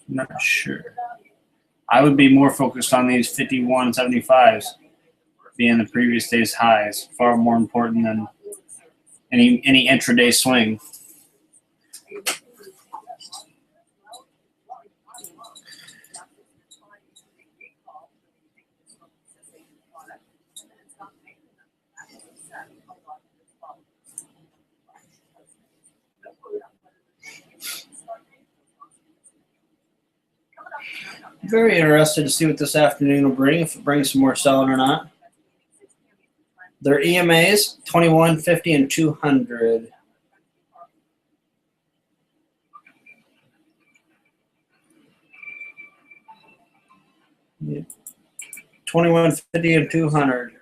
I'm not sure. I would be more focused on these 51.75s being the previous day's highs, far more important than any intraday swing. Very interested to see what this afternoon will bring, if it brings some more selling or not. Their EMAs, 21, 50, and 200. Yeah. 21, 50, and 200.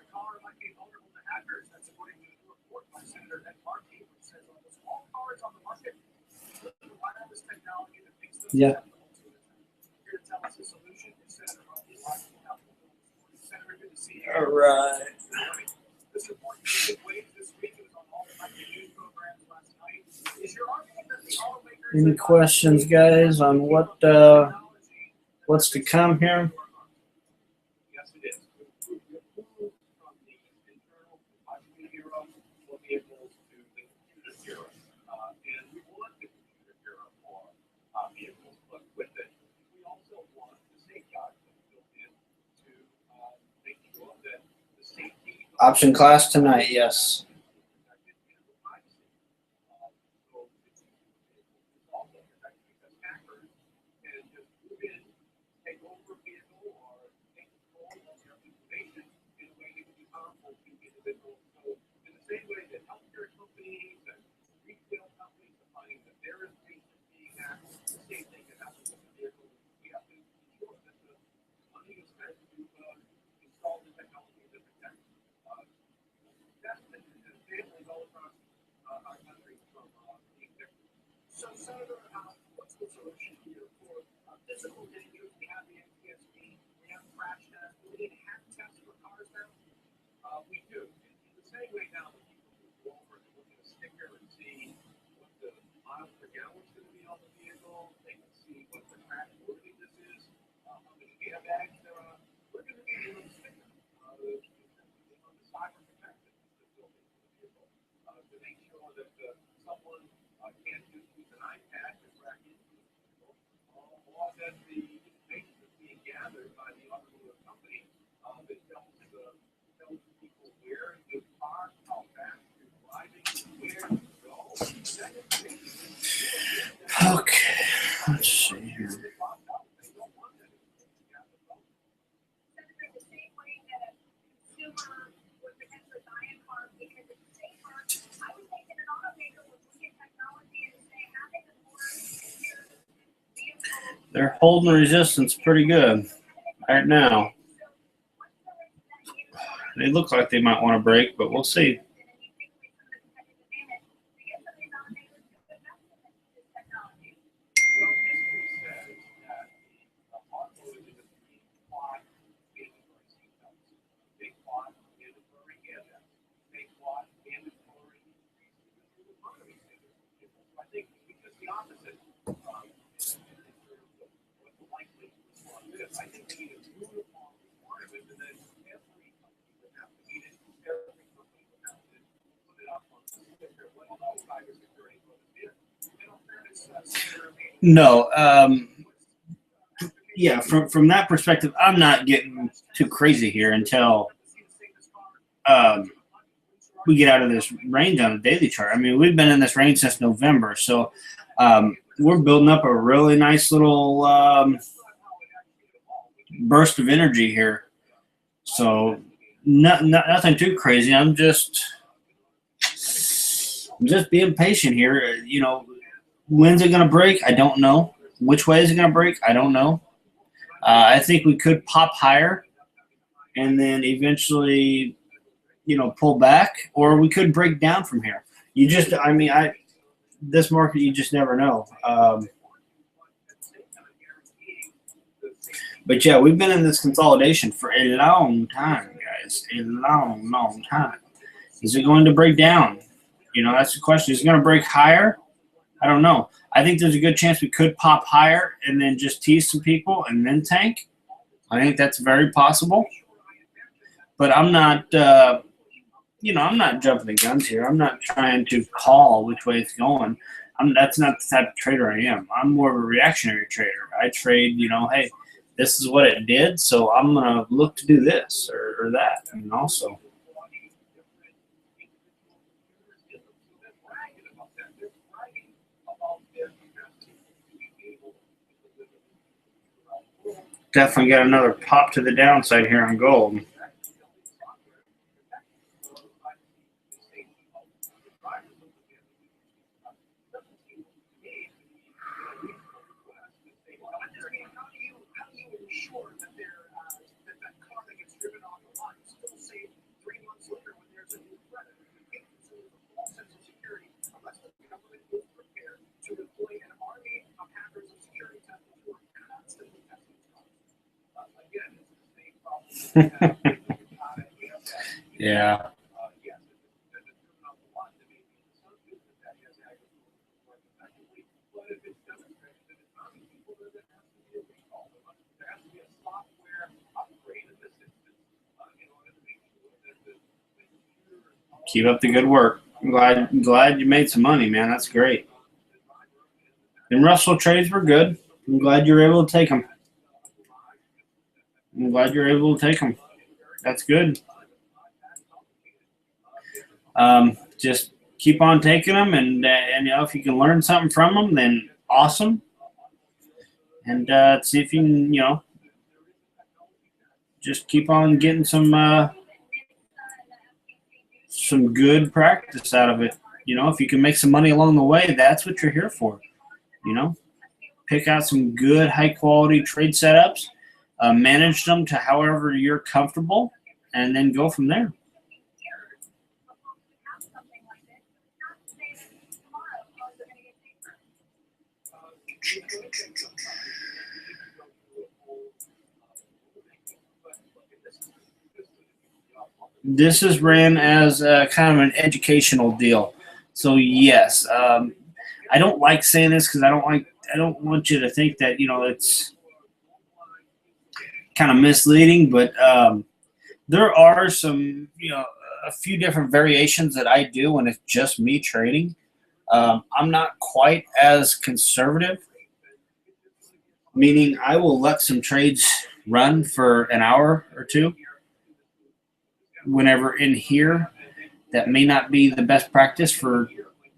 Yeah. All right. Any questions, guys, on what what's to come here? Yes, it is. From the internal hero will be able to the computer hero. And we want the computer hero for vehicles, but with it, we also want the safeguards built in to make sure that the safety Option class tonight, yes. So, Senator, what's the solution here for physical dangers? We have the NTSB, we have crash tests, we need to have tests for cars now. We do. In the same way now that people can go over and look at a sticker and see what the miles per gallon is going to be on the vehicle, they can see what the crash worthiness is, how many airbags there are. We're going to need a little sticker on the cyber protector that's built into the vehicle to make sure that someone can't just use an iPad to track into the vehicle, or that the information that's being gathered by the automobile company that tells people where you park, how fast you're driving, where you go. Okay, let's see here. Senator, the same way that a consumer would potentially buy a car because it's safer, I would think that an automaker would look at technology and say, having a more secure vehicle. They're holding resistance pretty good right now. They look like they might want to break, but we'll see. Well, history says that the automotive industry fought mandatory seatbelts. They fought mandatory airbags. They fought mandatory economy standards. I think it's just the opposite in terms of what the likely response is. I think they need a uniform requirement, and then every company would have to meet it. Every company would have to put it up on the sticker. Well, no cybersecurity for the vehicle. In all fairness, Senator, No, yeah, from that perspective, I'm not getting too crazy here until we get out of this range on the daily chart. I mean, we've been in this range since November, so we're building up a really nice little burst of energy here. So nothing too crazy. I'm just being patient here. You know, when's it going to break? I don't know. Which way is it going to break? I don't know. I think we could pop higher and then eventually, you know, pull back, or we could break down from here. You just, I mean, this market, you just never know. But yeah, we've been in this consolidation for a long time, guys. A long, long time. Is it going to break down? You know, that's the question. Is it going to break higher? I don't know. I think there's a good chance we could pop higher and then just tease some people and then tank. I think that's very possible. But I'm not, I'm not jumping the guns here. I'm not trying to call which way it's going. That's not the type of trader I am. I'm more of a reactionary trader. I trade, hey, this is what it did, so I'm going to look to do this or that, So. Definitely got another pop to the downside here on gold. Yeah. Keep up the good work. I'm glad you made some money, man. That's great. And Russell trades were good. I'm glad you were able to take them. That's good. Just keep on taking them, and if you can learn something from them, then awesome. And see if you can, just keep on getting some good practice out of it. If you can make some money along the way, that's what you're here for. Pick out some good, high-quality trade setups, manage them to however you're comfortable, and then go from there. This is ran as kind of an educational deal. So yes, I don't like saying this because I don't want you to think that it's kind of misleading, but there are some a few different variations that I do when it's just me trading. I'm not quite as conservative, meaning I will let some trades run for an hour or two. Whenever in here, that may not be the best practice for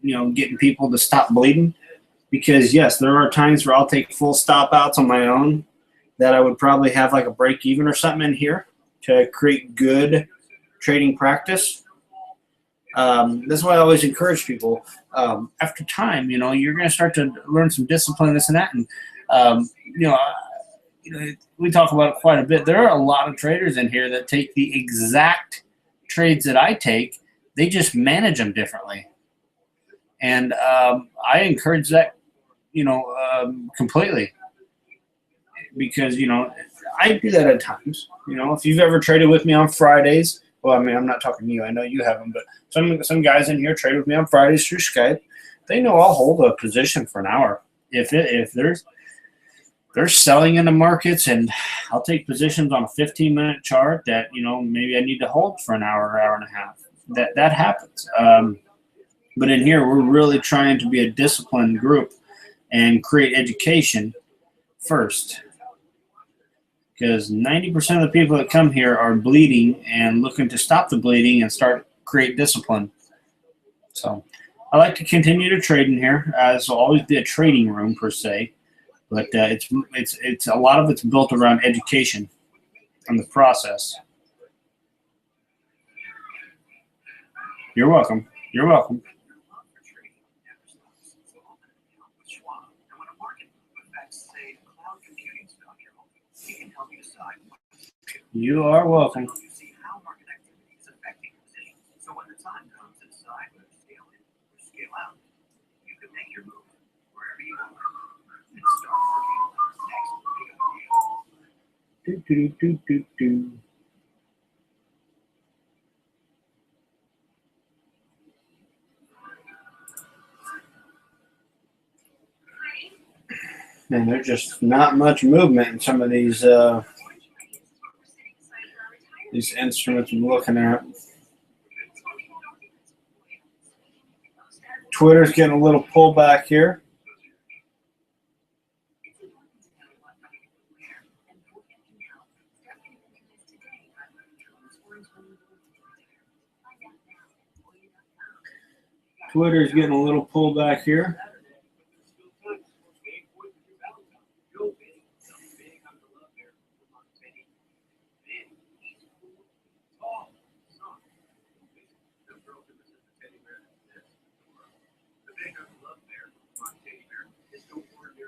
getting people to stop bleeding, because yes, there are times where I'll take full stop outs on my own that I would probably have like a break even or something in here to create good trading practice. That's why I always encourage people. After time, you're going to start to learn some discipline, this and that, and we talk about it quite a bit. There are a lot of traders in here that take the exact trades that I take. They just manage them differently. And I encourage that, completely. Because, I do that at times. If you've ever traded with me on Fridays, well, I mean, I'm not talking to you. I know you haven't, but some guys in here trade with me on Fridays through Skype. They know I'll hold a position for an hour. If they're selling in the markets, and I'll take positions on a 15-minute chart that, maybe I need to hold for an hour and a half. That happens. But in here, we're really trying to be a disciplined group and create education first. Because 90% of the people that come here are bleeding and looking to stop the bleeding and create discipline. So I like to continue to trade in here. This will always be a trading room per se. But it's a lot of it's built around education and the process. You're welcome. You're welcome. You are welcome. So when the time comes to decide whether to scale in or scale out, you can make your move wherever you are and start working on the next big idea. And there's just not much movement in some of these these instruments I'm looking at. Twitter's getting a little pullback here. Twitter's getting a little pullback here.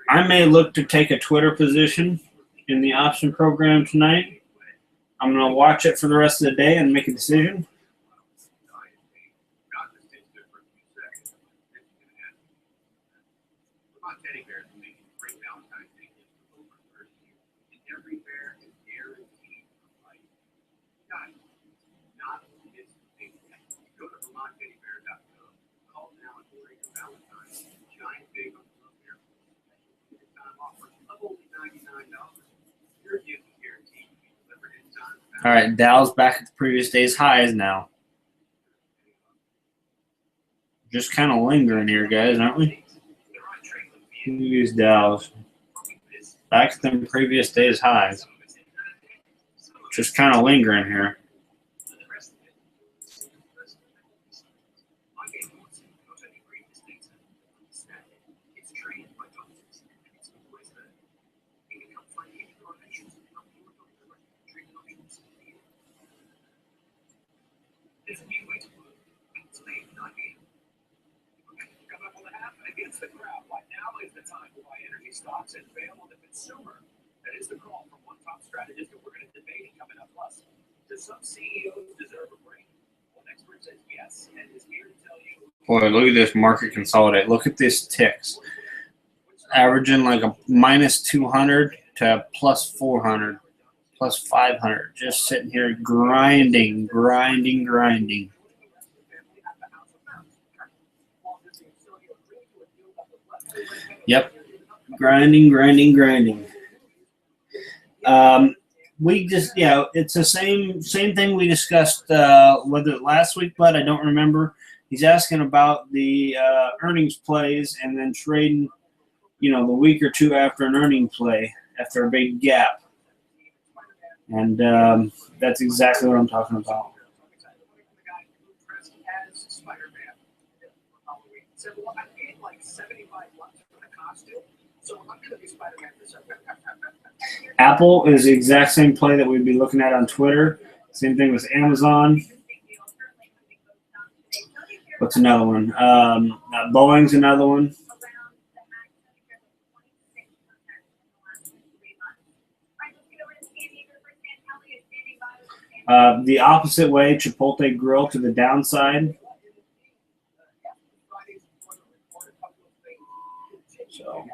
I may look to take a Twitter position in the option program tonight. I'm going to watch it for the rest of the day and make a decision. All right, Dow's back at the previous day's highs now. Just kind of lingering here, guys, aren't we? Look at these Dows. Back at the previous day's highs. Just kind of lingering here. Against the crowd, right now is the time to buy energy stocks and bail on the consumer. That is the call from one top strategist that we're going to debate coming up. Plus, do some CEOs deserve a break? One expert says yes, and is here to tell you. Boy, look at this market consolidate. Look at this ticks. Averaging like a minus 200 to plus 400, plus 500. Just sitting here grinding. Yep, grinding. We just, it's the same thing we discussed, whether last week, but I don't remember. He's asking about the earnings plays and then trading, the week or two after an earning play, after a big gap. And that's exactly what I'm talking about. Apple is the exact same play that we'd be looking at on Twitter. Same thing with Amazon. What's another one? Boeing's another one. The opposite way, Chipotle Grill to the downside. So.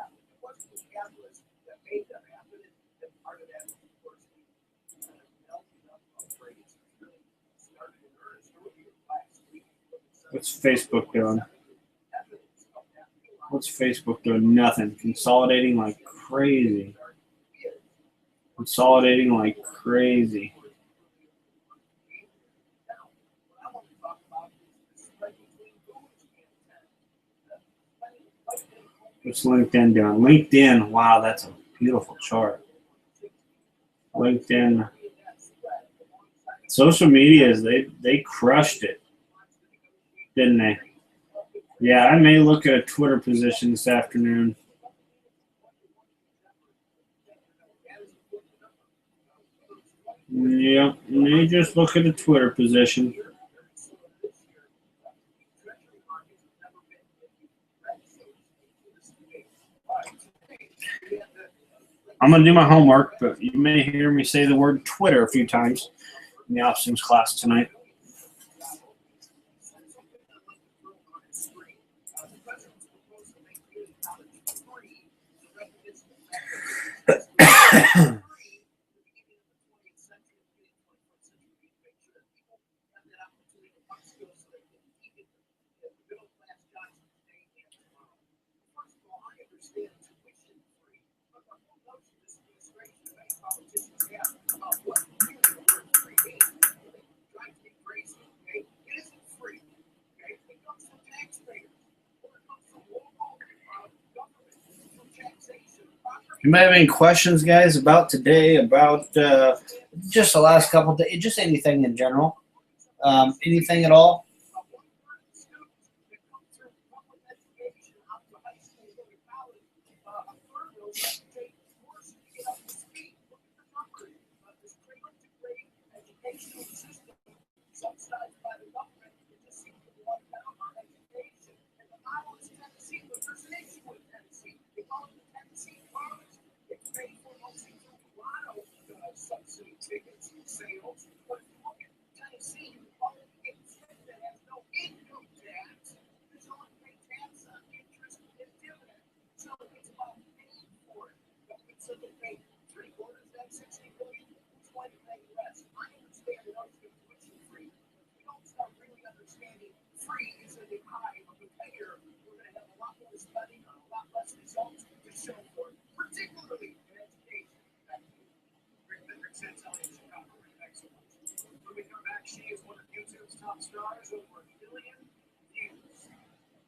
What's Facebook doing? Nothing. Consolidating like crazy. What's LinkedIn doing? LinkedIn, wow, that's a beautiful chart. LinkedIn. Social medias, they crushed it, didn't they? Yeah, I may look at a Twitter position this afternoon. Yeah, may just look at a Twitter position. I'm going to do my homework, but you may hear me say the word Twitter a few times in the options class tonight. You might have any questions, guys, about today, about just the last couple of days, just anything in general? Anything at all? When we come back, she is one of YouTube's top stars, over 1 billion views.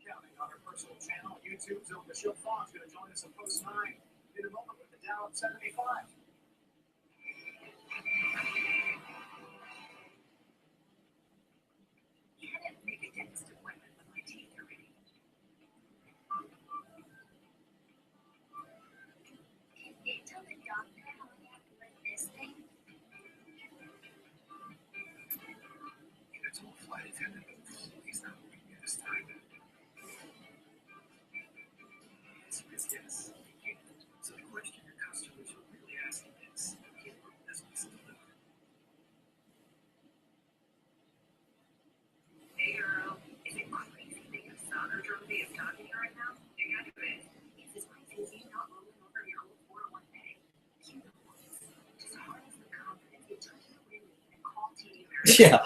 Counting on her personal channel, YouTube's own Michelle Fawn is going to join us at Post 9 in a moment with the Dow at 75. You had to make a dentist appointment when my teeth are ready. Can you tell the doctor how I have to lick this thing? I told the flight attendant that he's not moving me this time. Yes. So the question your customers are really asking is, can this piece of delivered? Hey girl, is it crazy that your son or Jonesy is talking to you right now? You gotta do it. It's as crazy as you not rolling over your own 401k. You know what? Just harness the confidence it took you to win and call TD Ameritrade. Yeah.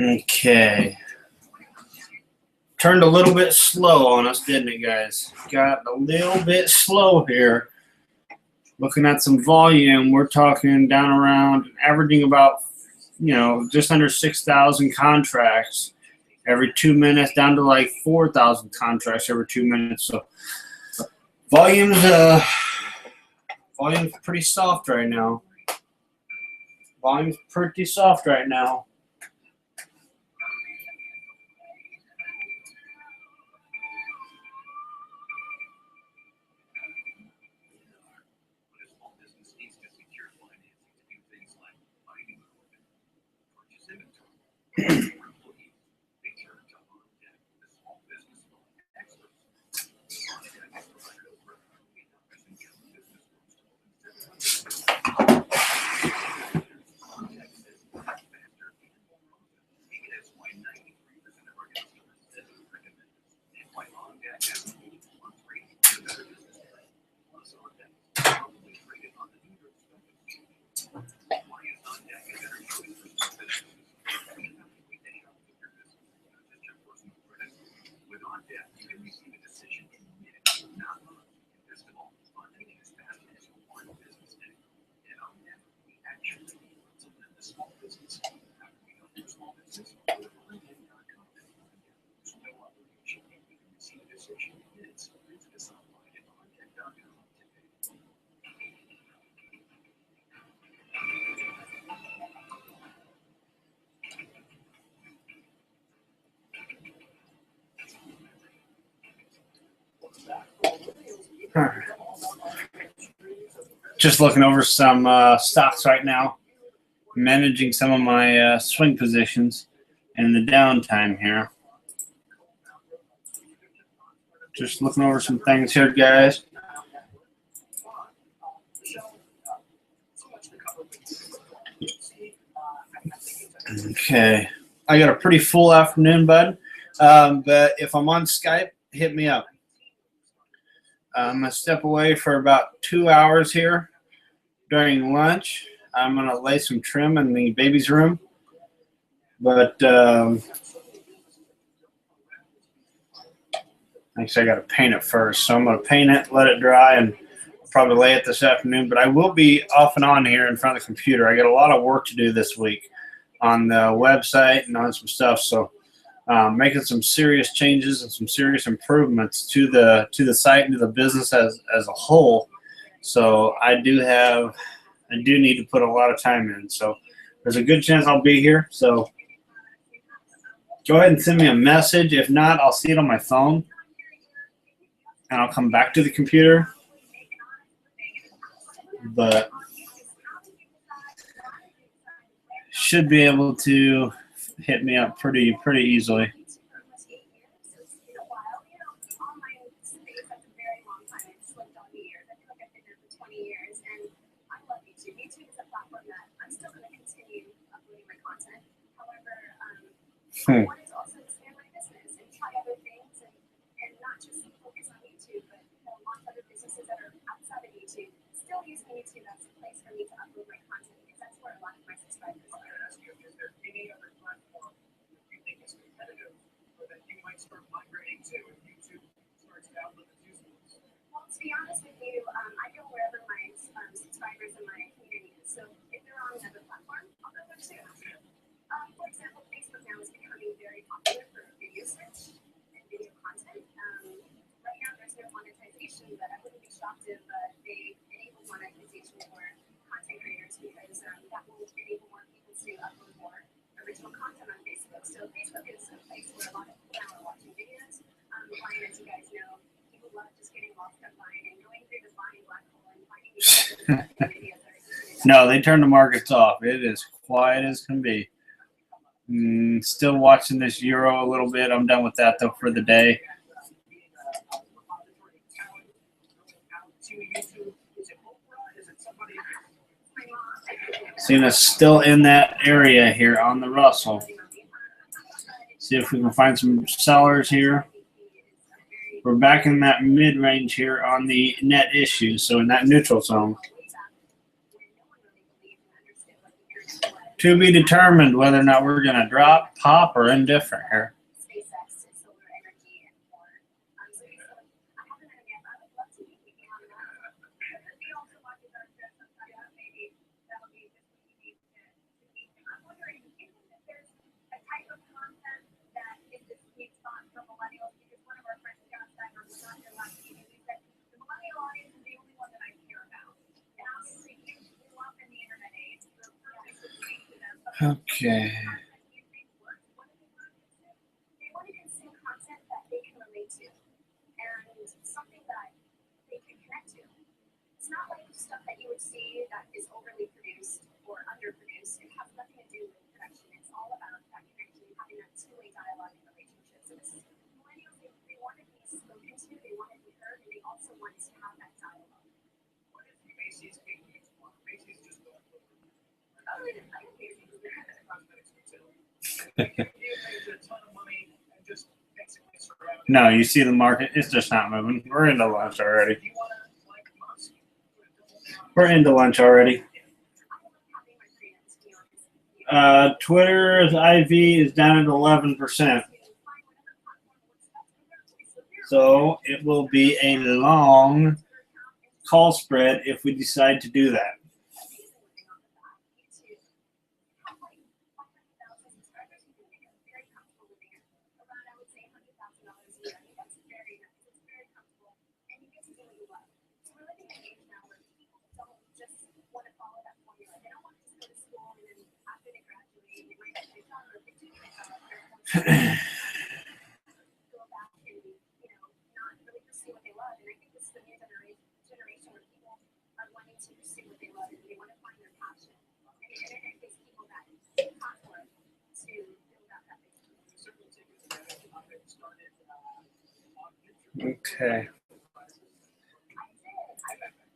Okay. Turned a little bit slow on us, didn't it, guys? Got a little bit slow here. Looking at some volume, we're talking down around, averaging about, just under 6,000 contracts every 2 minutes, down to like 4,000 contracts every 2 minutes. So volume's pretty soft right now. Volume's pretty soft right now. When a small business needs to secure financing to do things like buying equipment, purchase inventory, or employees, they turn to OnDeck, the small business loan experts. OnDeck has provided over $1 million in young business loans to more than 700 OnDeck says it's faster and more profitable. And that's why 93% of our customers said they recommend us, and why OnDeck has a 81 rating for better business credit. Plus, OnDeck is probably rated on the New York Stock Exchange. Why is OnDeck a better choice for small businesses? We have a way to help with your business, not just your personal credit. With OnDeck, you can receive a decision in minutes, not months. Invest in all the funding as fast as you want business day. And OnDeck, we actually want to lend the small business. How can we help your small business? Go to OnDeck.com. There's no obligation. You can receive a decision in minutes. Visit us online at OnDeck.com today. Just looking over some stocks right now, managing some of my swing positions in the downtime here. Just looking over some things here, guys. Okay, I got a pretty full afternoon, bud. But if I'm on Skype, hit me up. I'm going to step away for about 2 hours here during lunch. I'm going to lay some trim in the baby's room. But actually, I got to paint it first. So I'm going to paint it, let it dry, and probably lay it this afternoon. But I will be off and on here in front of the computer. I got a lot of work to do this week on the website and on some stuff. So making some serious changes and some serious improvements to the site and to the business as a whole. So I do need to put a lot of time in. So there's a good chance I'll be here. So go ahead and send me a message. If not, I'll see it on my phone, and I'll come back to the computer. But should be able to hit me up pretty easily. I wanted to also expand my business and try other things and not just focus on YouTube, but launch other businesses that are outside of YouTube. Still using YouTube as a place for me to upload my content because that's where a lot of my subscribers are. Is there any other platform that you think is competitive or that you might start migrating to if YouTube starts to outlive its usefulness? Well, to be honest with you, I go wherever my subscribers and my community is. So if they're on another platform, I'll go there too. For example, Facebook now is becoming very popular for video search and video content. Right now, there's no monetization, but I wouldn't be shocked if they enable monetization for content creators because that will enable more people to upload more original content on Facebook. So Facebook is a place where a lot of people now are watching videos. Vine, as you guys know, people love just getting lost online and going through the Vine black hole and finding these videos. No, they turned the markets off. It is quiet as can be. Still watching this Euro a little bit. I'm done with that though for the day. Cena's still in that area here on the Russell. See if we can find some sellers here. We're back in that mid-range here on the net issues, so in that neutral zone. To be determined whether or not we're going to drop, pop, or indifferent here. Okay. They want to consume content that they can relate to and something that they can connect to. It's not like stuff that you would see that is overly produced or underproduced. It has nothing to do with production. It's all about that connection, having that two-way dialogue and relationship. So this is millennials, they want to be spoken to, they want to be heard, and they also want to have that dialogue. What if Macy's came to explore? Macy's just going to Oh, it is. I think Macy's. No, you see the market, it's just not moving. We're into lunch already. We're into lunch already. Twitter's IV is down at 11%. So it will be a long call spread if we decide to do that. Okay.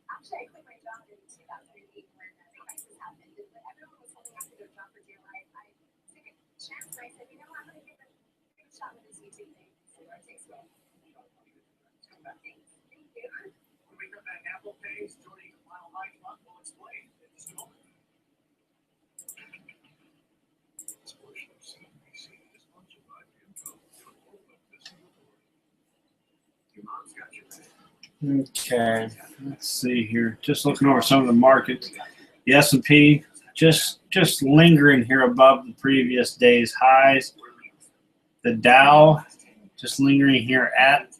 Actually, I quit my job in 2008 when the crisis happened. But everyone was holding on to their job for dear life. I took a chance and I said, you know what, I'm going to give it a shot with this YouTube thing. See where it takes me. Thank you. When we come back, Apple Pay is joining the final life month. We'll explain in just a moment. This portion of CNBC is sponsored by Info for all of this report. Your mom's got your back. Okay, let's see here. Just looking over some of the markets. The S&P just lingering here above the previous day's highs. The Dow just lingering here at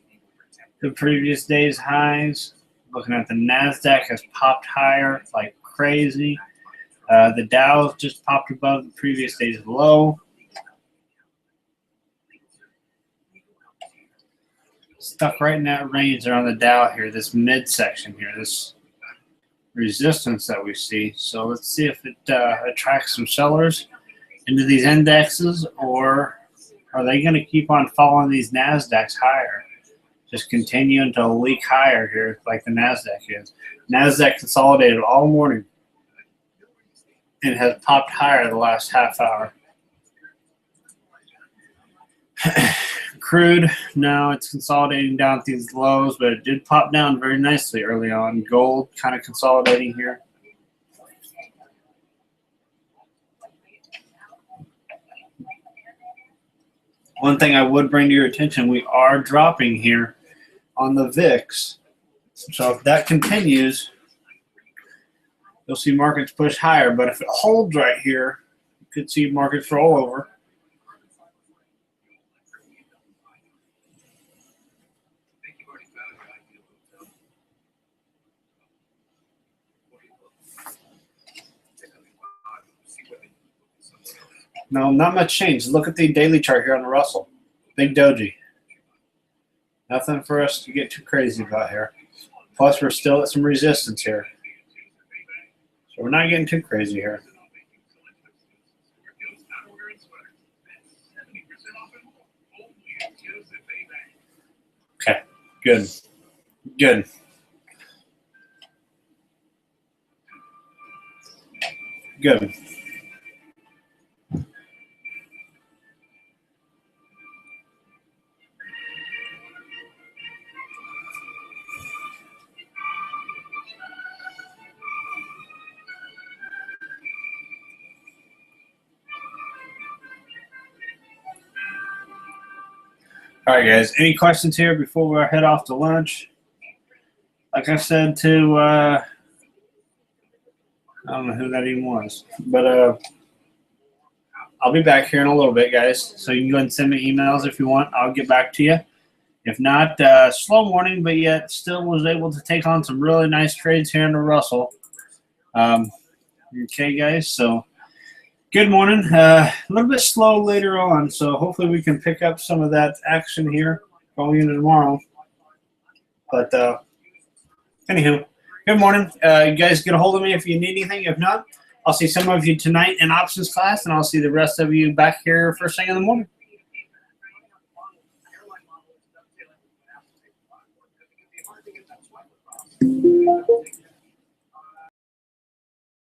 the previous day's highs. Looking at the NASDAQ has popped higher like crazy. The Dow just popped above the previous day's low. Stuck right in that range there on the Dow here, this midsection here, this resistance that we see. So let's see if it attracts some sellers into these indexes, or are they going to keep on following these NASDAQs higher? Just continuing to leak higher here like the NASDAQ is. NASDAQ consolidated all morning and has popped higher the last half hour. Crude, no, it's consolidating down at these lows, but it did pop down very nicely early on. Gold kind of consolidating here. One thing I would bring to your attention, we are dropping here on the VIX. So if that continues, you'll see markets push higher. But if it holds right here, you could see markets roll over. No, not much change. Look at the daily chart here on the Russell. Big doji. Nothing for us to get too crazy about here. Plus, we're still at some resistance here. So we're not getting too crazy here. Okay, good. Good. Good. All right, guys. Any questions here before we head off to lunch? Like I said to, I don't know who that even was, but I'll be back here in a little bit, guys. So you can go ahead and send me emails if you want. I'll get back to you. If not, slow morning, but yet still was able to take on some really nice trades here in the Russell. Okay, guys. So good morning. A little bit slow later on, so hopefully we can pick up some of that action here going into tomorrow. But anywho, good morning. You guys get a hold of me if you need anything. If not, I'll see some of you tonight in options class, and I'll see the rest of you back here first thing in the morning. Thank you.